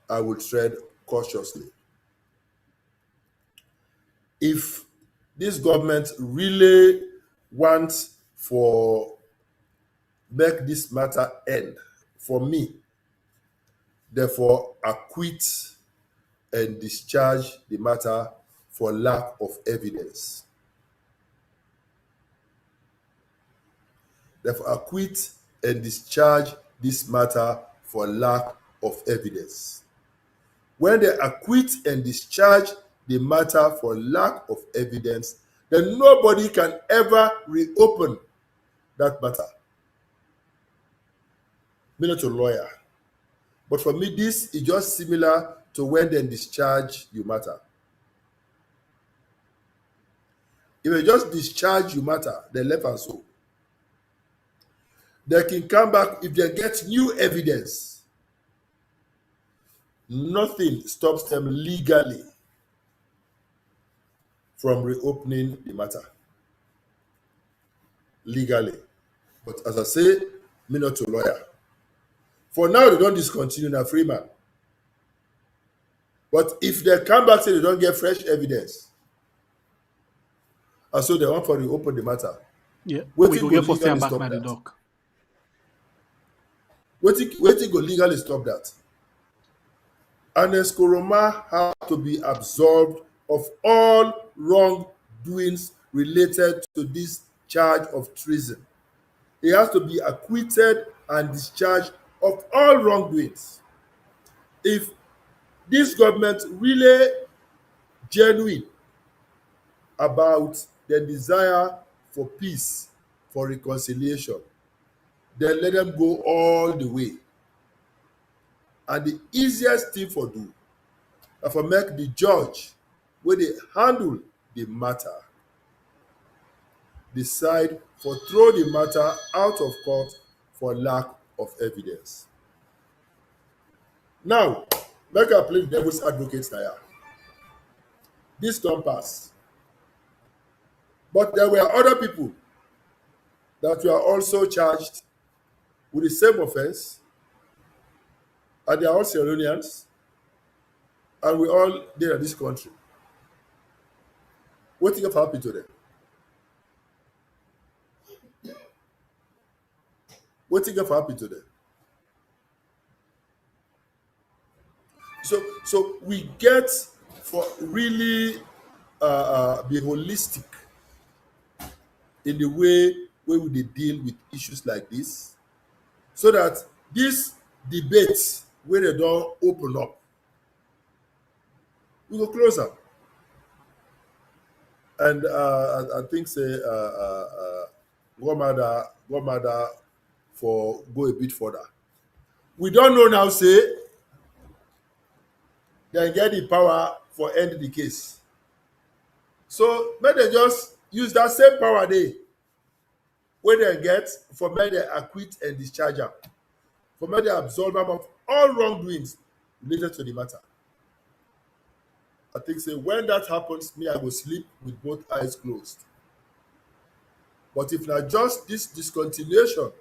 I will tread cautiously. If this government really wants for make this matter end, for me, therefore acquit and discharge the matter for lack of evidence. Therefore acquit and discharge this matter for lack of evidence. When they acquit and discharge the matter for lack of evidence, then nobody can ever reopen that matter. Me not a lawyer, but for me, this is just similar to when they discharge your matter. If they just discharge your matter, they left and so. They can come back if they get new evidence. Nothing stops them legally from reopening the matter. Legally. But as I say, me not a lawyer. For now, they don't discontinue na free man. But if they come back say they don't get fresh evidence, and so they want to reopen the matter, Yeah, Wetin we go go get for legally back stop by the that? dock. wetin go legally stop that? Ernest Koroma has to be absolved of all wrongdoings related to this charge of treason. He has to be acquitted and discharged of all wrongdoings. If this government really genuine about their desire for peace, for reconciliation, then let them go all the way. And the easiest thing for do na for make the judge wey dey handle the matter decide for throw the matter out of court for lack of evidence. Now, make I play devil's advocate na here. This don pass, but there were other people that were also charged with the same offense, and they are all Sierra Leoneans, and we all dey in this country. Wetin get happen to them? Wetin get happen to them? So we get for really be holistic in the way wey we dey deal with issues like this, so that this debate wey dem don open up, we go close am. And I think say godmother for go a bit further. We don know now say dem get the power for end the case. So make dem just use that same power dey wey dem get for make dem acquit and discharge am, for make dem absolve am of all wrongdoings related to the matter. I think say when that happens, me I go sleep with both eyes closed. But if na just this discontinuation,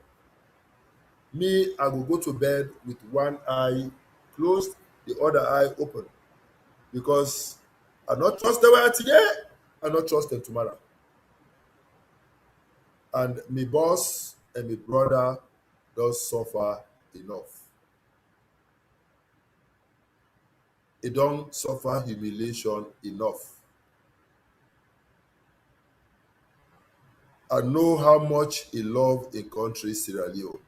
me I go to bed with one eye closed, the other eye open, because I not trust them today, I not trust them tomorrow. And my boss and my brother does suffer enough. He don't suffer humiliation enough. I know how much he love a country, Sierra Leone.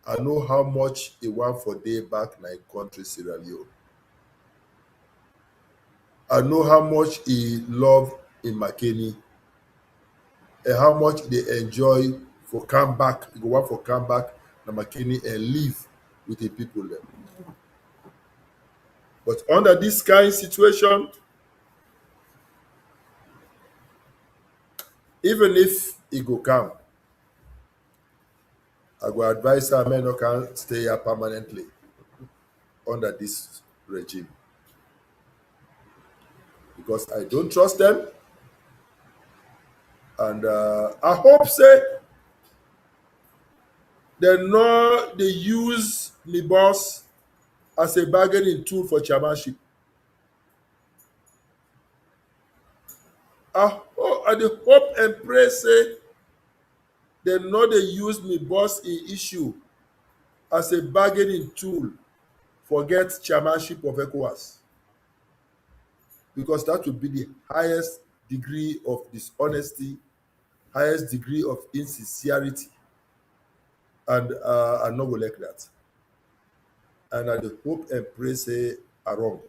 I know how much he want for day back in a country, Sierra Leone. I know how much he love in McKinney, and how much they enjoy for come back. He go want for come back Namakini and live with the people there. But under this kind of situation, even if it go come, I go advise our men who can stay here permanently under this regime. Because I don't trust them. And I hope say they use me boss as a bargaining tool for chairmanship. I hope and pray say they use me boss in issue as a bargaining tool for get chairmanship of ECOWAS. Because that would be the highest degree of dishonesty, highest degree of insincerity. And I'm not going to like that. And I hope and pray say are wrong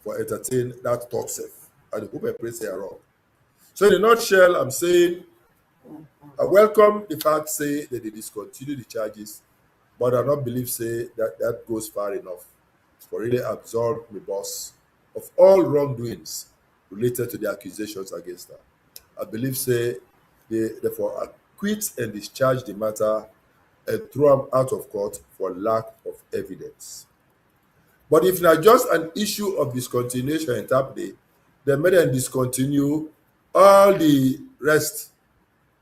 for entertain that thought safe. I hope and pray say are wrong. So in a nutshell, I'm saying I welcome the fact say that they discontinue the charges, but I don't believe say that goes far enough for really absolve the boss of all wrongdoings related to the accusations against her. I believe say they therefore acquit and discharge the matter and throw them out of court for lack of evidence. But if not just an issue of discontinuation and tap day, then may them discontinue all the rest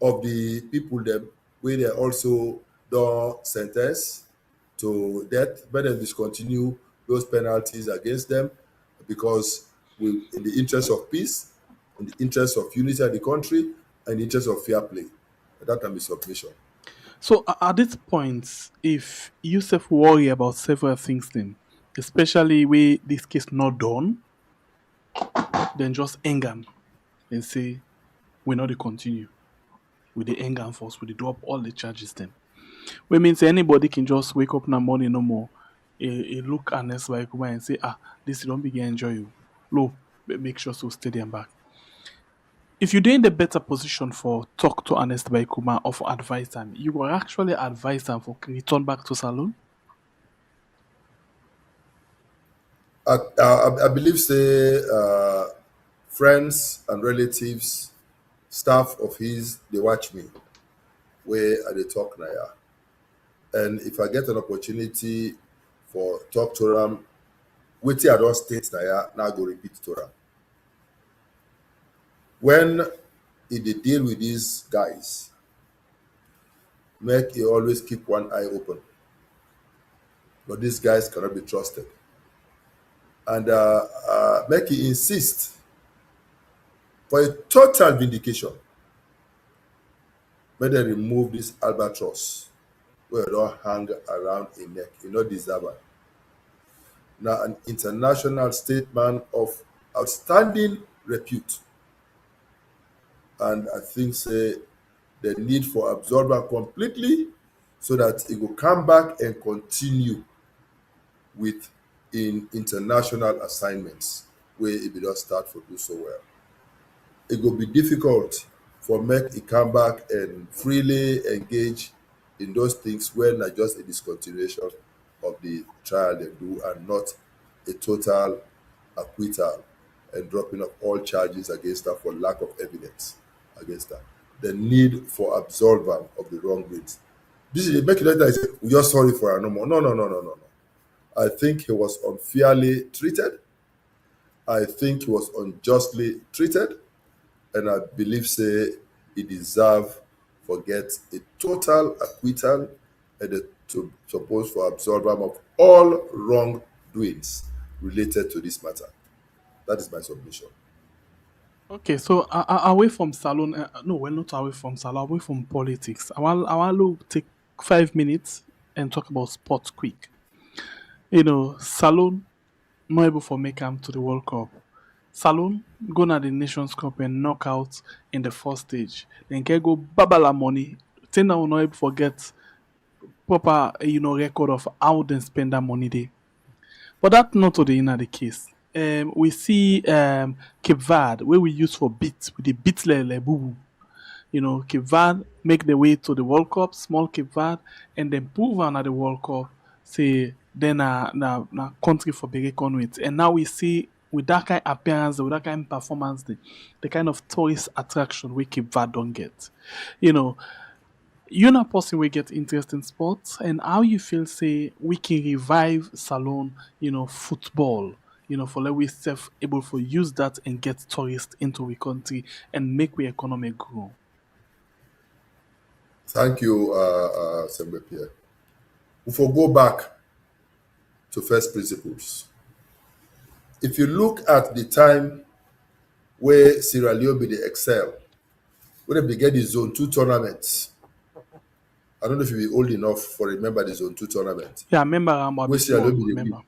of the people them where they also don't sentence to death, may them discontinue those penalties against them, because we, in the interest of peace, in the interest of unity of the country, and the interest of fair play. That can be submission. So at this point, if you self worry about several things, then especially where this case not done, then just hang on and say we not to continue with the hang on force, with the drop all the charges. Then, which means anybody can just wake up in the morning no more, a look Ernest Bai Koroma and say, this don't begin enjoy you. Low, make sure to stay there and back. If you're in the better position for talk to Ernest Bai Koroma or for advise them, you will actually advise them for return back to Salon. I believe say friends and relatives, staff of his, they watch me where they talk now. And if I get an opportunity for talk to them, wait I don't state now go repeat to them. When they deal with these guys, make you always keep one eye open. But these guys cannot be trusted. And make you insist for a total vindication. May they remove this albatross where it don't hang around a neck. You know, deserve it. Now, an international statement of outstanding repute. And I think say the need for absorber completely so that it will come back and continue with in international assignments where it will not start to do so well. It will be difficult for make it come back and freely engage in those things when not just a discontinuation of the trial they do and not a total acquittal and dropping of all charges against her for lack of evidence against her. The need for absolving of the wrongdoings. This is make it later. Say, we are sorry for her no more. No. I think he was unfairly treated. I think he was unjustly treated, and I believe say he deserve for get a total acquittal and to suppose for absolving of all wrongdoings related to this matter. That is my submission. Okay, so away from Salon, no, we're not away from Salon, away from politics. I want to take 5 minutes and talk about sports quick. You know, Salon not able for make am to the World Cup. Salon go na the Nations Cup and knock out in the first stage. Then can go babala money. Then now not able forget proper record of how they spend that money there. But that's not to the inner the case. We see Cape Verde where we use for beats with the beats le boo. Cape Verde make the way to the World Cup, small Cape Verde, and then prove on at the World Cup, say then na country for be reckoned with. And now we see with that kind of appearance, with that kind of performance, the kind of tourist attraction we Cape Verde don't get. You're not person we get interest in sports, and how you feel say we can revive salon, football, for let we self able to use that and get tourists into the country and make the economy grow. Thank you, Sembe Pierre. If we go back to first principles, if you look at the time where Sierra Leone be the excel, when they began the Zone 2 tournaments, I don't know if you be old enough for remember the Zone 2 tournament. Yeah, I remember Where Sierra Leone be the win.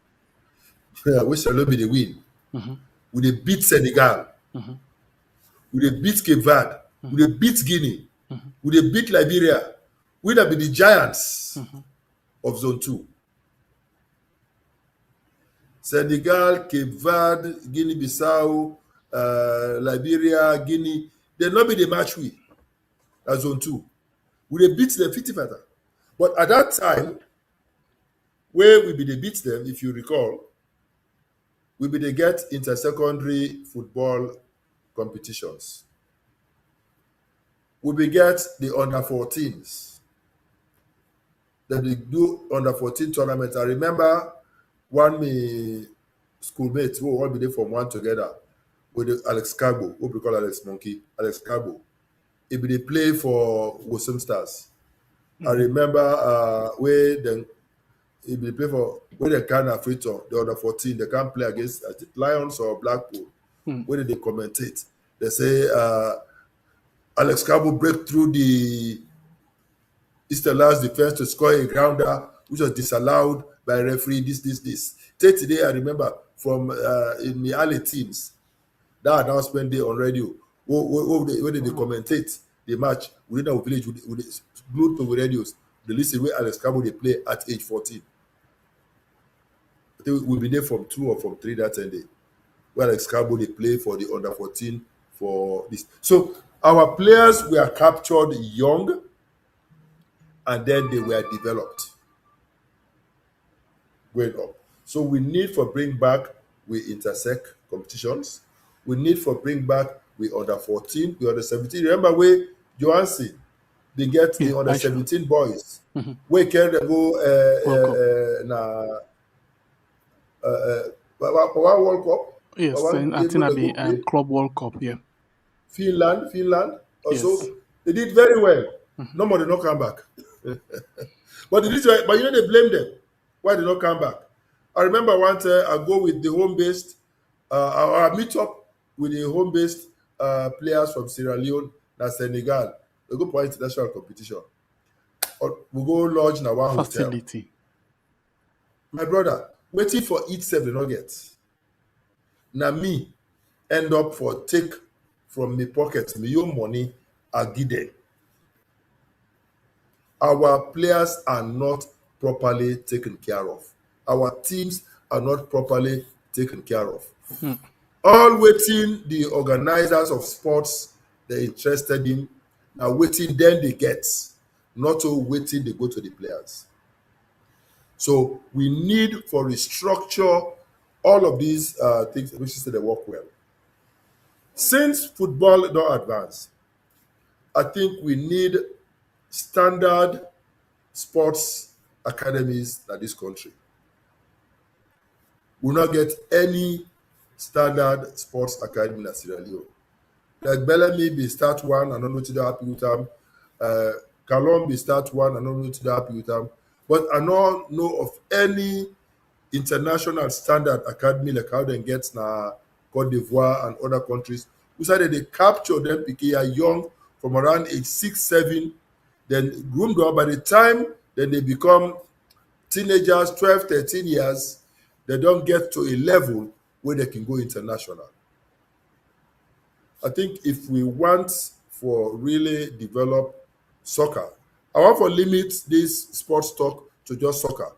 Yeah, where Sierra Leone be the win. We dey beat Senegal. We dey beat Cape Verde. We dey beat Guinea. We dey beat Liberia. We that be the giants of Zone 2. Senegal, Cape Verde, Guinea-Bissau, Liberia, Guinea, they not be the match we as Zone 2. We dey beat them 50-50. But at that time, where we be dey beat them, if you recall, we be dey get inter-secondary football competitions. We be get the under-14s. Then they do under-14 tournament. I remember one me schoolmate who all be there from one together with Alex Cabo, who we call Alex Monkey, Alex Cabo. He be dey play for Wosum Stars. I remember where then he be dey play for where they can free turn, the under-14, they can't play against Lions or Blackpool. Where they commentate. They say Alex Cabo break through the Easterland's defense to score a grounder, which was disallowed by referee, this. Take today, I remember from in the early teams, that announcement day on radio, where they commentate the match within our village, with glued to the radios, they listen where Alex Cabo they play at age 14. I think we'll be there from 2 or from 3 that day, where Alex Cabo they play for the under-14 for this. So our players were captured young, and then they were developed growing up. So we need for bring back with intersect competitions. We need for bring back with under-14, with under-17. Remember where Johansson, they get the under-17 boys. Where can they go one World Cup? Yes, I think I'll be Club World Cup, yeah. Finland also. Yes. They did very well. No more, they not come back. But they blame them. Why they not come back? I remember one time I go with the home-based, I meet up with the home-based players from Sierra Leone and Senegal. We go for international competition. Or we go lodge in one facility. Hotel. My brother, waiting for each self they not get. Now me end up for take from my pocket, my own money, I give them. Our players are not properly taken care of. Our teams are not properly taken care of. All waiting the organizers of sports they're interested in are waiting then they get, not all waiting they go to the players. So we need for restructure all of these things which is they work well. Since football don't advance, I think we need standard sports academies in this country. We will not get any standard sports academy in Sierra Leone. Like Bellamy be start one, I don't know to happy with them. Calum be start one, I don't know to happy with them. But I don't know of any international standard academy like how they get na Cote d'Ivoire and other countries. We said that they capture them because they are young from around age 6, 7, then groomed up. By the time then they become teenagers, 12, 13 years, they don't get to a level where they can go international. I think if we want for really develop soccer, I want to limit this sports talk to just soccer.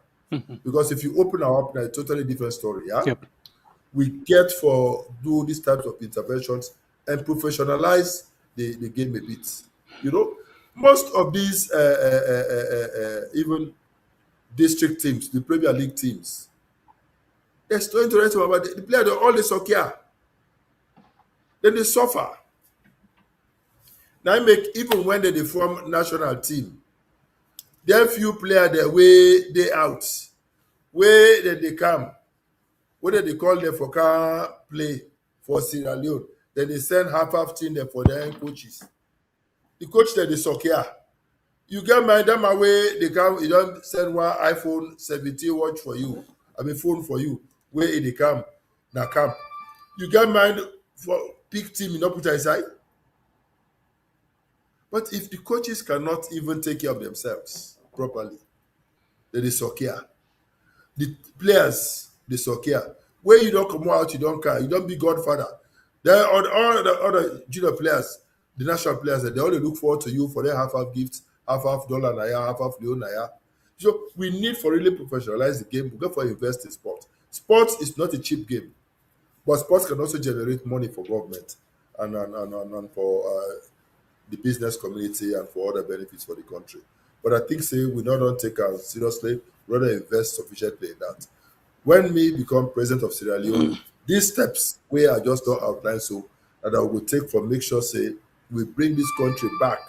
Because if you open our up, it's a totally different story. Yeah? Yep. We get for do these types of interventions and professionalize the game a bit. You know, most of these even district teams, the Premier League teams, they're so interested about the player. They all the soccer. Then they suffer. Now I make even when they form national team, there are few players the way they out, where they come, whether they call them for car play for Sierra Leone, then they send half team there for their coaches. The coach that they soccer. You get mind them away, they come, you don't send one iPhone 17 watch for you. I mean phone for you. Where they come, now camp. You get mind for big team, you not put aside. But if the coaches cannot even take care of themselves properly, then they soccer. The players, they soccer. Where you don't come out, you don't care, you don't be godfather. Then all the other junior players, the national players, they only look forward to you for their half gifts, half dollar naya, half leon naya. So we need for really professionalize the game. We go for invest in sport. Sports is not a cheap game, but sports can also generate money for government and for the business community and for other benefits for the country. But I think say we not don't take it seriously, rather invest sufficiently in that. When me become president of Sierra Leone, these steps where I just don't outline so that I will take for make sure say we bring this country back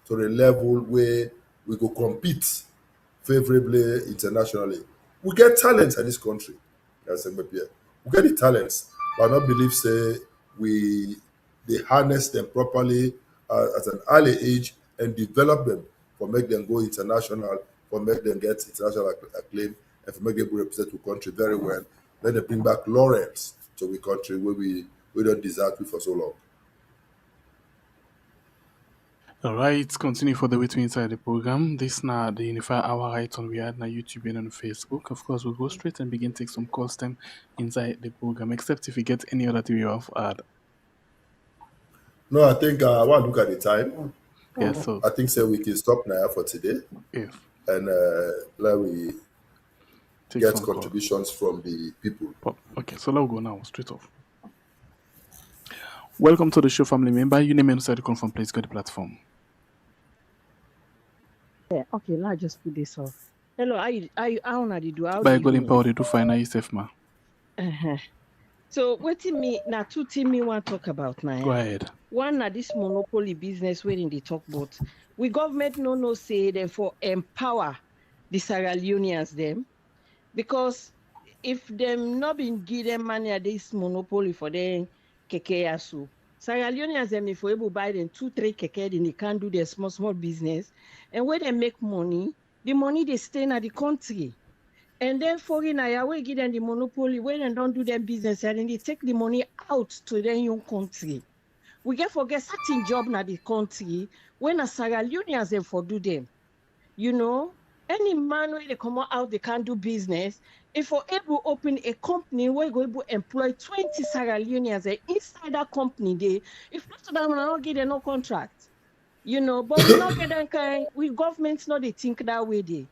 to the level where we go compete favorably internationally. We get talents in this country. As we get the talents, but I not believe say they harness them properly at an early age and develop them for make them go international, for make them get international acclaim, and for make them represent the country very well. Then they bring back laurels to the country where we don't deserve it for so long. All right, continue for the way to inside the program. This now the Unify Hour right on we had on YouTube and on Facebook. Of course, we'll go straight and begin take some calls them inside the program, except if you get any other thing you have to add. No, I think I want to look at the time. Yes, so I think so we can stop now for today. yes. And let we Take get some contributions from the people. calls. Okay, so let's go now, straight off. Welcome to the show, family member. You name and inside the confirm, please go to the platform. Yeah, okay, let's just put this off. Hello, how una dey do? How By do you God do? empower to find out yourself, ma. So wetin me na two things me want talk about Go now. ahead. One na this monopoly business wherein they talk about. We government no say them for empower the Sierra Leoneans them, because if them not been give them money at this monopoly for them keke yasu, Sierra Leoneans them if we able buy them 2-3 keke, then they can do their small business, and where they make money, the money they stay in the country. And then foreigner, we give them the monopoly, when they don't do their business, and then they take the money out to their own country. We get forget certain job na the country, when a Sierra Leoneans them for do them. You know, any man where they come out, they can't do business. If we're able to open a company where we're able to employ 20 Sierra Leoneans inside that company, they, if not to them, we not give them no contract. You know, but we not get them kind, we governments not they think that way they.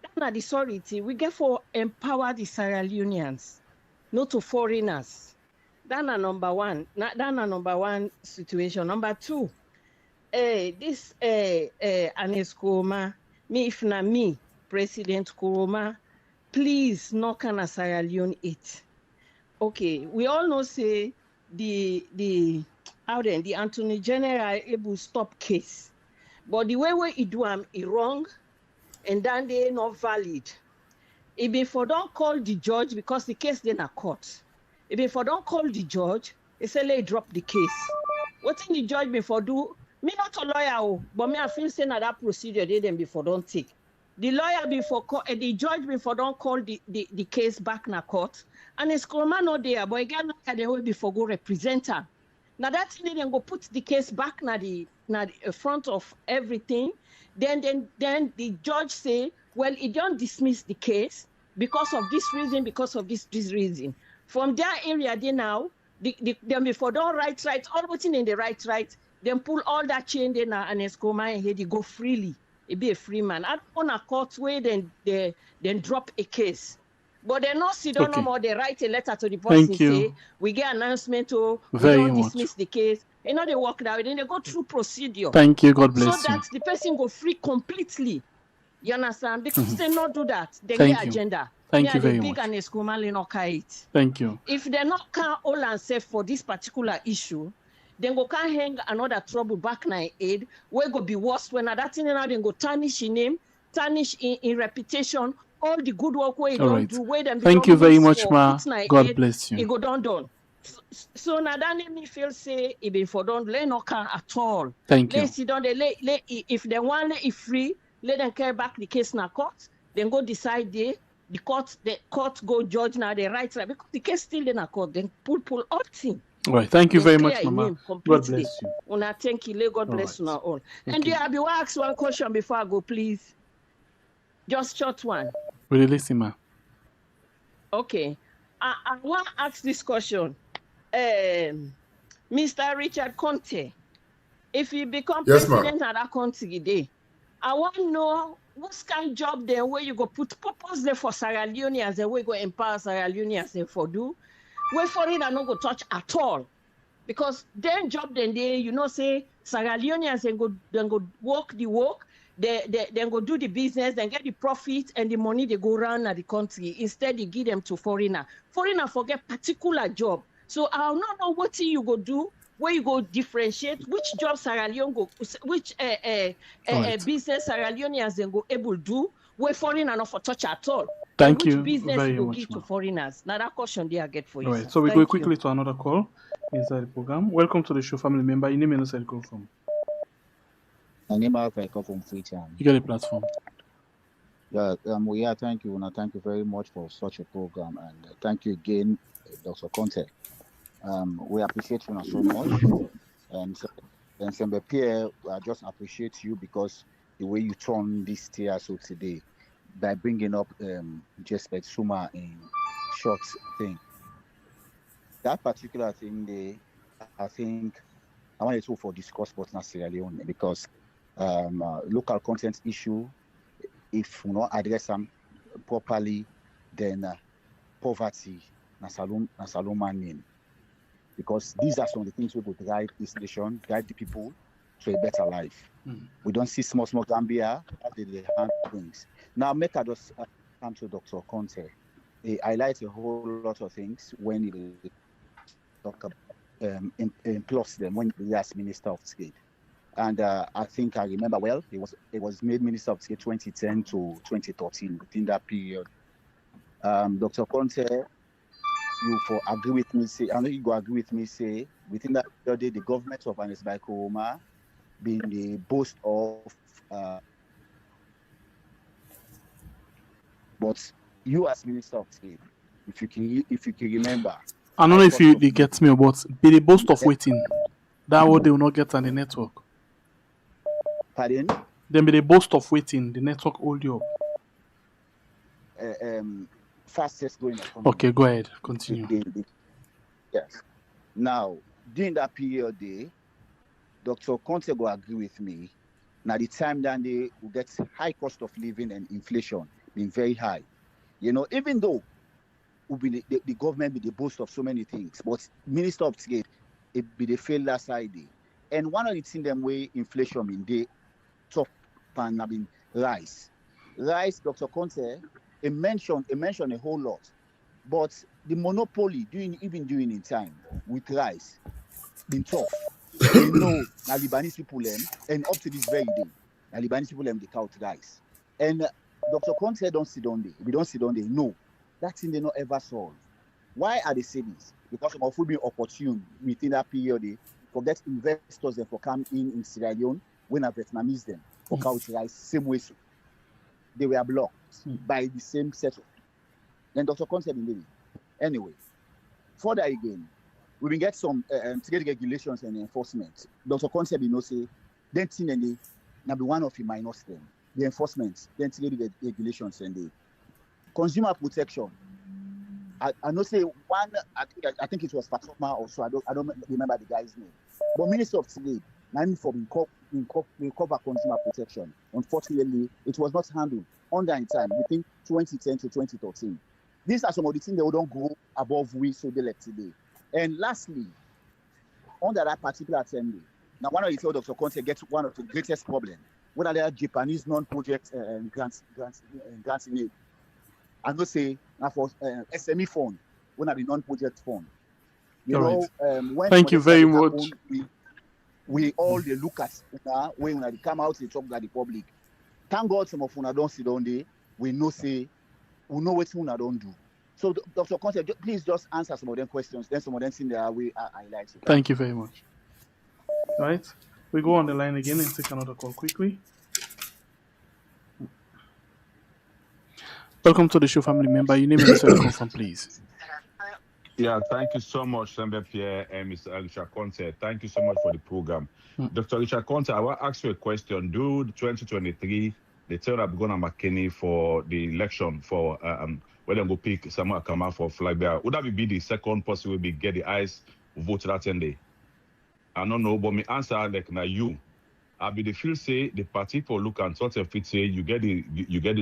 That's not the authority. We get for empower the Sierra Leoneans, not to foreigners. That's number one. That's number one situation. Number two, this Ernest Koroma, me if na me, President Koroma, please no can a Sierra Leone it. Okay, we all know say the Attorney General able stop case, but the way he do he wrong, and then they not valid. If before don't call the judge because the case then a court. If before don't call the judge, they say let drop the case. What in the judge before do? Me not a lawyer, but me I feel saying that procedure they then before don't take. The lawyer before the judge before don't call the case back na court, and it's Koroma not there, but again at the way before go represent her. Now that thing then go put the case back na the front of everything. Then the judge say, well, he don't dismiss the case because of this reason, because of this reason. From their area, they now, them before don't right, all what's in the right, then pull all that chain there now and Koroma and he go freely. It be a free man. I don't want a court where then drop a case. But they not sit down no more, they write a letter to the person Thank you. say, we get announcement we Very don't much. dismiss the case. You know, they work that way, then they go through procedure. Thank you. God So bless you. that the person go free completely. You understand? Because they not do that. They Thank get you. agenda. Thank you They very big much. and escomally not it. Thank you. If they not can all and safe for this particular issue, then go can hang another trouble back na aid, where go be worse when that thing now then go tarnish in name, tarnish in reputation, all the good work where you All don't right. do, where them Thank you very much, ma. God bless you. it go done. So now that make me feel say it been for don't let no can at all. Thank you. Let sit down, if they want it free, let them carry back the case na court, then go decide the court go judge now the right because the case still in a court, then pull all thing. All right. Thank you very much, Clear Mama. name God completely. bless you. Una thank you. God bless you all. And you. I be want ask one question before I go, please. Just short one. Really listen, ma. Okay. I want to ask this question. Mr. Richard Konteh, if he become Yes, ma'am. president of that country today, I want to know what kind of job there where you go put purpose there for Sierra Leoneans and where you go empower Sierra Leoneans and for do, where foreigner no go touch at all. Because then job then they, you know, say Sierra Leoneans then go work the work, they then go do the business, then get the profit and the money they go around at the country. Instead, they give them to foreigner. Foreigner forget particular job. So I'll not know what you go do, where you go differentiate, which job Sierra Leone go, which business Sierra Leoneans then go able to do, where foreigner not for touch at all. Thank which you business very you go much, give ma. to foreigners. Now that question they I get for you. All right. Sir. So we Thank go quickly to another call inside the program. Welcome to the show, family member. Your name and where you call from. My name is I come from Freetown. You get a platform. Yeah, thank you. And thank you very much for such a program. And thank you again, Dr. Konteh. We appreciate you so much. And Sembe Pierre, I just appreciate you because the way you turn this TSO today by bringing up Jespet Suma in short thing. That particular thing, I think I want to for discuss but not Sierra Leone because local content issue, if we not address them properly, then poverty na salon name. Because these are some of the things we will drive this nation, drive the people to a better life. We don't see small Gambia as they hand things. Now, make I just come to Dr. Konteh. He highlights a whole lot of things when he talk about plus them when he was Minister of State. And I think I remember well, he was made Minister of State 2010 to 2013. Within that period, Dr. Konteh, you for agree with me, say, I know you go agree with me, say, within that period, the government of Ernest Bai Koroma being the boast of, but you as Minister of State, if you can remember. I don't know if you get me, but be the boast of waiting. That what they will not get on the network. Pardon? Then be the boast of waiting. The network hold you up. Fastest going. Okay, go ahead. Continue. Yes. Now, during that period, Dr. Konteh will agree with me. Now, the time that they will get high cost of living and inflation being very high. You know, even though the government be the boast of so many things, but Minister of State, it be the failure side. And one of the things them way inflation mean they top and have been rice. Rice, Dr. Konteh, it mentioned a whole lot. But the monopoly even during in time with rice been tough. You know, now Lebanese people and up to this very day, now Lebanese people they count rice. And Dr. Konteh don't sit on there. We don't sit on there. No, that thing they not ever solve. Why are they saying this? Because of food being opportune within that period. Forget investors that for come in Sierra Leone when a Vietnamese them for couch rice same way. So they were blocked by the same set of people. Then Dr. Konteh been doing. Anyway, further again, we been get some trade regulations and enforcement. Dr. Konteh been no say, then thing and they now be one of the minus them. The enforcement, then trade regulations and the consumer protection. I know say one. I think it was Fatoma also. I don't remember the guy's name. But Minister of Trade, now for cover consumer protection. Unfortunately, it was not handled under in time between 2010 to 2013. These are some of the things that don't go above we so they let today. And lastly, under that particular assembly. Now, one of the Dr. Konteh gets one of the greatest problems. What are the Japanese non-project grants in aid? I know say now for SME fund, one of the non-project fund. You know, when thank you very much. We all they look at una when they come out they talk about the public. Thank God some of una don't sit down there. We know what una don't do. So Dr. Konteh, please just answer some of them questions. Then some of them in there we highlight. Thank you very much. Right, we go on the line again and take another call quickly. Welcome to the show, family member. Your name and where from, please. Yeah, thank you so much, Sembe Pierre and Mr. Richard Konteh. Thank you so much for the program. Dr. Richard Konteh, I want to ask you a question. Do 2023, they tell I'm going to McKinney for the election for where they go pick Samuel Akama for flag bearer. Would that be the second person will be get the eyes vote that 10 day? I don't know, but my answer like now you. I be the feel say the party for look and sort of fit say you get the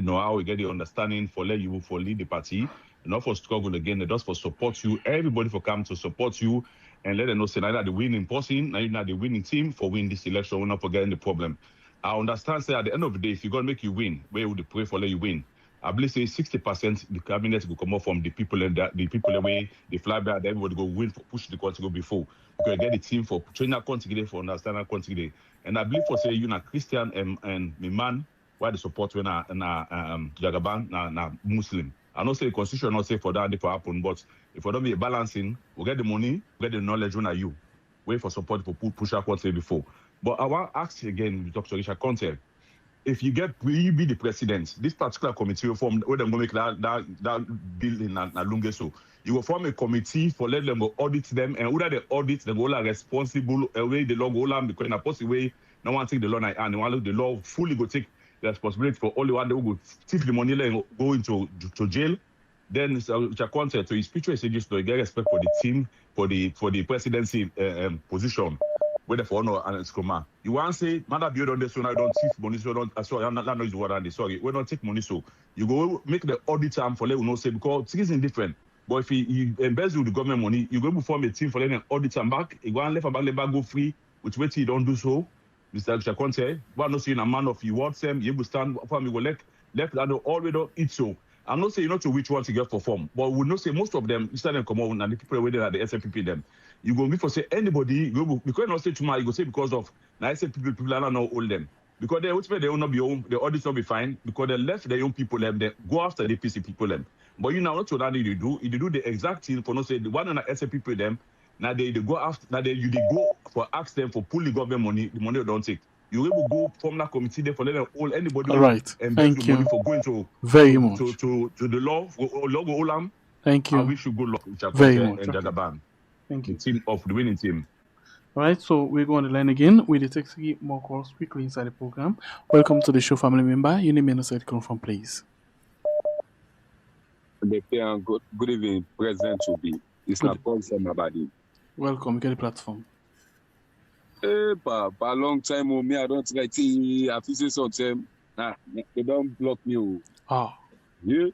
know-how, you get the understanding for let you for lead the party, not for struggle again, they just for support you, everybody for come to support you and let them know say now the winning person, now you're not the winning team for win this election, we're not forgetting the problem. I understand say at the end of the day, if you're gonna make you win, where would you pray for let you win? I believe say 60% the cabinet will come up from the people and the people away, the fly back, everybody go win for push the country go before. Because get the team for train our country for understand our country. And I believe for say you na Christian and my man, why the support when Jagaban na Muslim. I don't say the constitution not say for that if it happen, but if we don't be balancing, we get the money, we get the knowledge when are you. Wait for support for push our country before. But I want to ask you again, Dr. Richard Konteh, if you be the president, this particular committee will form where they're going to make that bill in Lungeso. You will form a committee for let them go audit them, and whether they audit, they go responsible away the law go on because in a possible way, no one take the law and the law fully go take the responsibility for all the one they will take the money and go into jail. Then Richard Konteh to his speech he said just to get respect for the team for the presidency position. Whether for honor and Skoma. You want to say, man, build on this one, I don't thief money, so don't, sorry, I'm not know what I did, sorry, we don't take money, so you go make the audit time for let you know, say, because things is different. But if you embezzle the government money, you go to form a team for letting audit time back, you go and let back go free, which way you don't do so, Mr. Richard Konteh, but not saying a man of your words, you will stand for me, go left that all we don't eat so. I'm not saying not to which ones you get perform, but we know say most of them, you start them come out and the people waiting at the SFPP them. You go before say anybody, because not say tomorrow, you go say because of now I say people are not know all them. Because they which way they will not be home, the audits will be fine, because they left their own people them, they go after the PC people them. But you know not to that you do the exact thing for not say the one on the SFPP them, now they go after now you go for ask them for pull the government money, the money they don't take. You will go from that committee there for letting all anybody all right. and thank you money for going to very much to the law Olam. Thank you. I wish you good luck with very much and Jagaban. Thank you. The team of the winning team. All right, so we go on the line again. We take more calls quickly inside the program. Welcome to the show, family member. Your name and where you come from, please. Good evening, President Obi. It's not from somebody. Welcome, get the platform. For a long time, me, I don't like to have to say something. They don't block me. Yeah.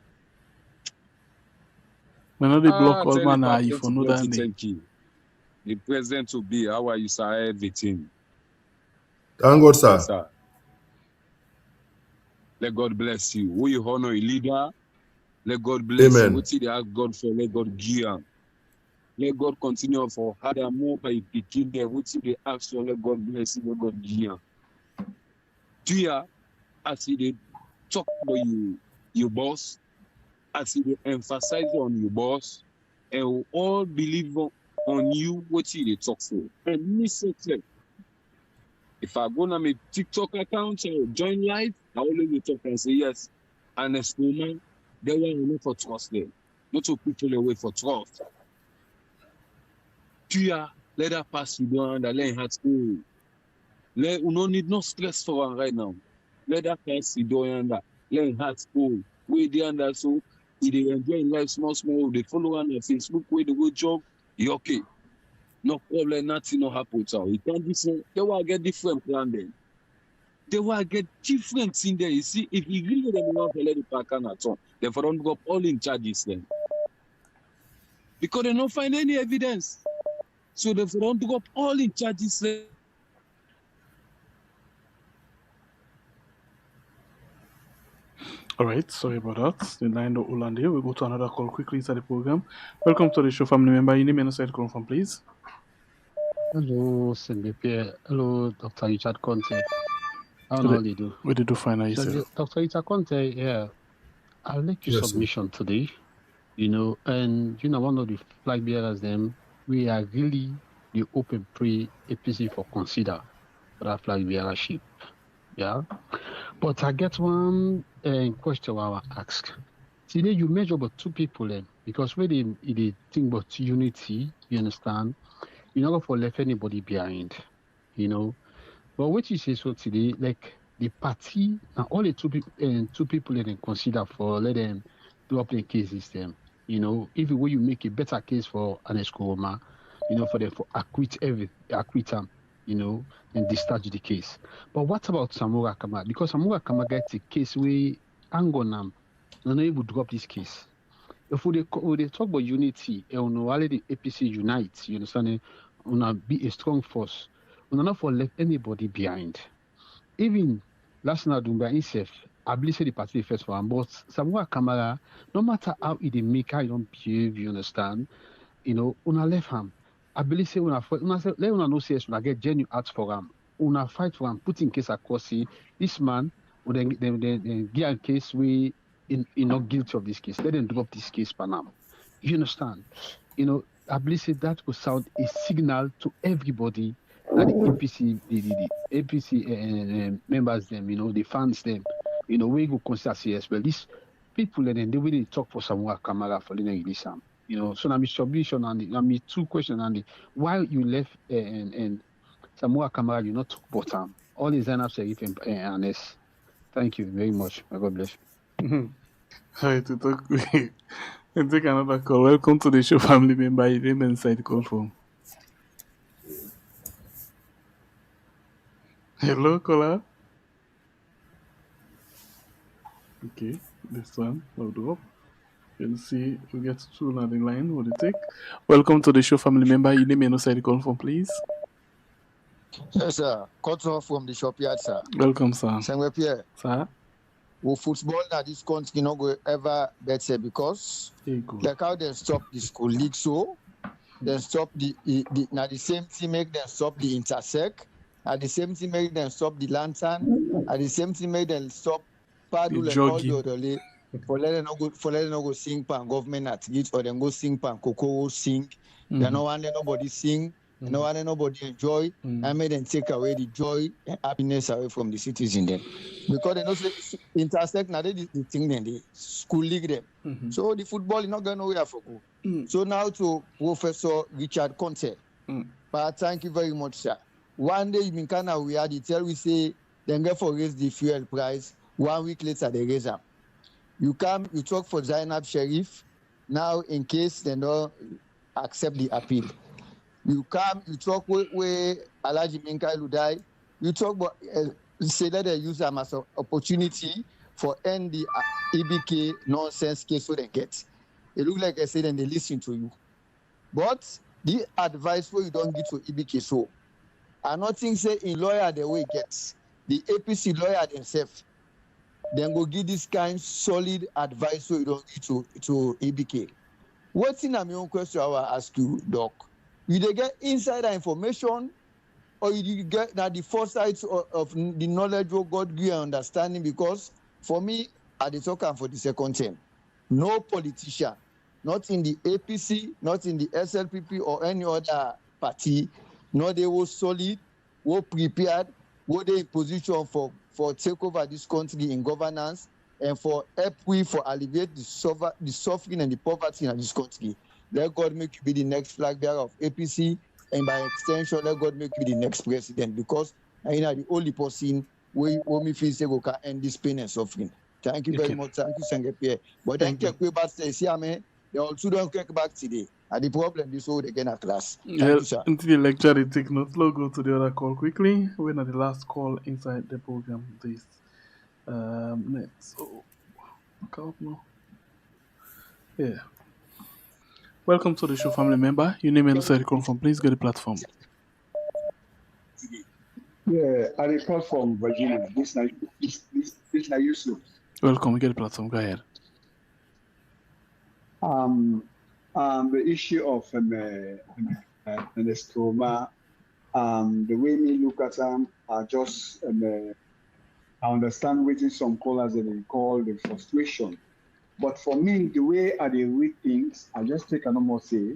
When they block all man, you for no that thank you. The President will be, how are you, sir? Everything. Thank God, sir. Yes, sir. Let God bless you. Who you honor a leader, let God bless Amen. you. What they ask God for, let God give you. Let God continue for harder more by begin there. What they ask for, let God bless you, let God give you. Do you, as they talk about your boss, as they emphasize on your boss, and we all believe on you what they talk for. And listen to them. If I go on my TikTok account or join live, I always talk and say yes. And as woman, they want to for trust them. Not to people away for trust. Let that pass you down and let it go. We don't need no stress for one right now. Let that pass you down and let it go. We they under so if they enjoy life small, they follow on Facebook, where they go job, you okay. No problem, nothing no happen to you. Can't be so they will get different plan then. They will get different thing there. You see, if you really them want to let the park on at all, they for don't go up all in charges then. Because they don't find any evidence. So they don't drop all the charges. All right, sorry about that. The line of Uland here. We'll go to another call quickly inside the program. Welcome to the show, family member. You name and side calling from, please. Hello, CBP. Hello, Dr. Richard Konteh. How do you do? What did you find out yourself? Dr. Richard Konteh, yeah, I'll make you submission today, and one of the flag bearers, them, we are really the open pre-APC for consider for that flag bearership. Yeah. But I get one question I will ask. Today you measure about two people then, because when they think about unity, you understand, you're not going to left anybody behind, But what you say so today, like the party and all the two people let them consider for let them do up their case system. If you make a better case for Ernest Koroma, for them for acquit him, and discharge the case. But what about Samora Kama? Because Samora Kama gets a case where Angonam, no able to drop this case. If we talk about unity, and the APC unites, you understand? Be a strong force. We not for left anybody behind. Even last night, Dumba himself, I believe the party first for him, but Samora Kamara, no matter how he make, how he don't behave, you understand? Una left him. I believe say let una know say una get genuine heart for him. Una fight for him, put in case across this man, or then get a case where not guilty of this case. Let them drop this case for now. You understand? I believe say that will sound a signal to everybody that the APC members them, the fans them, we go consider serious. Well, these people and they really talk for Samuel Kamara for the release him. So now my submission and my two questions and why you left and Samuel Kamara you not talk about him. All these line up Serif and Ernest. Thank you very much. God bless. Hi, to talk and take another call. Welcome to the show, family member. You name and side call from. Hello, caller. Okay, this one load up. You'll see we get two on the line. What it take? Welcome to the show, family member. You name and side call from, please. Yes, sir. Konteh from the shopyard, sir. Welcome, sir. Samuel Pierre. Sir. Well, football that this country not go ever better because like how they stop the school league, so they stop the now the same team make them stop the intersect, at the same team make them stop the lantern, at the same team make them stop paddle and all the other for letting no go sing pan government at it or then go sing pan cocoa sing. They no want nobody sing. No one, nobody enjoy. I made them take away the joy and happiness away from the citizens then. Because they know intersect now they the thing then the school league them. So the football is not going nowhere for go. So now to Professor Richard Konteh. But thank you very much, sir. One day in Ghana we had it tell we say then go for raise the fuel price. 1 week later they raise up. You come, you talk for Zainab Sharif. Now in case they don't accept the appeal. You come, you talk with Alhaji Minka Ludai. You talk about say that they use them as an opportunity for end the EBK nonsense case so they get. It look like I said and they listen to you. But the advice where you don't get to EBK so, I not think say in lawyer the way gets the APC lawyer themselves. Then go give this kind solid advice so you don't get to EBK. What's in my own question I will ask you, Doc? You they get insider information or you get now the foresight of the knowledge of God give and understanding because for me, I dey talk for the second term. No politician, not in the APC, not in the SLPP or any other party, no they were solid, were prepared, were they in position for take over this country in governance and for help we for alleviate the suffering and the poverty in this country. Let God make you be the next flag bearer of APC, and by extension, let God make you the next president because you know the only person we me feel say we can end this pain and suffering. Thank you very much. Thank you, Senge Pierre. But then take way back to the they also don't take back today. And the problem is so they get a class. Thank you, sir. Until the lecture they take notes, let's go to the other call quickly. We're at the last call inside the program this minute. So, come up now. Yeah. Welcome to the show, family member. Your name and side come from. Please get the platform. Yeah, I report from Virginia. This na Yusuf. Welcome. We get the platform. Go ahead. The issue of Ernest Koroma, the way me look at them, I just I understand waiting some callers that they call the frustration. But for me, the way I dey read things, I just take a normal say,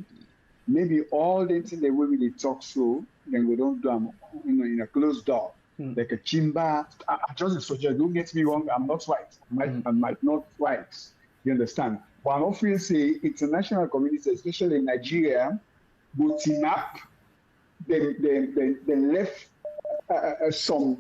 maybe all the things the way we dey talk so, then we don't do them in a closed door, like a chamber. I just suggest, don't get me wrong, I'm not right. I might not right. You understand? But I don't feel say international community, especially in Nigeria, go team up, they left some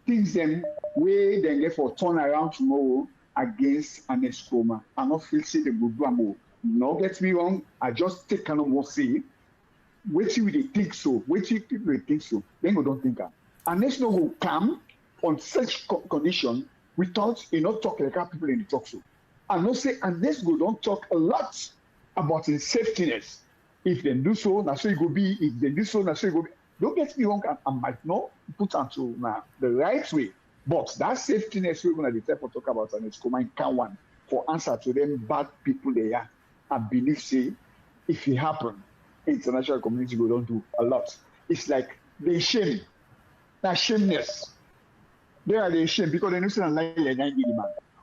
things them way they left for turn around tomorrow against Ernest Koroma. I don't feel say they will do more. No, get me wrong. I just take kind of more say. Wait till they think so. Wait till people they think so. Then we don't think that. Ernest no will come on such condition without talk like how people in the talk so. And not say Ernest go don't talk a lot about his safetyness. If they do so, that's so it will be. If they do so, that's so it will be. Don't get me wrong, I might not put onto the right way. But that safetyness we're going to the type of talk about and it's coming can one for answer to them bad people they are. I believe say if it happen, international community will don't do a lot. It's like they shame. That shameness. They are they shame because they know say like man.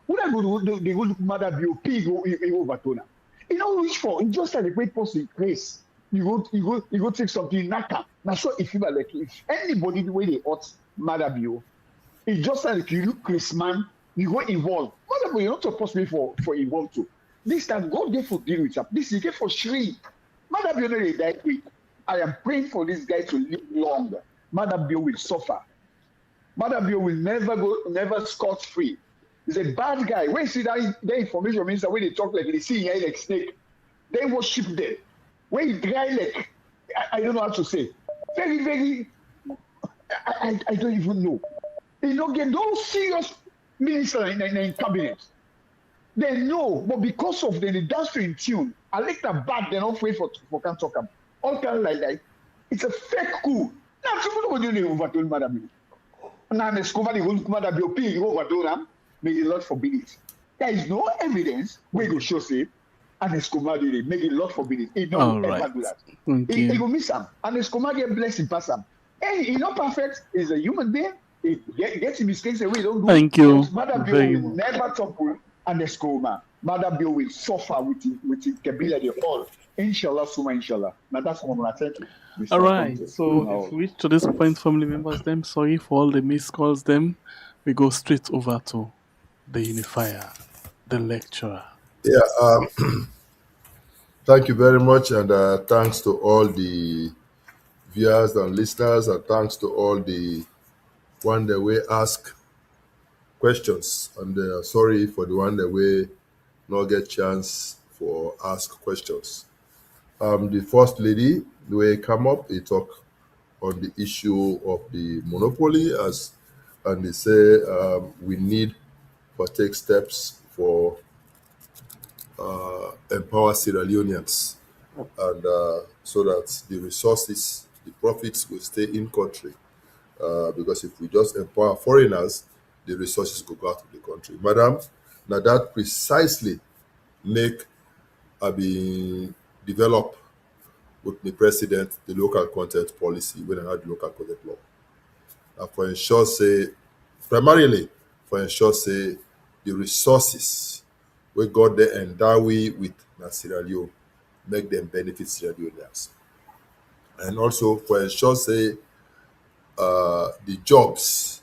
Who they go look mother BOP go overtone. You know which for just like a great person grace. You go take something naka. Now so if you like if anybody the way they ought mother BO. It's just like you look Chris man, you go involved. Whatever you're not supposed to be for involved too. This time God gave for deal with him. This is for Shri. Mother Bio they died quick. I am praying for this guy to live long. Mother Bio will suffer. Mother Bio will never scot free. He's a bad guy. When you see that information minister when they talk like they see here like snake, they worship them. When you dry like I don't know how to say. Very, very I don't even know. They don't get those serious ministers in cabinet. They know, but because of the dance in tune, I like that bad, they're not afraid for can't talk about. All kind of like it's a fake coup. Now, people don't do overturn Madam. Now, they discover the whole Madam BOP, you overturn them, may the Lord forbid it. There is no evidence where they show say, and Escoma did it, make the Lord forbid it. He don't ever do that. He go miss him, and Escoma get blessed pass him. Hey, he's not perfect, he's a human being. He gets mistakes that we don't do. Thank you. Mother Bill will never talk with Ernest Koroma. Mother Bill will suffer with Kabila the all. Inshallah, Suma, inshallah. Now that's what I'm going to thank you. All right. So if we reach to this point, family members, them sorry for all the missed calls. Them we go straight over to the unifier, the lecturer. Yeah. Thank you very much, and thanks to all the viewers and listeners, and thanks to all the one that we ask questions, and sorry for the one that we not get chance for ask questions. The first lady, the way come up, he talk on the issue of the monopoly and they say we need to take steps for empower Sierra Leoneans, and so that the resources, the profits will stay in country. Because if we just empower foreigners, the resources go out of the country. Madam, now that precisely make be develop with the president the local content policy when I had the local content law. For ensure say primarily for ensure say the resources we got there endow we with Sierra Leone, make them benefit Sierra Leoneans. And also for ensure say the jobs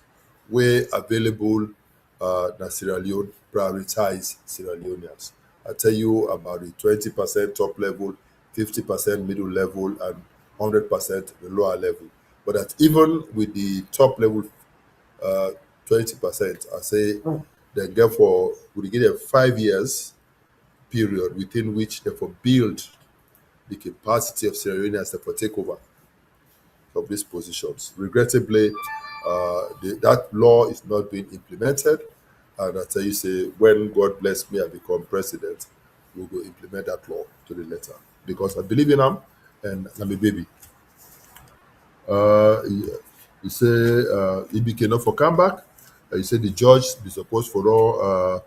were available in Sierra Leone, prioritize Sierra Leoneans. I tell you about the 20% top level, 50% middle level, and 100% the lower level. But that even with the top level 20%, I say they get for we get a 5 years period within which they for build the capacity of Sierra Leoneans to take over of these positions. Regrettably, that law is not being implemented. And I tell you, say, when God bless me, I become president, we will implement that law to the letter because I believe in them and I'm a baby. You say EBK not for comeback. You say the judge be supposed for all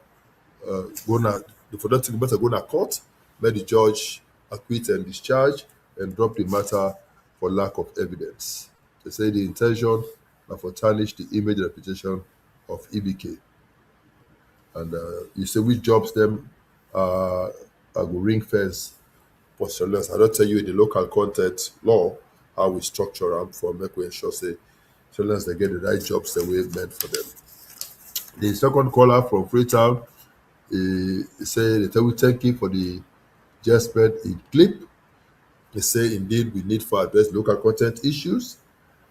go na for that thing better go na court, let the judge acquit and discharge and drop the matter for lack of evidence. They say the intention are for tarnish the image and reputation of EBK. And you say which jobs them I go ring fence for surveillance. I don't tell you the local content law how we structure them for make we ensure say surveillance they get the right jobs that we meant for them. The second caller from Freetown, he say they tell we thank you for the Jesped in clip. They say indeed we need for address local content issues.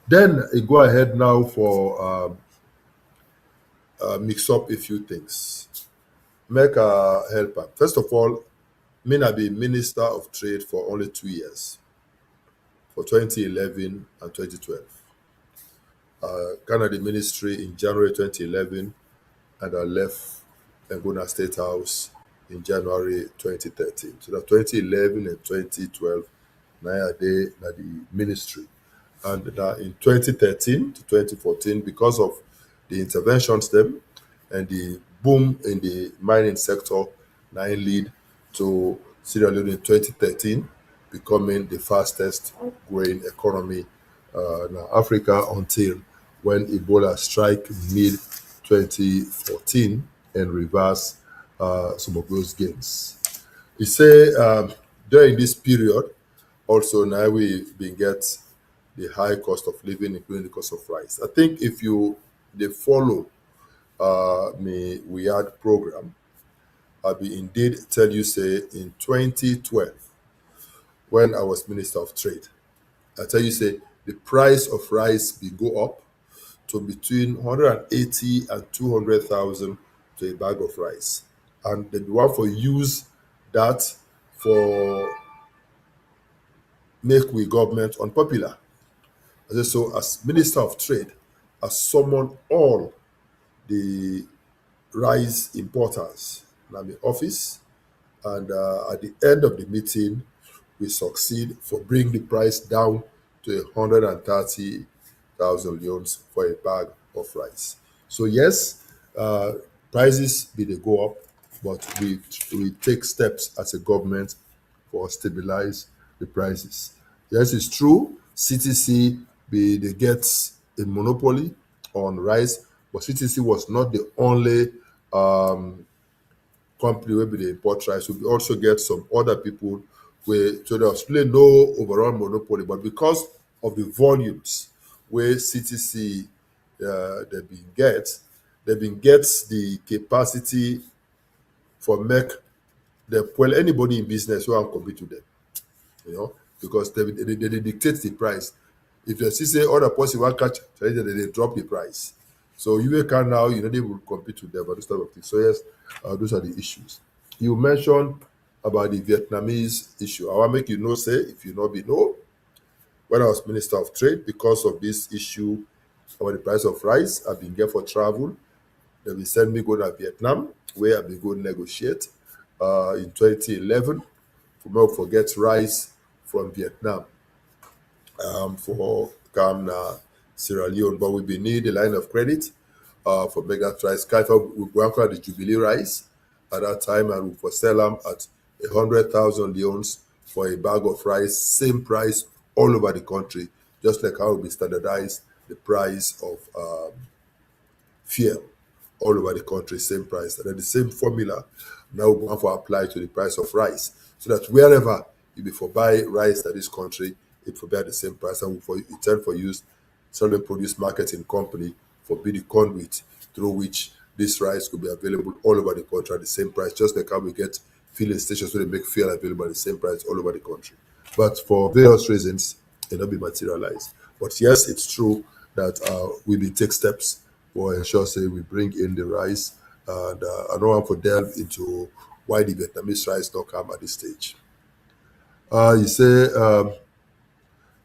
Then he go ahead now for mix up a few things. Make a helper. First of all, me I be Minister of Trade for only 2 years, for 2011 and 2012. Ghana the ministry in January 2011, and I left Ngona State House in January 2013. So that 2011 and 2012, now I dey na the ministry. And in 2013 to 2014, because of the interventions them and the boom in the mining sector, now it lead to Sierra Leone in 2013 becoming the fastest growing economy in Africa until when Ebola strike mid 2014 and reverse some of those gains. He say during this period, also now we been get the high cost of living, including the cost of rice. I think if you they follow me we had program, I be indeed tell you say in 2012 when I was Minister of Trade, I tell you say the price of rice be go up to between 180 and 200,000 to a bag of rice, and they want for use that for make we government unpopular. I say, so as Minister of Trade, I summon all the rice importers in my office, and at the end of the meeting, we succeed for bring the price down to 130,000 leones for a bag of rice. So yes, prices be they go up, but we take steps as a government for stabilize the prices. Yes, it's true. CTC they get a monopoly on rice, but CTC was not the only company where they import rice. We also get some other people where so there's really no overall monopoly, but because of the volumes where CTC they've been get the capacity for make the well anybody in business who can compete with them, because they dictate the price. If they see say other person want catch, they drop the price. So you can now, they will compete with them, but this type of thing. So yes, those are the issues. You mentioned about the Vietnamese issue. I want to make you know, say, if you know, when I was Minister of Trade, because of this issue about the price of rice, I've been there for travel. They will send me go to Vietnam, where I've been going to negotiate in 2011 for get rice from Vietnam for come Sierra Leone, but we be need a line of credit for mega rice. We go after the Jubilee rice at that time, and we for sell them at 100,000 leones for a bag of rice, same price all over the country, just like how we standardize the price of fuel all over the country, same price. And then the same formula now we want to apply to the price of rice, so that wherever you be for buy rice in this country, it will be at the same price, and for intend for use certain produce marketing company for be the conduit through which this rice could be available all over the country at the same price, just like how we get filling stations where they make fuel available at the same price all over the country. But for various reasons, it not be materialized. But yes, it's true that we will take steps for ensure say we bring in the rice, and I don't want to delve into why the Vietnamese rice don't come at this stage.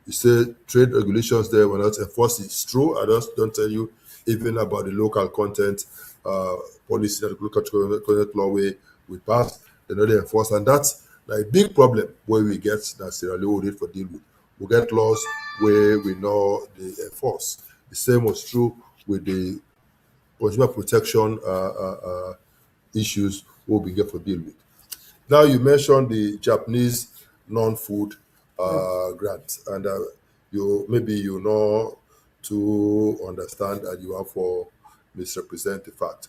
You say trade regulations there were not enforced. It's true. I just don't tell you even about the local content policy that the local content law we passed they know they enforce, and that's like a big problem where we get that Sierra Leone need for deal with. We get laws where we know they enforce. The same was true with the consumer protection issues where we get for deal with. Now you mentioned the Japanese non-food grant, and you know to understand and you have for misrepresent the fact.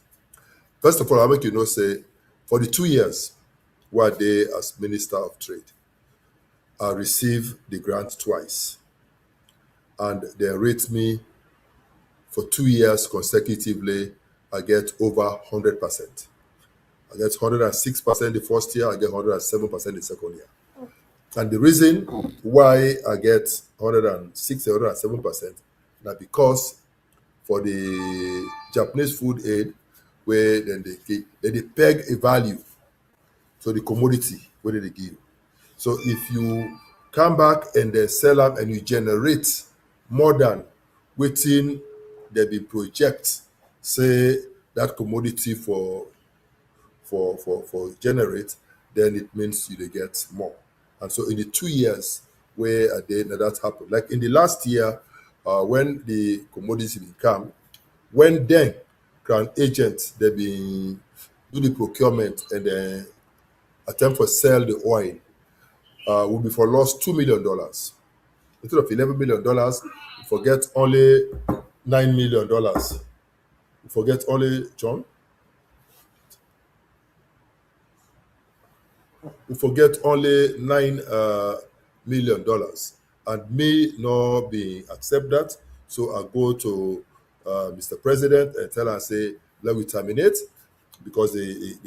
First of all, I make you know say for the 2 years where they as Minister of Trade, I received the grant twice, and they rate me for 2 years consecutively. I get over 100%. I get 106% the first year, I get 107% the second year. And the reason why I get 106, 107%, now because for the Japanese food aid, where then they peg a value to the commodity where they give. So if you come back and they sell up and you generate more than waiting they be project, say that commodity for generate, then it means you they get more. And so in the 2 years where that happened, like in the last year, when the commodity will come, when then crown agents they be do the procurement and then attempt to sell the oil, will be for lost $2 million. Instead of $11 million, you forget only $9 million. You forget only, John? We forget only $9 million, and me not being accept that. So I go to Mr. President and tell her, say, let me terminate, because the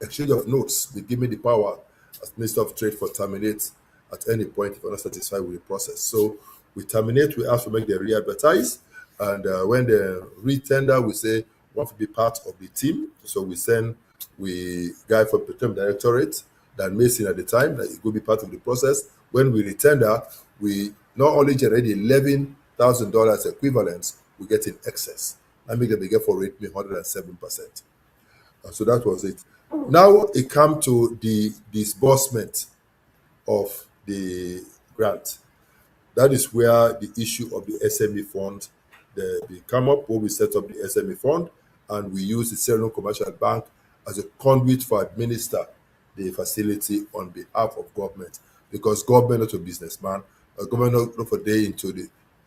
exchange of notes, they give me the power as Minister of Trade for terminate at any point if I'm not satisfied with the process. So we terminate, we ask to make them re-advertise, and when they re-tender, we say, want to be part of the team. So we send guy from Procurement Directorate, that Mason at the time, that he could be part of the process. When we retender, we not only generate $11,000 equivalents, we get in excess. I make them get for rate me 107%. So that was it. Now it come to the disbursement of the grant. That is where the issue of the SME fund they come up, where we set up the SME fund, and we use the Sierra Leone Commercial Bank as a conduit for administer the facility on behalf of government, because government not a businessman, government not for day into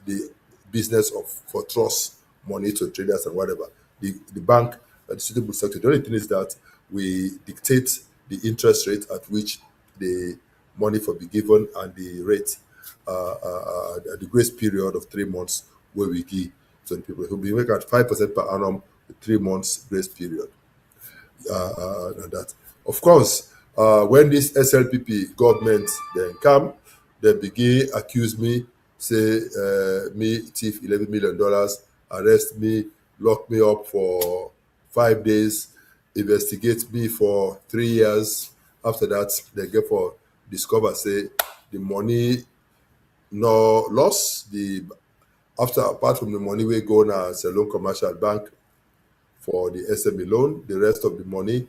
the business of for trust money to traders and whatever. The bank, the suitable sector. The only thing is that we dictate the interest rate at which the money for be given and the rate, the grace period of 3 months where we give to the people who be make at 5% per annum, 3 months grace period. And that, of course, when this SLPP government then come, they begin accuse me, say me thief $11 million, arrest me, lock me up for 5 days, investigate me for 3 years. After that, they get for discover say the money no loss. Apart from the money we go now as a loan commercial bank for the SME loan, the rest of the money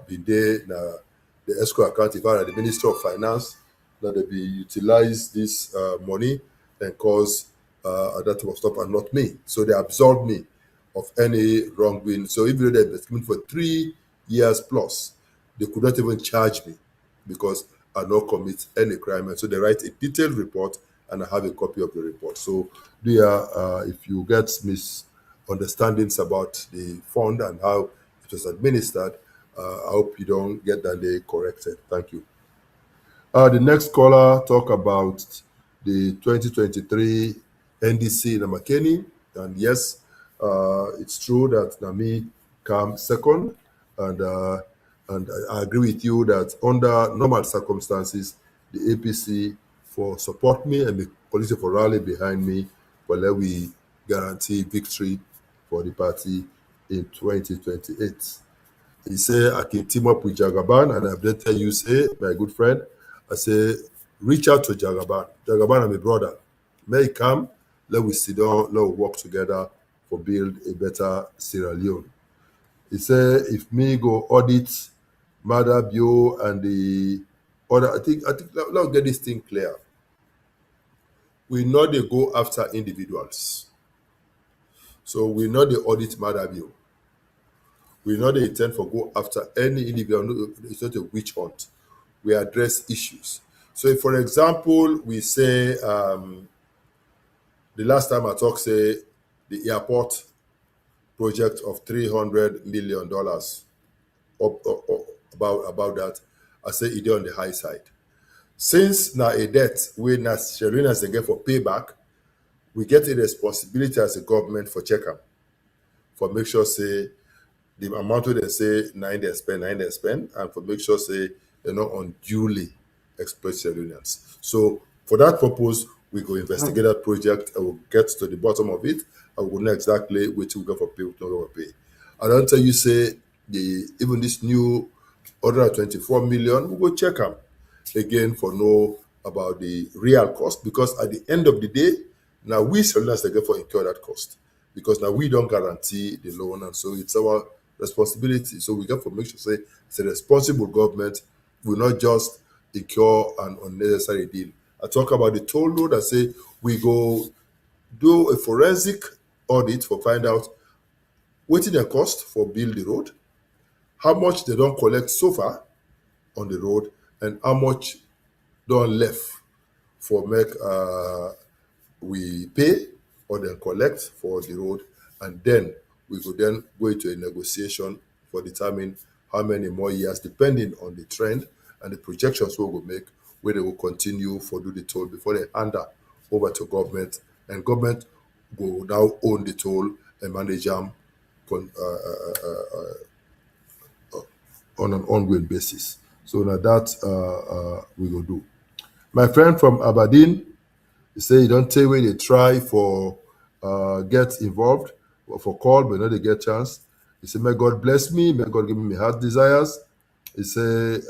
be there na the escrow account, if I the Minister of Finance, that they be utilize this money and cause that was stop and not me. So they absolved me of any wrongdoing. So even though they've been for 3 years plus, they could not even charge me because I not commit any crime. And so they write a detailed report, and I have a copy of the report. So if you get misunderstandings about the fund and how it was administered, I hope you don't get that day corrected. Thank you. The next caller talk about the 2023 NDC in Makeni, and yes, it's true that Nami came second, and I agree with you that under normal circumstances, the APC for support me and the policy for rally behind me, but let we guarantee victory for the party in 2028. He said, I can team up with Jagaban, and I've then tell you, say, my good friend, I say, reach out to Jagaban. Jagaban, I'm a brother. May he come, let we sit down, let we work together for build a better Sierra Leone. He said if me go audit Madabio and the other, I think let's get this thing clear. We know they go after individuals. So we know they audit Madabio. We know they intend for go after any individual. It's not a witch hunt. We address issues. So if, for example, we say the last time I talked, say the airport project of $300 million about that, I say it on the high side. Since now a debt we Sierra Leoneans they get for payback, we get a responsibility as a government for check up, for make sure say the amount they say nine they spend, and for make sure say they're not unduly exploit Sierra Leoneans. So for that purpose, we go investigate that project and we'll get to the bottom of it and we'll know exactly which we go for pay, we don't pay. I don't tell you say even this new order of 24 million, we go check them again for know about the real cost, because at the end of the day, now we Sierra Leoneans they get for incur that cost, because now we don't guarantee the loan, and so it's our responsibility. So we got to make sure say it's a responsible government, will not just incur an unnecessary deal. I talk about the toll road. I say we go do a forensic audit for find out what the cost for build the road, how much they don't collect so far on the road, and how much don't left for make we pay or then collect for the road, and then we go into a negotiation for determine how many more years, depending on the trend and the projections we will make, where they will continue for do the toll before they hand that over to government, and government will now own the toll and manage them on an ongoing basis. So now that we will do. My friend from Aberdeen, he say he don't take away they try for get involved or for call, but not they get chance. He say, may God bless me, may God give me my heart desires. He say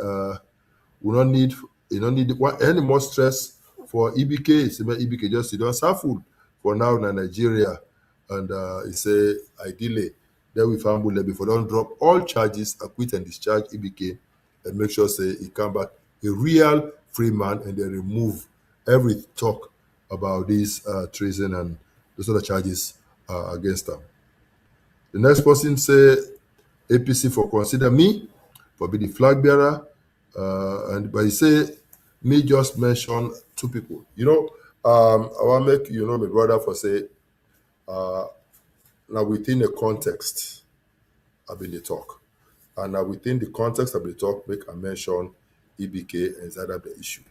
we don't need any more stress for EBK. He say, may EBK just sit down food for now in Nigeria. And he say ideally then we found Bule before don't drop all charges, acquit and discharge EBK, and make sure say he come back a real free man, and they remove every talk about this treason and those other charges against them. The next person say APC for consider me for be the flag bearer, but he say me just mention two people. You know, I want to make my brother for say now within the context I've been the talk, and now within the context of the talk make a mention EBK and that the issue.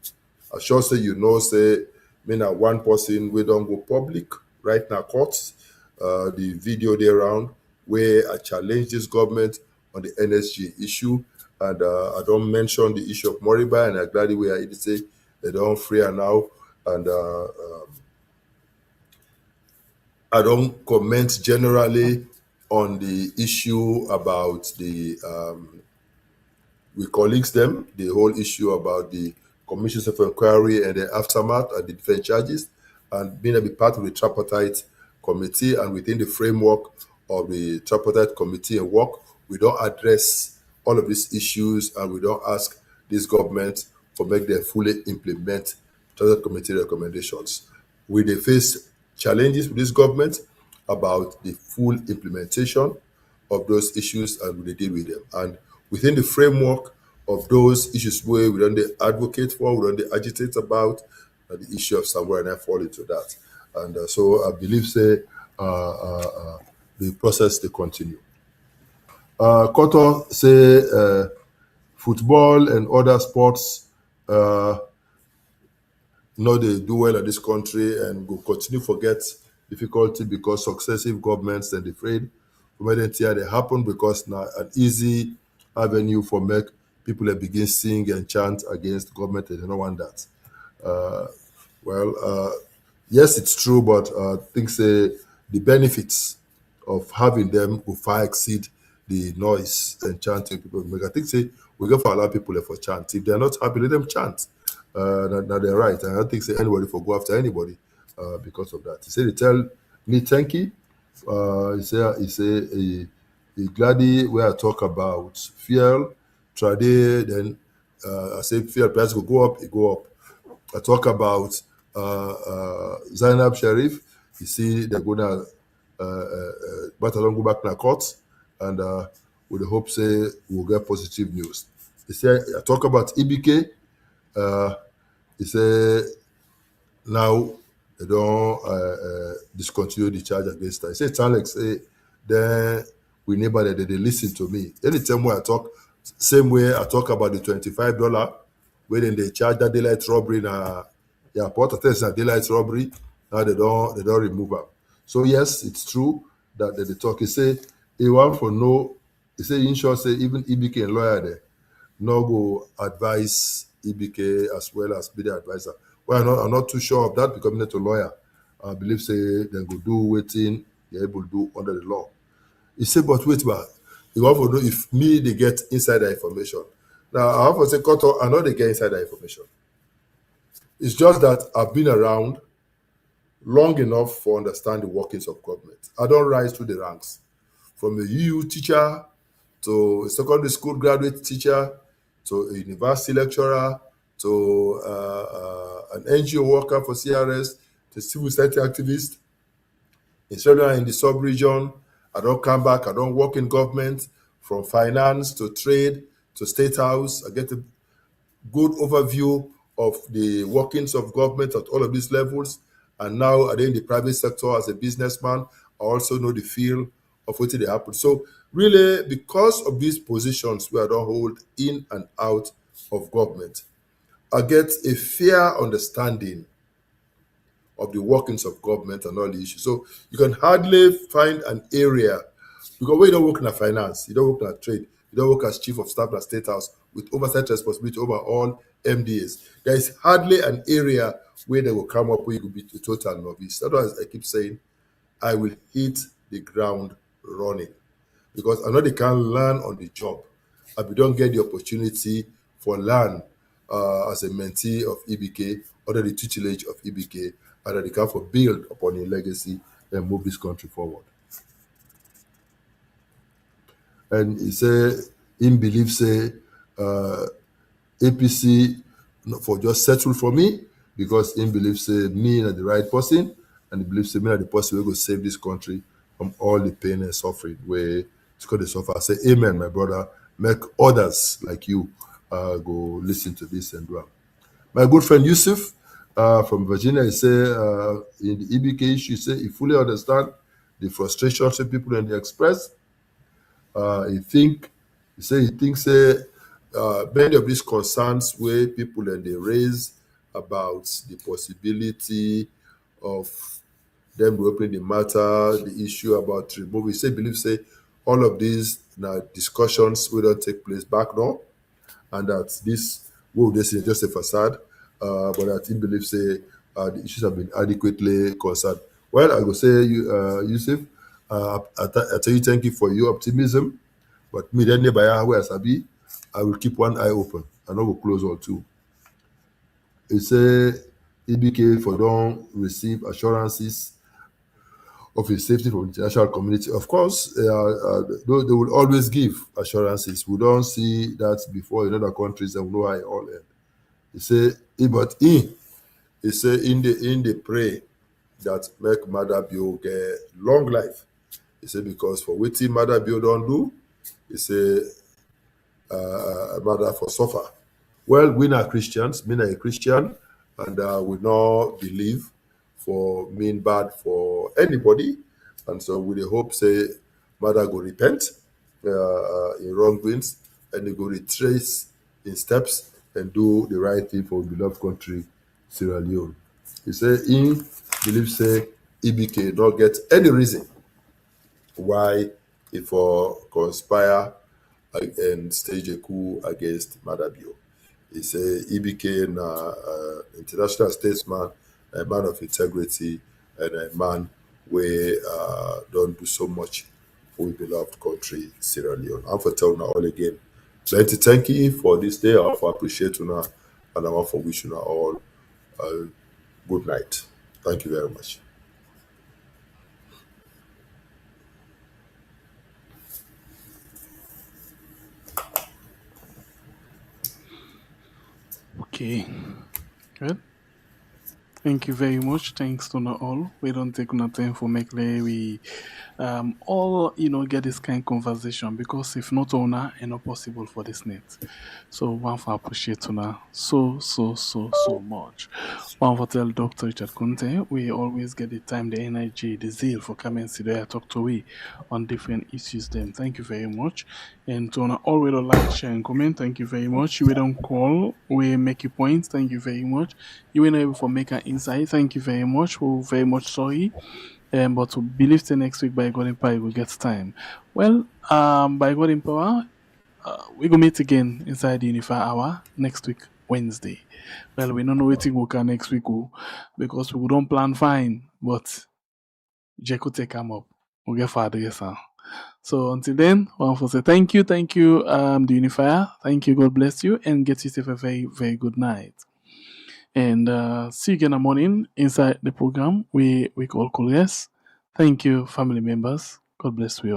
I sure say say me now one person we don't go public right now courts. The video there around where I challenge this government on the NSG issue, and I don't mention the issue of Moriba, and I'm glad the way I say they don't free her now, and I don't comment generally on the issue about the we colleagues them, the whole issue about the commissions of inquiry and the aftermath and the defense charges, and being a part of the tripartite committee, and within the framework of the tripartite committee and work, we don't address all of these issues, and we don't ask this government for make them fully implement tripartite committee recommendations. We they face challenges with this government about the full implementation of those issues, and we deal with them. And within the framework of those issues where we don't advocate for, we don't agitate about, the issue of somewhere, and I fall into that. And so I believe say the process they continue. Konteh say football and other sports they do well in this country and will continue to forget difficulty because successive governments and afraid when they happen, because now an easy avenue for make people that begin sing and chant against government, and they don't want that. Yes, it's true, but I think say the benefits of having them will far exceed the noise and chanting people make. I think say we got to allow people for chant. If they're not happy, let them chant. Now they're right. And I don't think say anybody for go after anybody because of that. He said they tell me thank you. He say gladly where I talk about fuel, trade, then I say fuel price will go up, it go up. I talk about Zainab Sharif. You see, they're gonna Batalon go back to the court, and with the hope say we'll get positive news. You see, I talk about EBK. He say now they don't discontinue the charge against her. He say Alex say then we neighbor that they listen to me. Anytime where I talk, same way I talk about the $25 when they charge that daylight robbery in a airport. I tell you, daylight robbery. Now they don't remove her. So yes, it's true that they talk. He say he want for no. He say in short say even EBK and lawyer there no go advise EBK as well as be the advisor. Well, I'm not too sure of that because I'm not a lawyer. I believe say they go do waiting they're able to do under the law. He said, but wait, man, you want to know if me they get insider information. Now I have to say, Konteh, I know they get insider information. It's just that I've been around long enough for understand the workings of government. I don't rise through the ranks. From a UU teacher to a secondary school graduate teacher to a university lecturer to an NGO worker for CRS to civil society activist, especially in the sub-region. I don't come back, I don't work in government, from finance to trade to state house. I get a good overview of the workings of government at all of these levels. And now I'm in the private sector as a businessman. I also know the feel of what they happen. So really, because of these positions where I don't hold in and out of government, I get a fair understanding of the workings of government and all the issues. So you can hardly find an area, because when you don't work in a finance, you don't work in a trade, you don't work as chief of staff at State House with oversight responsibility over all MDAs. There is hardly an area where they will come up where you could be a total novice. That's why I keep saying I will hit the ground running, because I know they can learn on the job. If you don't get the opportunity for learn as a mentee of EBK under the tutelage of EBK, and that they can for build upon a legacy and move this country forward. And he say, him believe say APC for just settle for me, because him believe say me are the right person, and he believes say me are the person who will save this country from all the pain and suffering where it's going to suffer. I say, amen, my brother. Make others like you go listen to this and do it. My good friend Yusuf from Virginia, he say in the EBK issue, he say he fully understand the frustrations of people and they express. He thinks many of these concerns where people and they raise about the possibility of them reopening the matter, the issue about removing. He believes all of these discussions will not take place back now, and that this this is just a facade, but that he believes the issues have been adequately concerned. Well, I will say, Yusuf, I tell you thank you for your optimism, but me then by where I will keep one eye open and I will close all two. He say EBK for don't receive assurances of his safety from the international community. Of course, they will always give assurances. We don't see that before in other countries, and we know how it all end. He say, but he say in the pray that make Mother Bio get long life. He say because for what Mother Bio don't do, he say Mother for suffer. Well, we are Christians, me are a Christian, and we not believe for mean bad for anybody, and so we hope say Mother go repent in wrongdoings and they go retrace in steps and do the right thing for beloved country Sierra Leone. He say he believes say EBK not get any reason why he for conspire and stage a coup against Mother Bio. He say EBK international statesman, a man of integrity, and a man where don't do so much for we beloved country Sierra Leone. I'm for telling you all again. Plenty thank you for this day. I appreciate you now, and I want for wishing you all a good night. Thank you very much. Okay. Good. Thank you very much. Thanks to all. We don't take no time for make we all get this kind of conversation because if not owner, it's not possible for this net. So one for appreciate Una so much. One for tell Dr. Richard Konteh, we always get the time, the energy, the zeal for coming to there talk to we on different issues. Them. Thank you very much. And to all we don't like, share and comment. Thank you very much. We don't call, we make you points. Thank you very much. You were able for make an insight. Thank you very much. We're very much sorry. But we believe the next week by God in power we'll get time. Well, by God in power, we go meet again inside the Unify Hour next week, Wednesday. Well, we don't know what we can next week because we don't plan fine, but Jeko take come up. We'll get for address. So until then, I want to say thank you, the Unifier. Thank you, God bless you, and get yourself a very, very good night. And see you again in the morning inside the program we call Cool Yes. Thank you, family members. God bless you all.